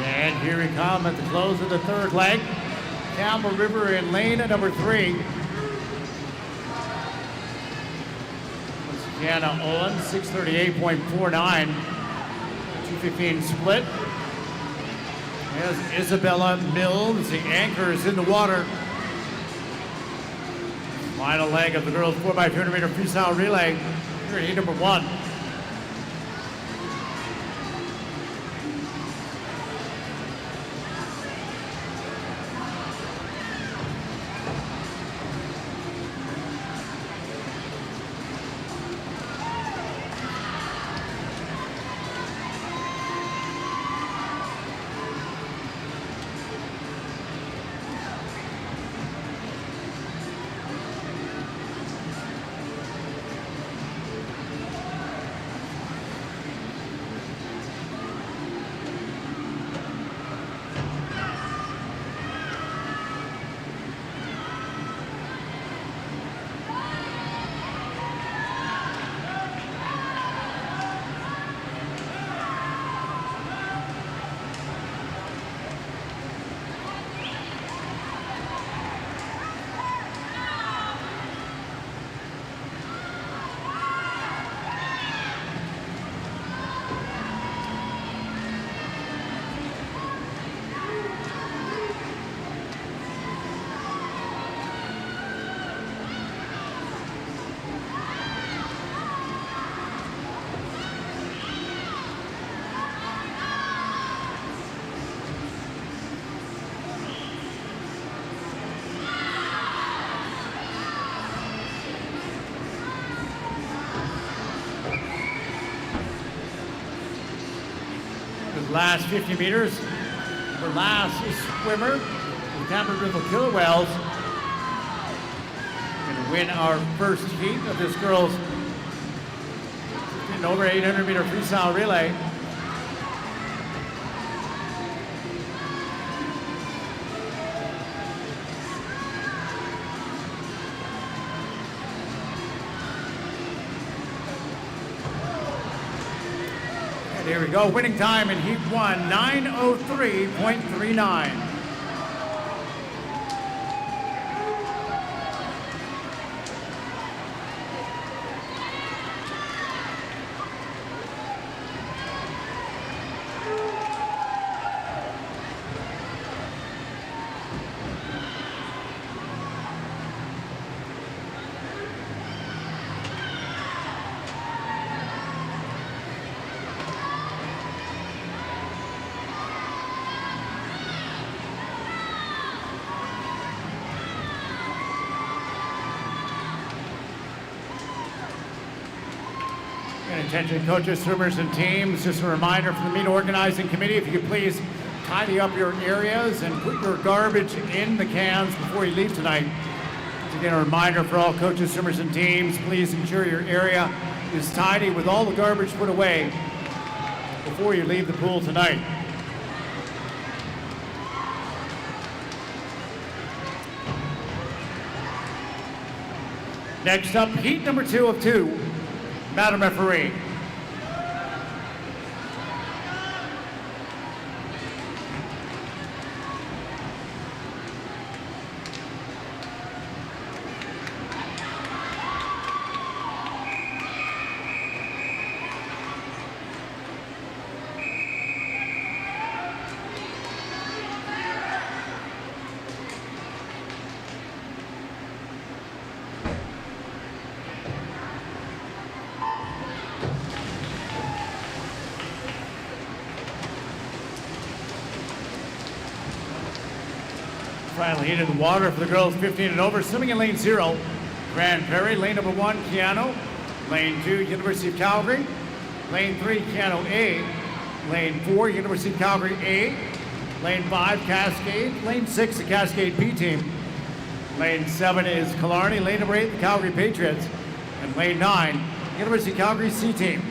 S1: And here we come at the close of the third leg. Campbell River in lane at number 3. Kiana Owens, 6:38.49. 2:15 split. As Isabella Mills, the anchor, is in the water. Final leg of the girls' 4x200-meter freestyle relay. Here at heat number 1. Last 50 meters, the last swimmer, the Campbell River Killer Whales, going to win our first heat of this girls' over 800-meter freestyle relay. And here we go, winning time in Heat 1, 9:03.39. Attention coaches, swimmers, and teams. Just a reminder from the meet organizing committee, if you could please tidy up your areas and put your garbage in the cans before you leave tonight. Once again, a reminder for all coaches, swimmers, and teams, please ensure your area is tidy with all the garbage put away before you leave the pool tonight. Next up, heat number 2 of 2. Madam Referee. Finally into the water for the girls 15 and over. Swimming in lane 0, Grand Prairie. Lane number 1, Keanu. Lane 2, University of Calgary. Lane 3, Keanu A. Lane 4, University of Calgary A. Lane 5, Cascade. Lane 6, the Cascade B team. Lane 7 is Killarney. Lane number 8, the Calgary Patriots. And lane 9, University of Calgary C team.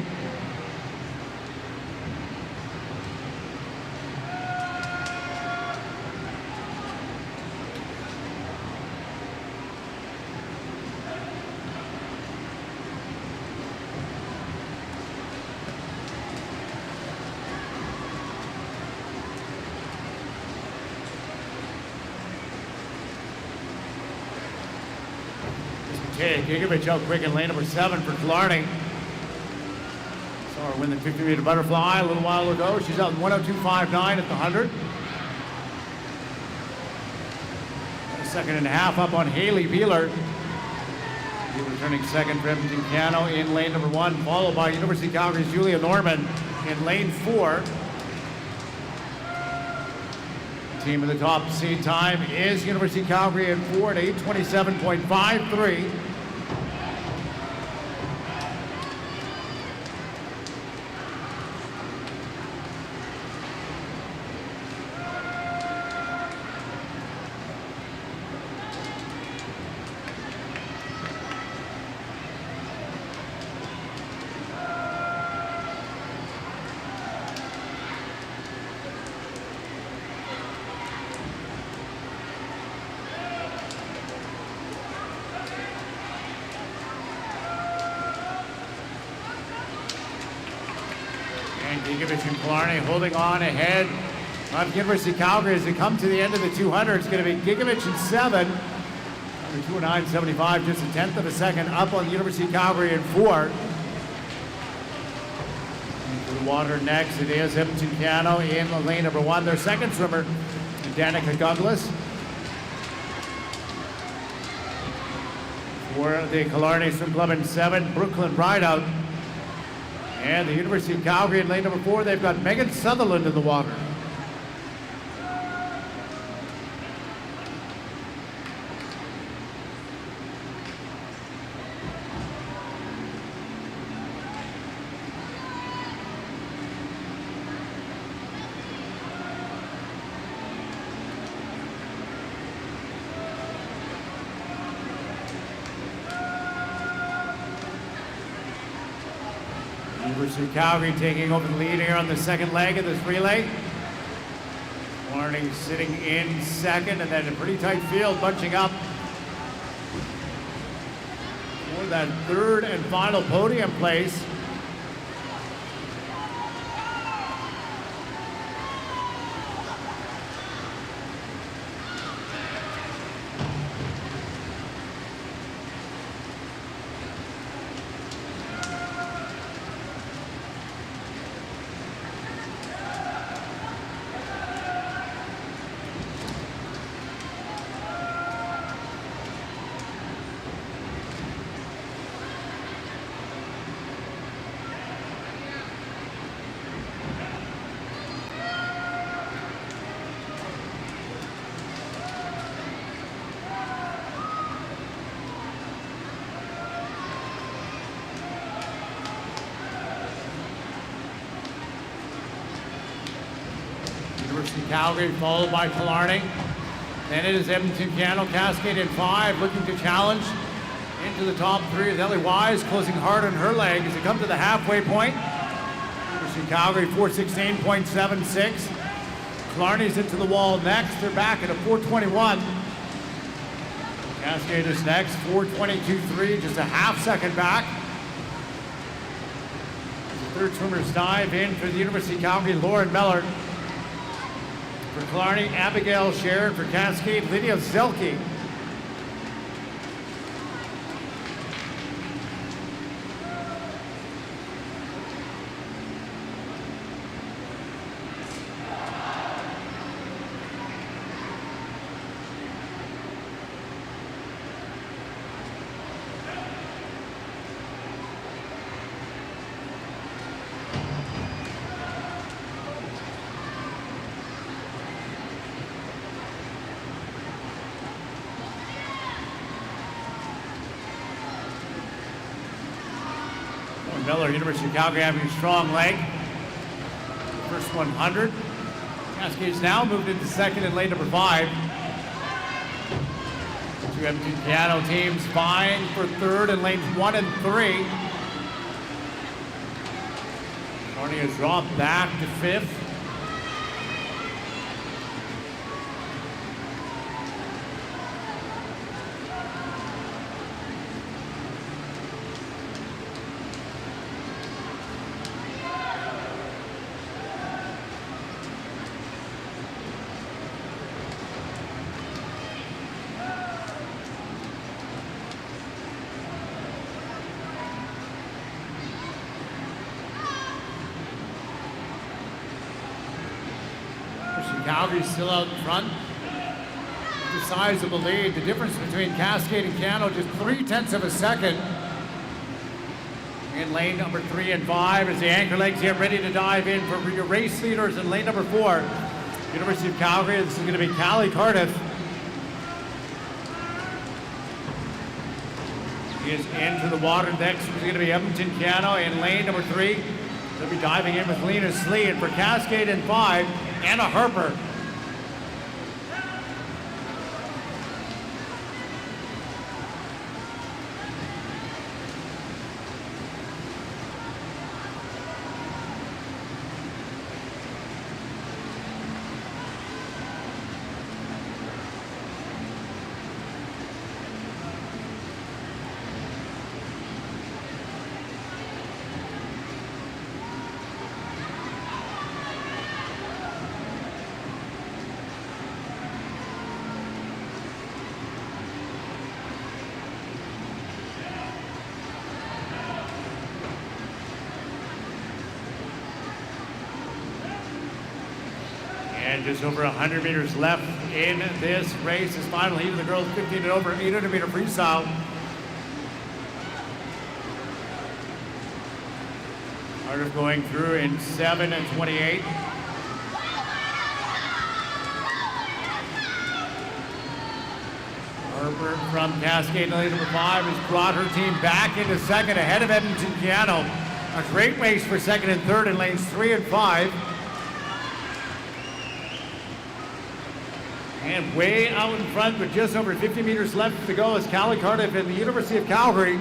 S1: Gigovich out quick in lane number 7 for Killarney. Saw her win the 50-meter butterfly a little while ago. She's out in 102.59 at the 100. A second and a half up on Haley Beeler. Returning second for Edmonton Keanu in lane number 1, followed by University of Calgary's Julia Norman in lane 4. Team of the top seed time is University of Calgary in 4 at 8:27.53. Gigovich and Killarney holding on ahead of University of Calgary as they come to the end of the 200. It's going to be Gigovich in 7. 209.75, just a tenth of a second up on the University of Calgary in 4. Into the water next, it is Edmonton Keanu in lane number 1. Their second swimmer, Danica Douglas. For the Killarney Swim Club in 7, Brooklyn Rideout. And the University of Calgary in lane number 4, they've got Megan Sutherland in the water. University of Calgary taking over the lead here on the second leg of this relay. Killarney sitting in second, and then a pretty tight field bunching up for that third and final podium place. University of Calgary, followed by Killarney. Then it is Edmonton Canal, Cascade in 5, looking to challenge into the top 3 with Ellie Wise closing hard on her leg as they come to the halfway point. University of Calgary 4:16.76. Killarney's into the wall next. They're back at a 4:21. Cascade is next, 4:22.3, just a half second back. The third swimmers dive in for the University of Calgary, Lauren Mellard. For Killarney, Abigail Sharon. For Cascade, Lydia Zelke. Miller, University of Calgary having a strong leg. First 100. Cascades now moved into second in lane number 5. Two Edmonton Piano teams vying for third in lanes 1 and 3. Carney has dropped back to 5th. Calgary's still out in front. The size of the lead, the difference between Cascade and Cano, just 0.3 of a second. In lane number 3 and 5 as the anchor legs get ready to dive in for your race leaders in lane number 4. University of Calgary, this is going to be Callie Cardiff. He is into the water. Next is going to be Edmonton Cano in lane number 3. They'll be diving in with Lena Slee, and for Cascade in 5, Anna Harper. And just over 100 meters left in this race. This final heat of the girls 15 and over 800 meter freestyle. Cardiff going through in 7 and 28. Harper from Cascade in lane number 5 has brought her team back into second ahead of Edmonton Piano. A great race for second and third in lanes 3 and 5. And way out in front with just over 50 meters left to go is Callie Cardiff and the University of Calgary.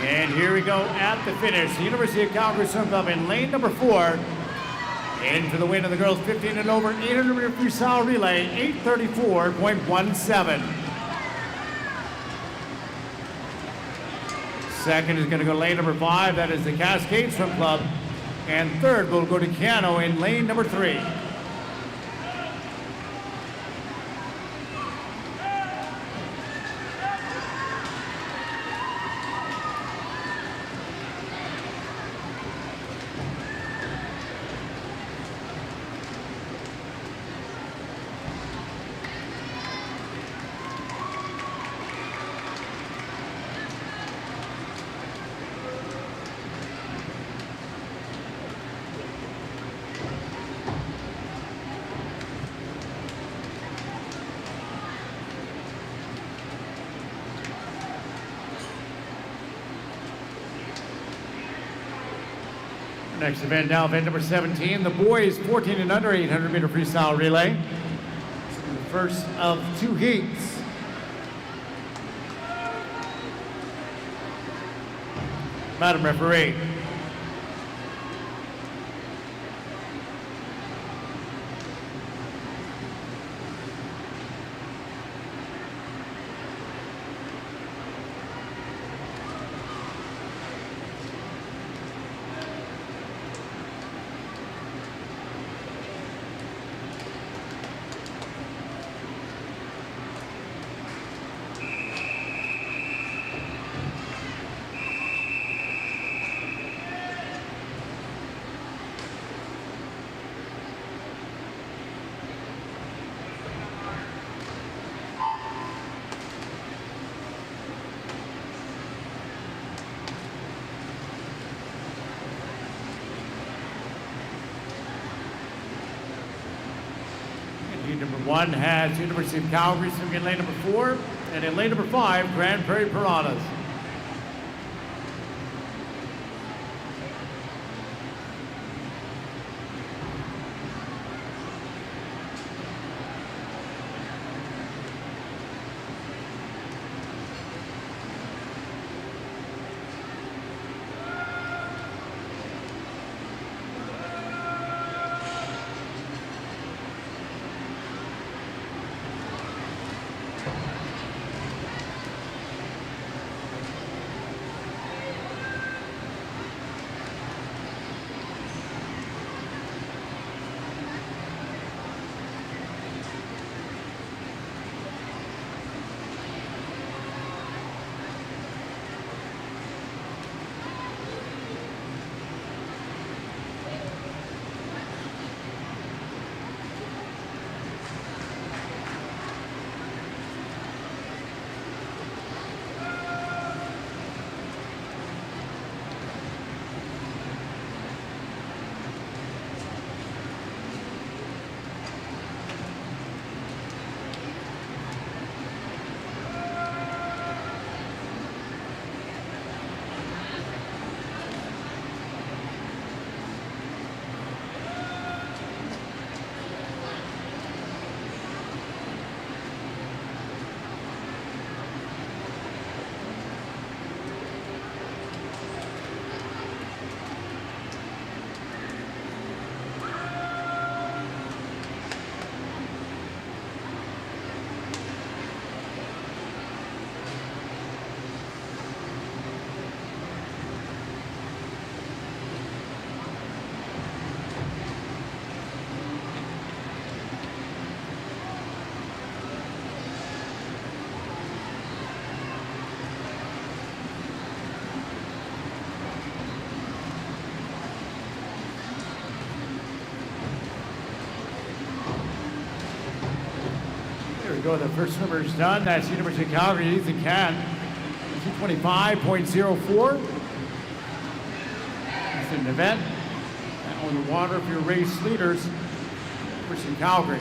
S1: And here we go at the finish. The University of Calgary Swim Club in lane number 4. In for the win of the girls 15 and over 800 meter freestyle relay, 8:34.17. Second is going to go lane number 5. That is the Cascade Swim Club. And third will go to Cano in lane number 3. Next event now, event number 17, the boys 14 and under 800 meter freestyle relay. The first of two heats. Madam Referee. Heat number 1 has University of Calgary swimming in lane number 4, and in lane number 5, Grand Prairie Piranhas. There we go, the first swimmer is done. That's University of Calgary, Ethan Can, 225.04. It's an event. And on the water for your race leaders, University of Calgary.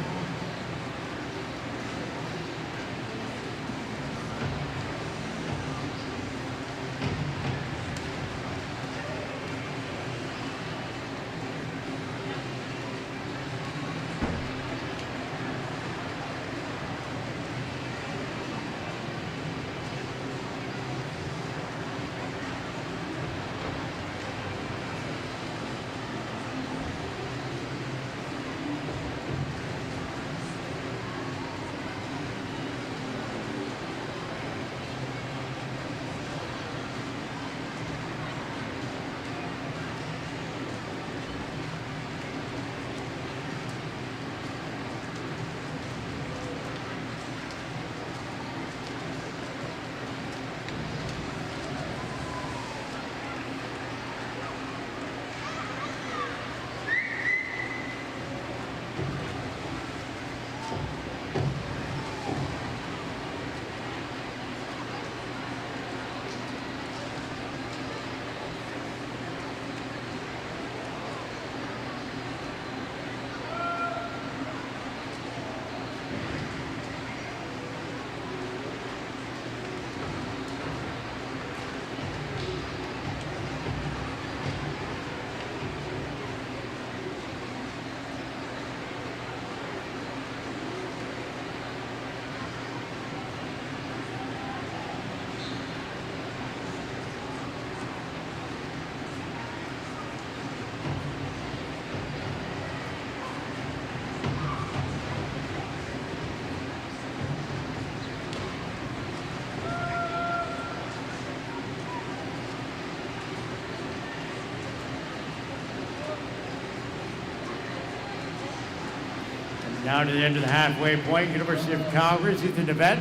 S1: Now to the end of the halfway point, University of Calgary's Ethan DeVette.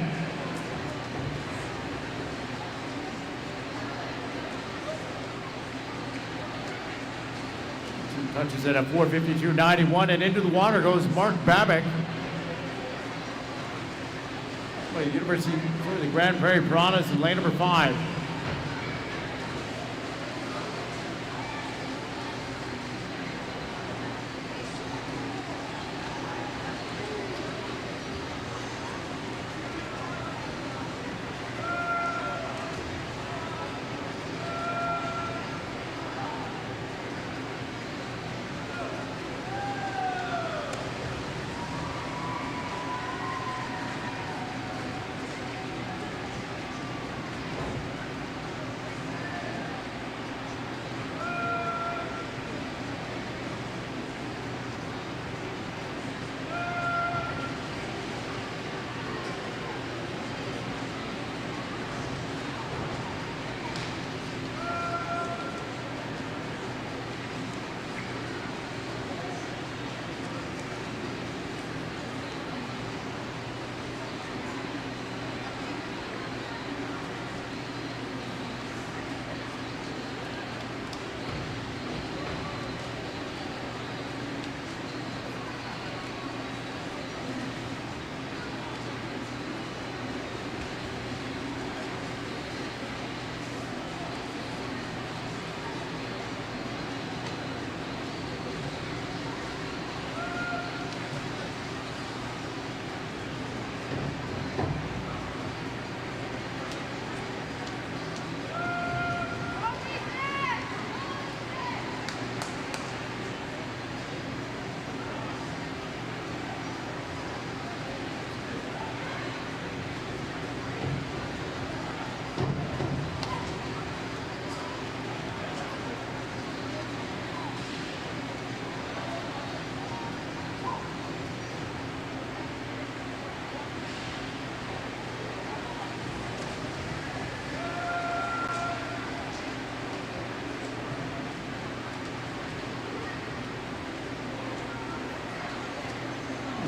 S1: Touches it at 4:52.91, and into the water goes Mark Babick. Well, University of the Grand Prairie Piranhas in lane number 5.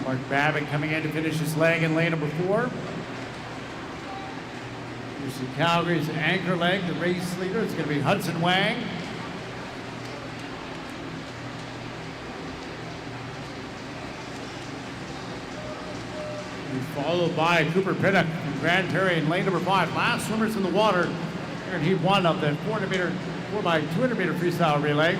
S1: Mark Babick coming in to finish his leg in lane number 4. University of Calgary's anchor leg, the race leader, is going to be Hudson Wang. Followed by Cooper Pinnock from Grand Prairie in lane number 5. Last swimmers in the water here in heat 1 of the 4x200 meter freestyle relay.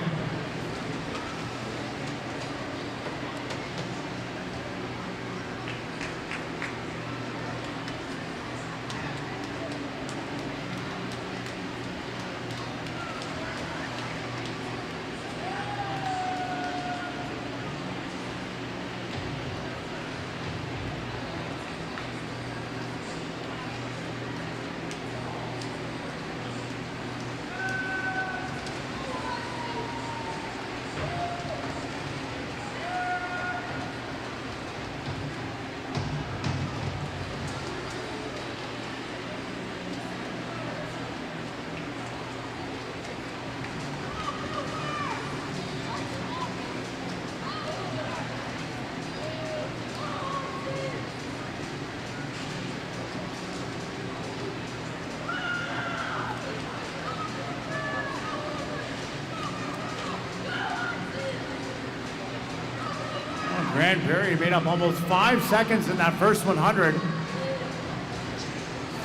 S1: Grand Prairie made up almost 5 seconds in that first 100.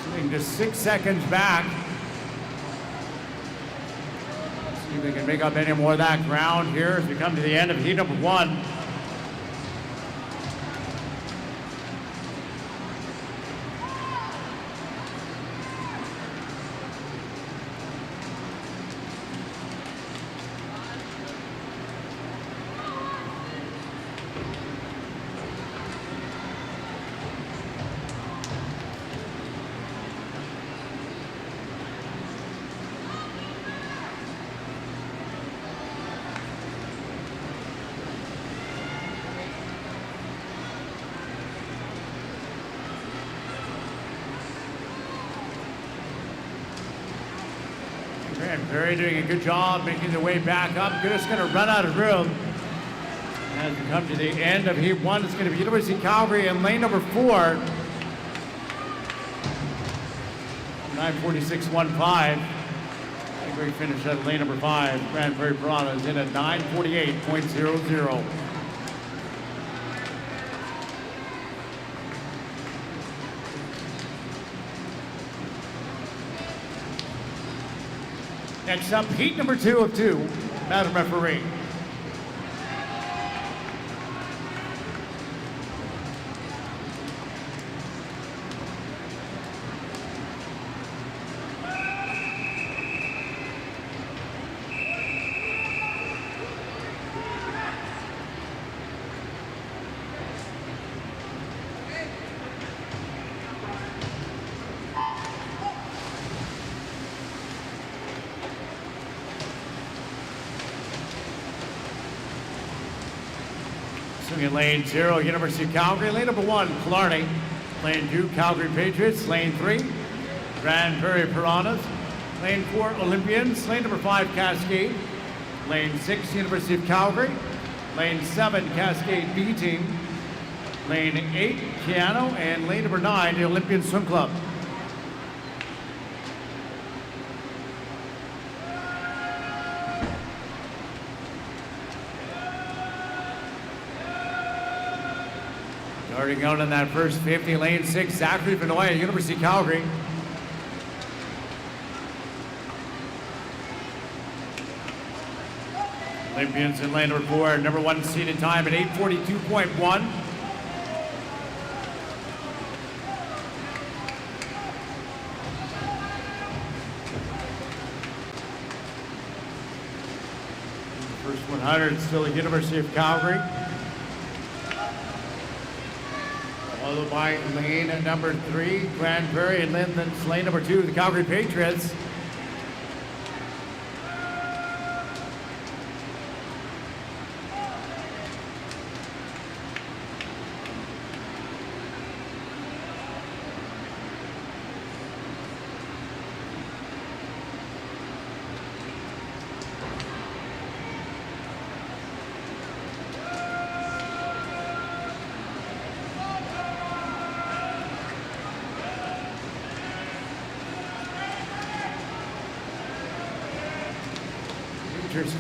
S1: Sitting just 6 seconds back. See if we can make up any more of that ground here as we come to the end of heat number 1. Grand Prairie doing a good job making their way back up. They're just going to run out of room. As we come to the end of Heat 1, it's going to be University of Calgary in lane number 4. 9:46.15. I think we finished at lane number 5. Grand Prairie Piranha is in at 9:48.00. Next up, heat number 2 of 2. Madam Referee. Swinging lane 0, University of Calgary. Lane number 1, Killarney. Lane 2, Calgary Patriots. Lane 3, Grand Prairie Piranhas. Lane 4, Olympians. Lane number 5, Cascade. Lane 6, University of Calgary. Lane 7, Cascade B Team. Lane 8, Keano. And lane number 9, the Olympian Swim Club. Starting out in that first 50, lane 6, Zachary Benoit, University of Calgary. Olympians in lane number 4, number 1 seated time at 8:42.1. First 100, still the University of Calgary. Followed by lane number 3, Grand Prairie, and then lane number 2, the Calgary Patriots.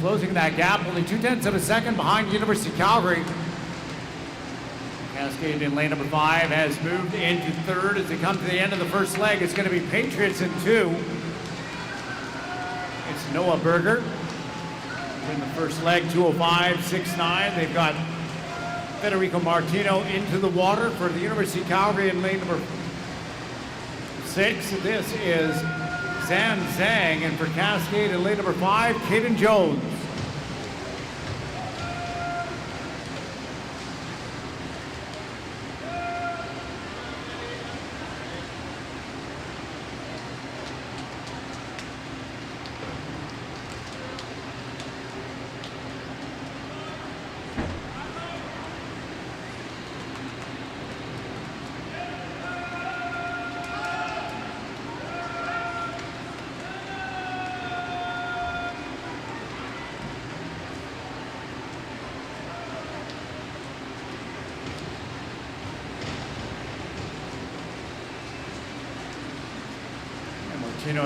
S1: Closing that gap, only 0.2 of a second behind University of Calgary. Cascade in lane number 5 has moved into 3rd as they come to the end of the first leg. It's going to be Patriots in 2. It's Noah Berger in the first leg, 2:05.69. They've got Federico Martino into the water for the University of Calgary in lane number 6. This is Zan Zhang, and for Cascade in lane number 5, Caden Jones.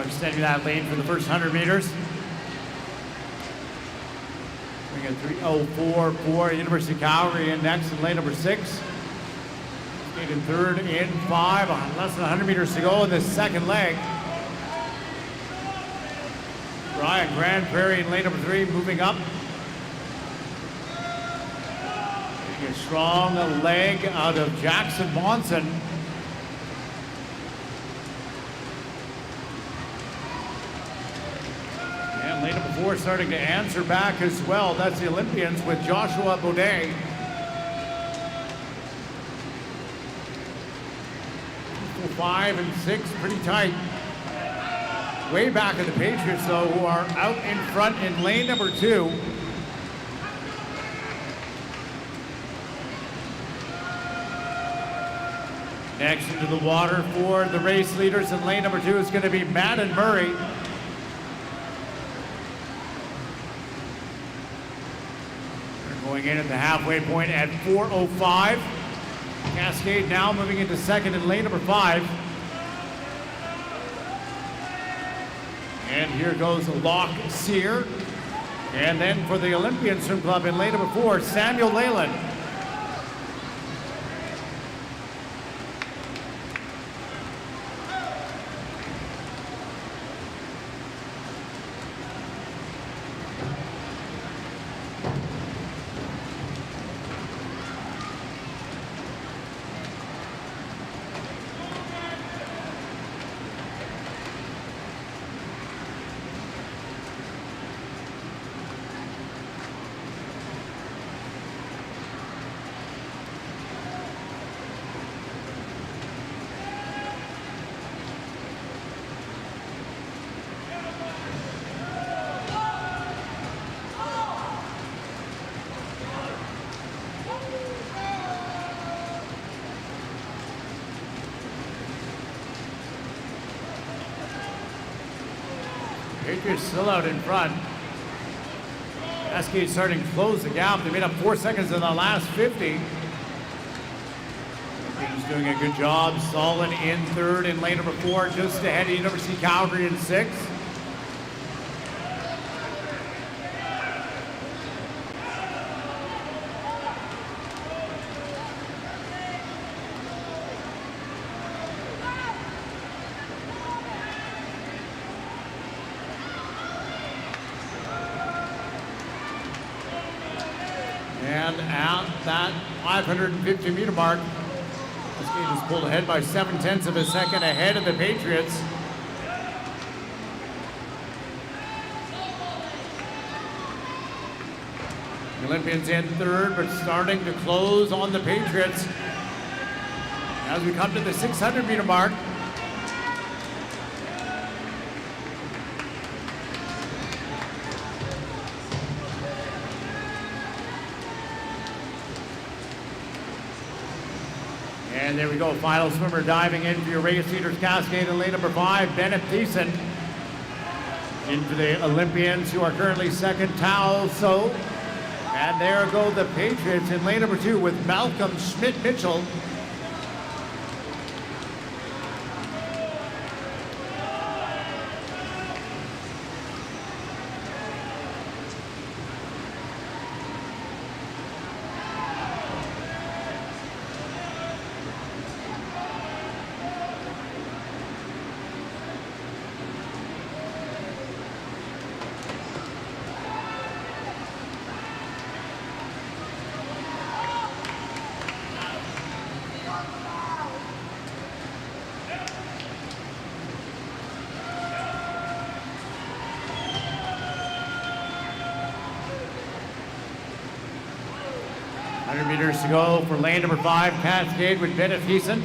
S1: Extending that lane for the first 100 meters. We got 3:04.4, University of Calgary in next in lane number 6. Stayed in 3rd in 5, less than 100 meters to go in this second leg. Brian Grand Prairie in lane number 3, moving up. Taking a strong leg out of Jackson Monson. Lane number 4 starting to answer back as well. That's the Olympians with Joshua Baudet. 5 and 6, pretty tight. Way back of the Patriots, though, who are out in front in lane number 2. Next into the water for the race leaders in lane number 2 is going to be Madden Murray. Going in at the halfway point at 4:05. Cascade now moving into second in lane number 5. And here goes Locke Sear. And then for the Olympian Swim Club in lane number 4, Samuel Leyland. Patriots still out in front. Cascade starting to close the gap. They made up 4 seconds in the last 50. He's doing a good job. Solid in third in lane number 4, just ahead of University of Calgary in 6th. And at that 550-meter mark, Cascade is pulled ahead by 0.7 of a second ahead of the Patriots. The Olympians in third, but starting to close on the Patriots. As we come to the 600-meter mark, and there we go, final swimmer diving in for your race leaders, Cascade in lane number 5, Bennett Thiessen. Into the Olympians, who are currently second, Tao So. And there go the Patriots in lane number 2 with Malcolm Schmidt-Mitchell. Meters to go for lane number 5, Cascade with Bennett Thiessen.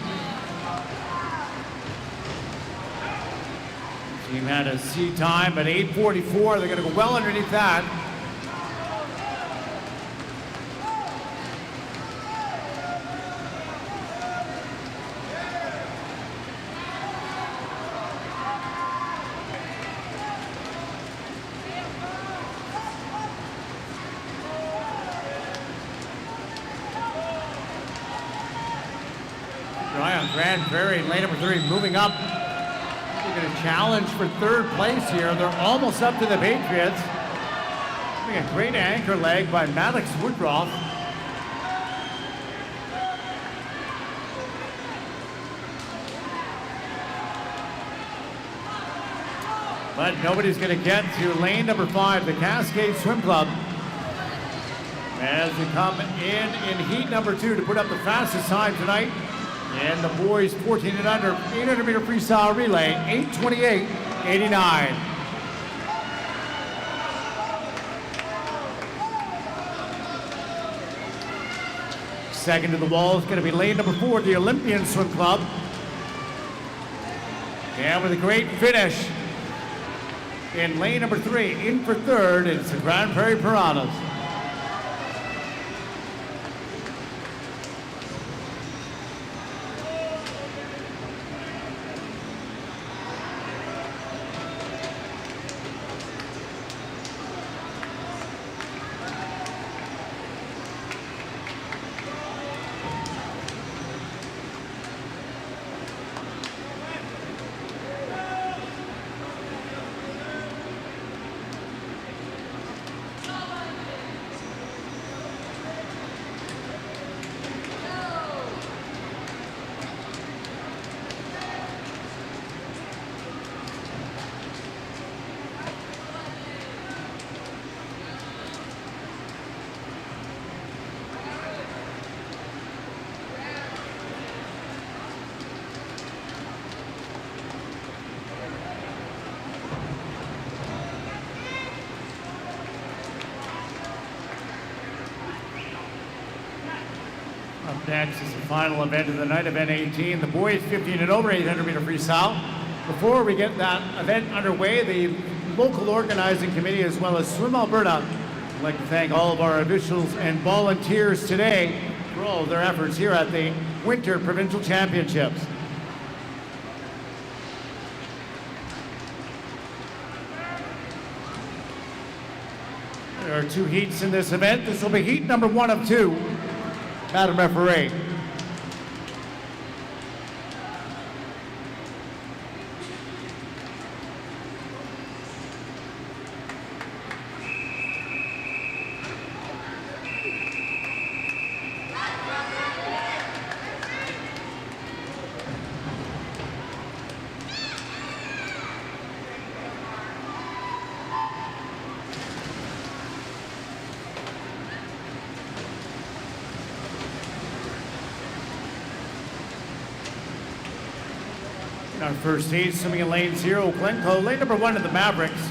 S1: Team had a C time at 8:44. They're going to go well underneath that. Grand Prairie, lane number 3, moving up. They're going to challenge for third place here. They're almost up to the Patriots. A great anchor leg by Maddox Woodruff. But nobody's going to get to lane number 5, the Cascade Swim Club, as we come in heat number 2 to put up the fastest time tonight. And the boys 14 and under, 800-meter freestyle relay, 8:28.89. Second to the wall is going to be lane number 4, the Olympian Swim Club. And with a great finish in lane number 3, in for third, it's the Grand Prairie Piranhas. Up next is the final event of the night, event 18, the boys 15 and over 800 meter freestyle. Before we get that event underway, the local organizing committee as well as Swim Alberta would like to thank all of our officials and volunteers today for all of their efforts here at the Winter Provincial Championships. There are 2 heats in this event. This will be heat number 1 of 2. Madam Referee. Our first heat, swimming in lane 0, Glencoe. Lane number 1 of the Mavericks.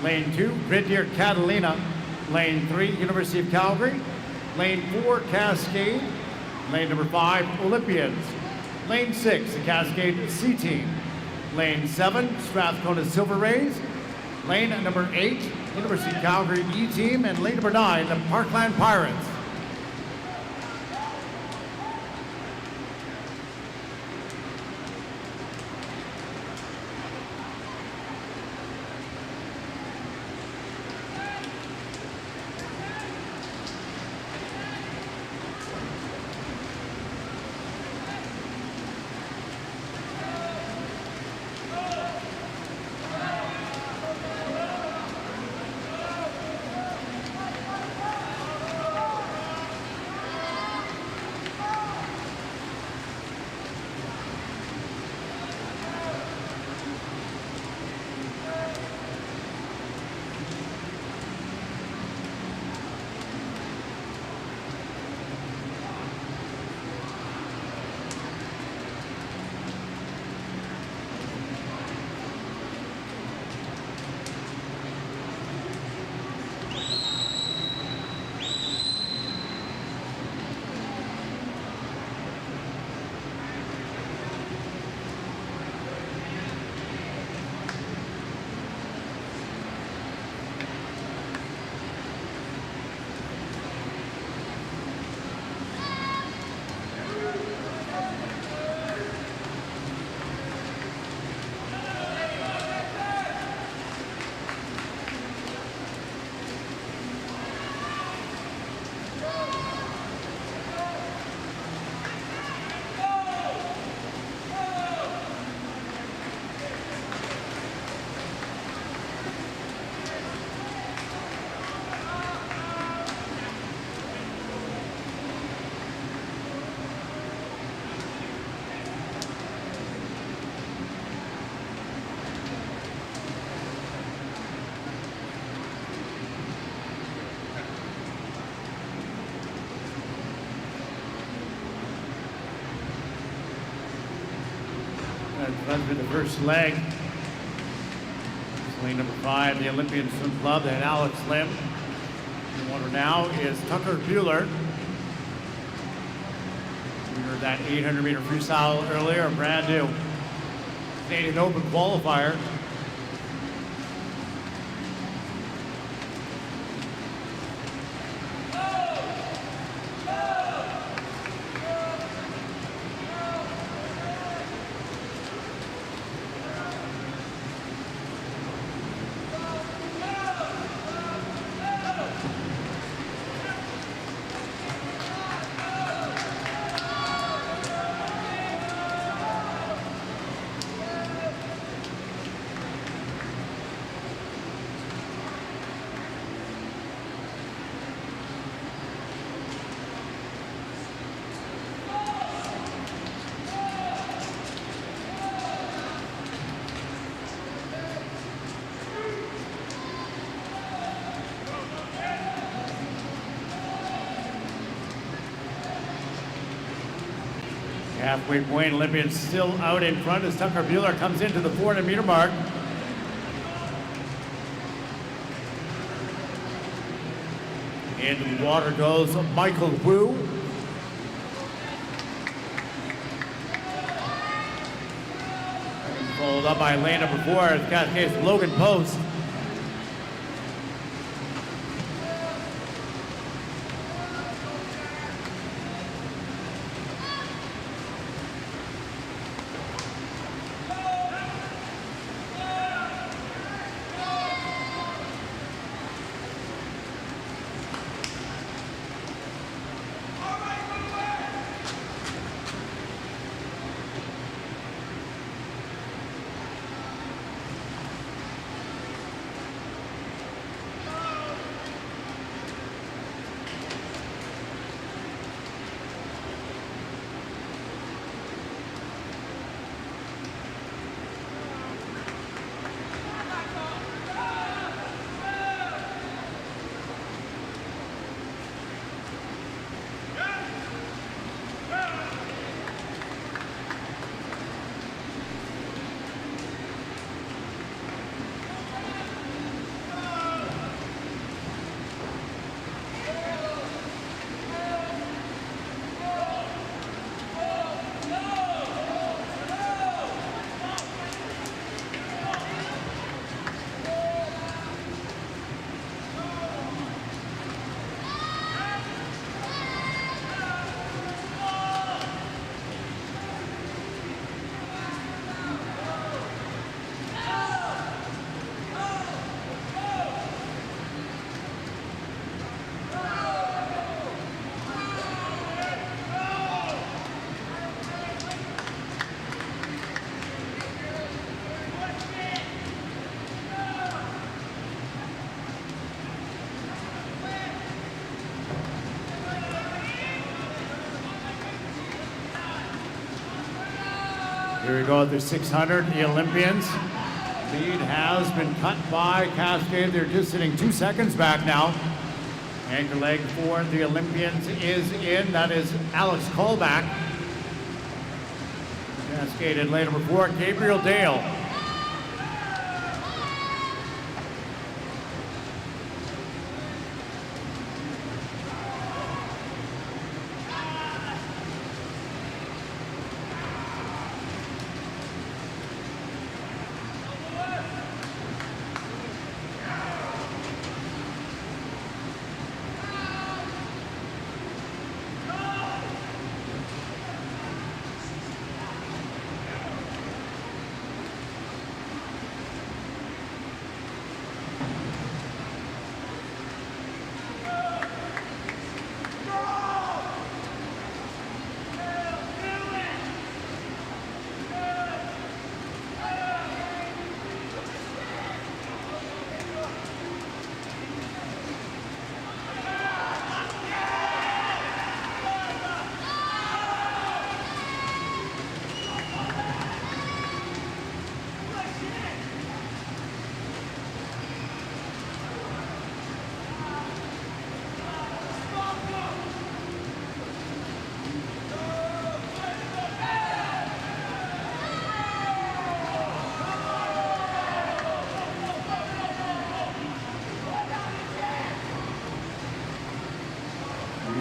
S1: Lane 2, Red Deer Catalina. Lane 3, University of Calgary. Lane 4, Cascade. Lane number 5, Olympians. Lane 6, the Cascade C Team. Lane 7, Strathcona Silver Rays. Lane number 8, University of Calgary E Team. And lane number 9, the Parkland Pirates. Run for the first leg. Lane number 5, the Olympian Swim Club, and Alex Lim. The winner now is Tucker Bueller. We heard that 800 meter freestyle earlier, a brand new Canadian Open qualifier. Halfway point, Olympians still out in front as Tucker Bueller comes into the 400 meter mark. Into the water goes Michael Wu. Held up by lane number 4, Cascades Logan Post. Here we go at the 600, the Olympians. Lead has been cut by Cascade. They're just sitting 2 seconds back now. Anchor leg for the Olympians is in. That is Alex Callback. Cascade in lane number 4, Gabriel Dale.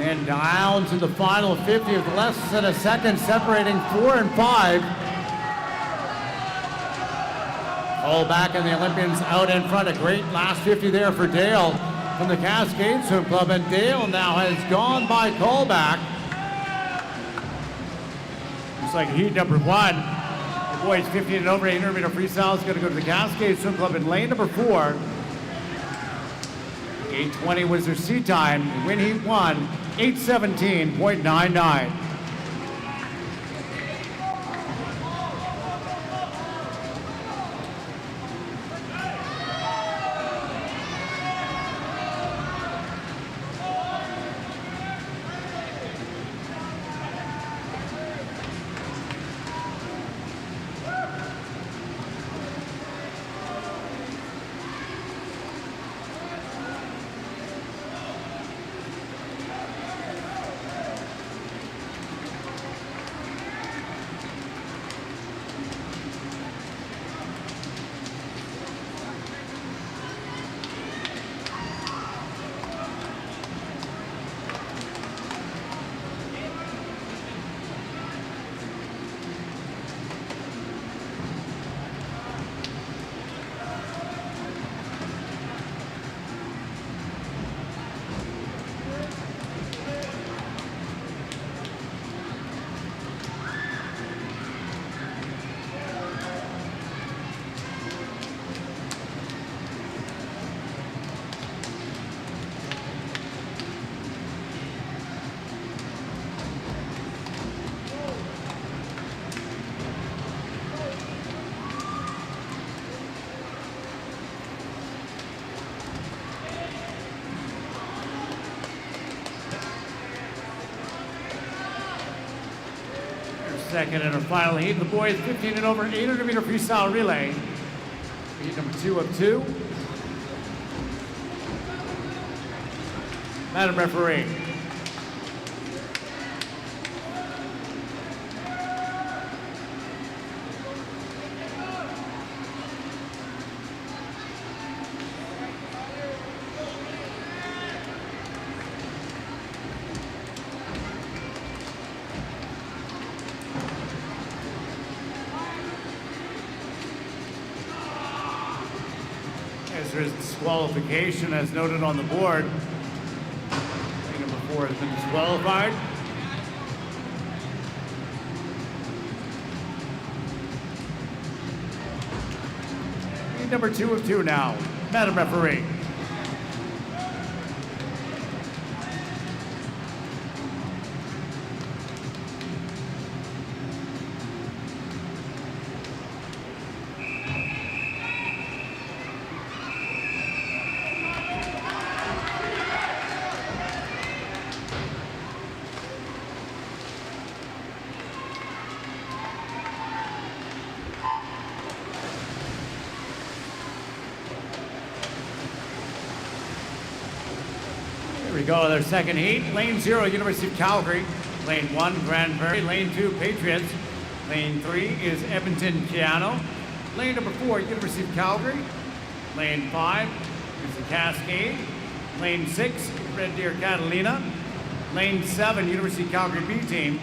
S1: And down to the final 50 with less than a second separating 4 and 5. All back and the Olympians out in front. A great last 50 there for Dale from the Cascade Swim Club. And Dale now has gone by callback. Looks like heat number 1. The boys 15 and over 800 meter freestyle is going to go to the Cascade Swim Club in lane number 4. 8:20 was their seat time. Win heat 1, 8:17.99. Second and our final heat, the boys 15 and over 800 meter freestyle relay. Heat number 2 of 2. Madam Referee. As there is disqualification as noted on the board. Number 4 has been disqualified. Number 2 of 2 now, Madam Referee. Here we go, their second heat. Lane 0, University of Calgary. Lane 1, Grand Prairie. Lane 2, Patriots. Lane 3 is Edmonton Keanu. Lane number 4, University of Calgary. Lane 5 is the Cascade. Lane 6, Red Deer Catalina. Lane 7, University of Calgary B team.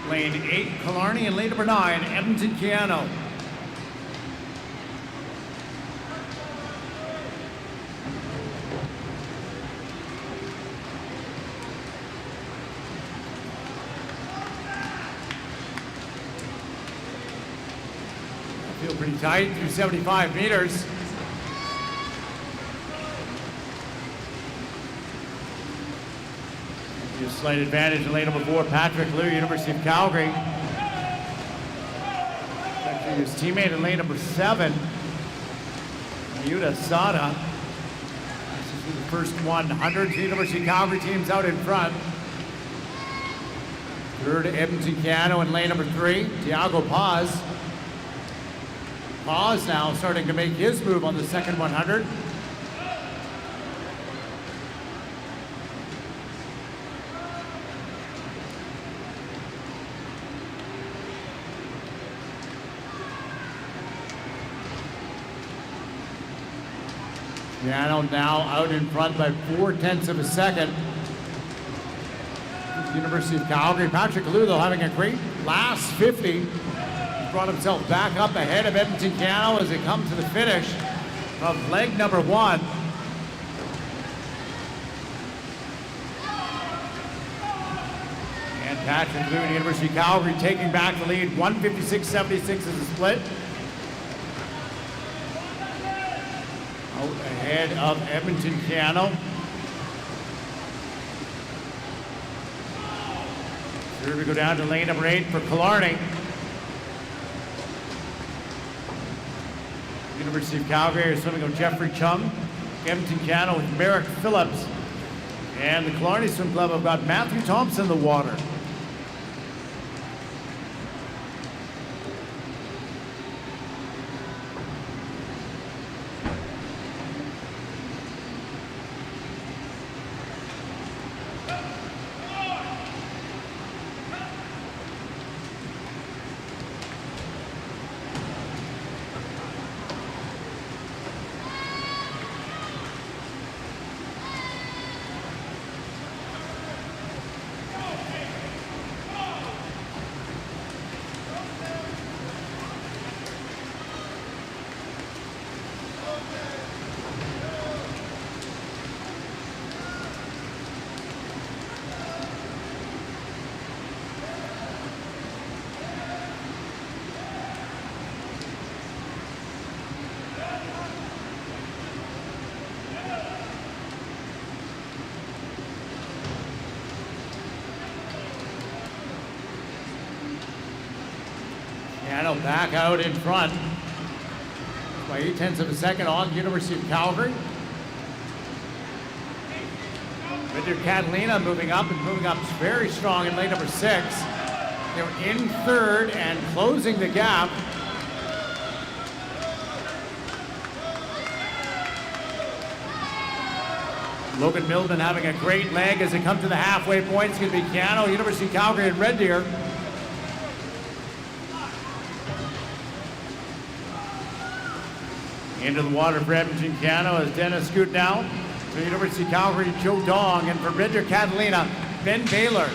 S1: Lane 8, Killarney. And lane number 9, Edmonton Keanu. Feel pretty tight through 75 meters. A slight advantage in lane number 4, Patrick Liu, University of Calgary. Actually, his teammate in lane number 7, Yuta Sada. This is the first 100 University of Calgary teams out in front. Third, Edmonton Keanu in lane number 3, Tiago Paz. Paz now starting to make his move on the second 100. Keanu now out in front by 0.4 of a second. University of Calgary. Patrick Liu, though, having a great last 50. Brought himself back up ahead of Edmonton Keanu as they come to the finish of leg number 1. And Patrick Liu, University of Calgary, taking back the lead. 156.76 is the split. Out ahead of Edmonton Keanu. Here we go down to lane number 8 for Killarney. University of Calgary is swimming with Jeffrey Chung. Edmonton Keanu with Merrick Phillips. And the Killarney Swim Club have got Matthew Thompson in the water. Keanu back out in front by 0.8 of a second on University of Calgary. Red Deer Catalina moving up very strong in lane number 6. They're in third and closing the gap. Logan Milman having a great leg as they come to the halfway point. It's going to be Cano, University of Calgary, and Red Deer. Into the water for Edmonton Cano as Dennis scoot down. To University of Calgary, Joe Dong, and for Red Deer Catalina, Ben Baylor.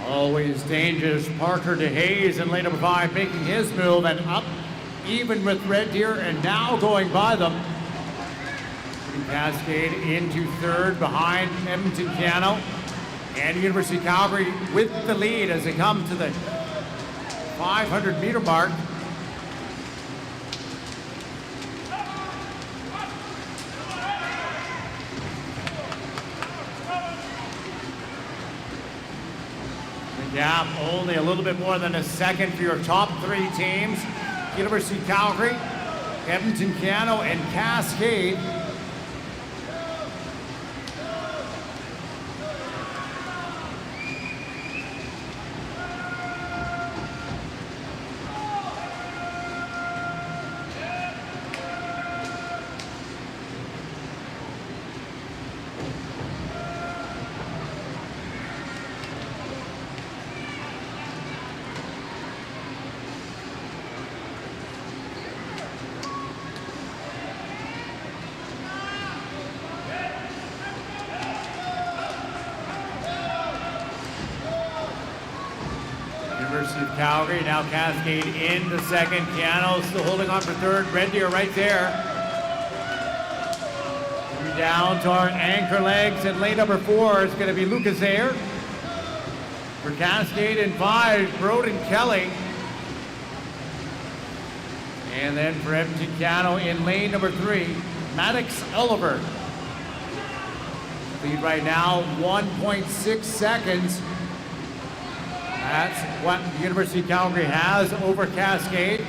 S1: Always dangerous. Parker to Hayes in lane number 5 making his move and up even with Red Deer and now going by them. Cascade into third behind Edmonton Cano and University of Calgary with the lead as they come to the 500-meter mark. Yeah, only a little bit more than a second for your top 3 teams. University of Calgary, Edmonton Cano, and Cascade. University of Calgary, now Cascade into second. Cano still holding on for third. Red Deer right there. We're down to our anchor legs, and lane number 4 is going to be Lucas Ayer. For Cascade in 5, Broden Kelly. And then for Edmonton Cano in lane number 3, Maddox Oliver. Lead right now, 1.6 seconds. That's what the University of Calgary has over Cascade.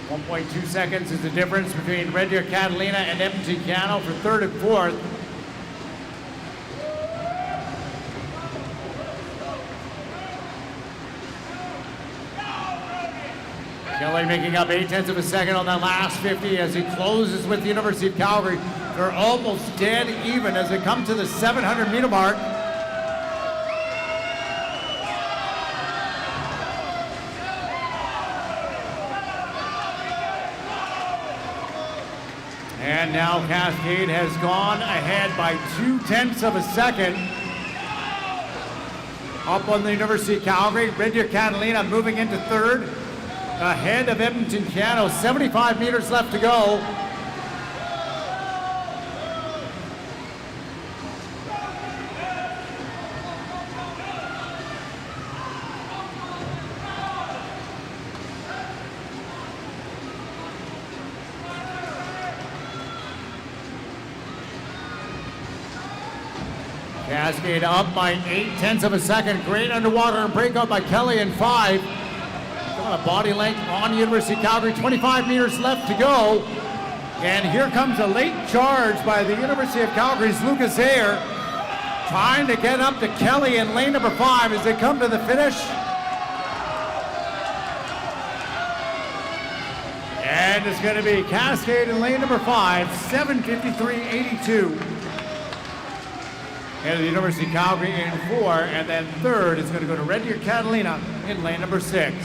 S1: 1.2 seconds is the difference between Red Deer Catalina and Edmonton Cano for third and fourth. Kelly making up 0.8 of a second on that last 50 as he closes with the University of Calgary. They're almost dead even as they come to the 700-meter mark. And now Cascade has gone ahead by 0.2 of a second. Up on the University of Calgary, Red Deer Catalina moving into third. Ahead of Edmonton Cano, 75 meters left to go. Cascade up by 0.8 of a second. Great underwater and breakout by Kelly in 5. Got a body length on University of Calgary. 25 meters left to go. And here comes a late charge by the University of Calgary's Lucas Ayer. Trying to get up to Kelly in lane number 5 as they come to the finish. And it's going to be Cascade in lane number 5, 7:53.82. And the University of Calgary in 4, and then third is going to go to Red Deer Catalina in lane number 6.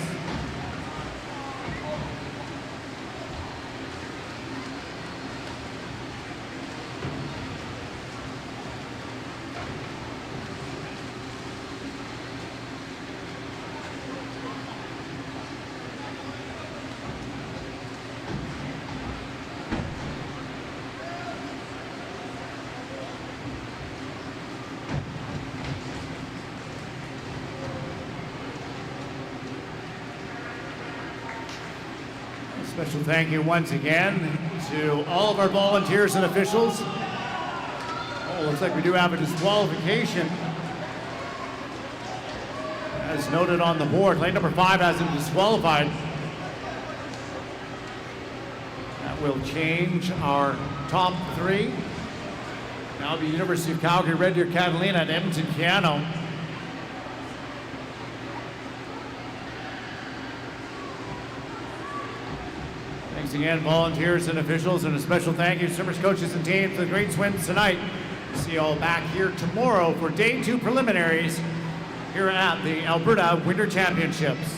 S1: Special thank you once again to all of our volunteers and officials. Oh, looks like we do have a disqualification. As noted on the board, lane number 5 has him disqualified. That will change our top 3. Now the University of Calgary Red Deer Catalina and Edmonton Keano. Thanks again, volunteers and officials, and a special thank you to swimmers, coaches, and teams for the great swims tonight. See you all back here tomorrow for day 2 preliminaries here at the Alberta Winter Championships.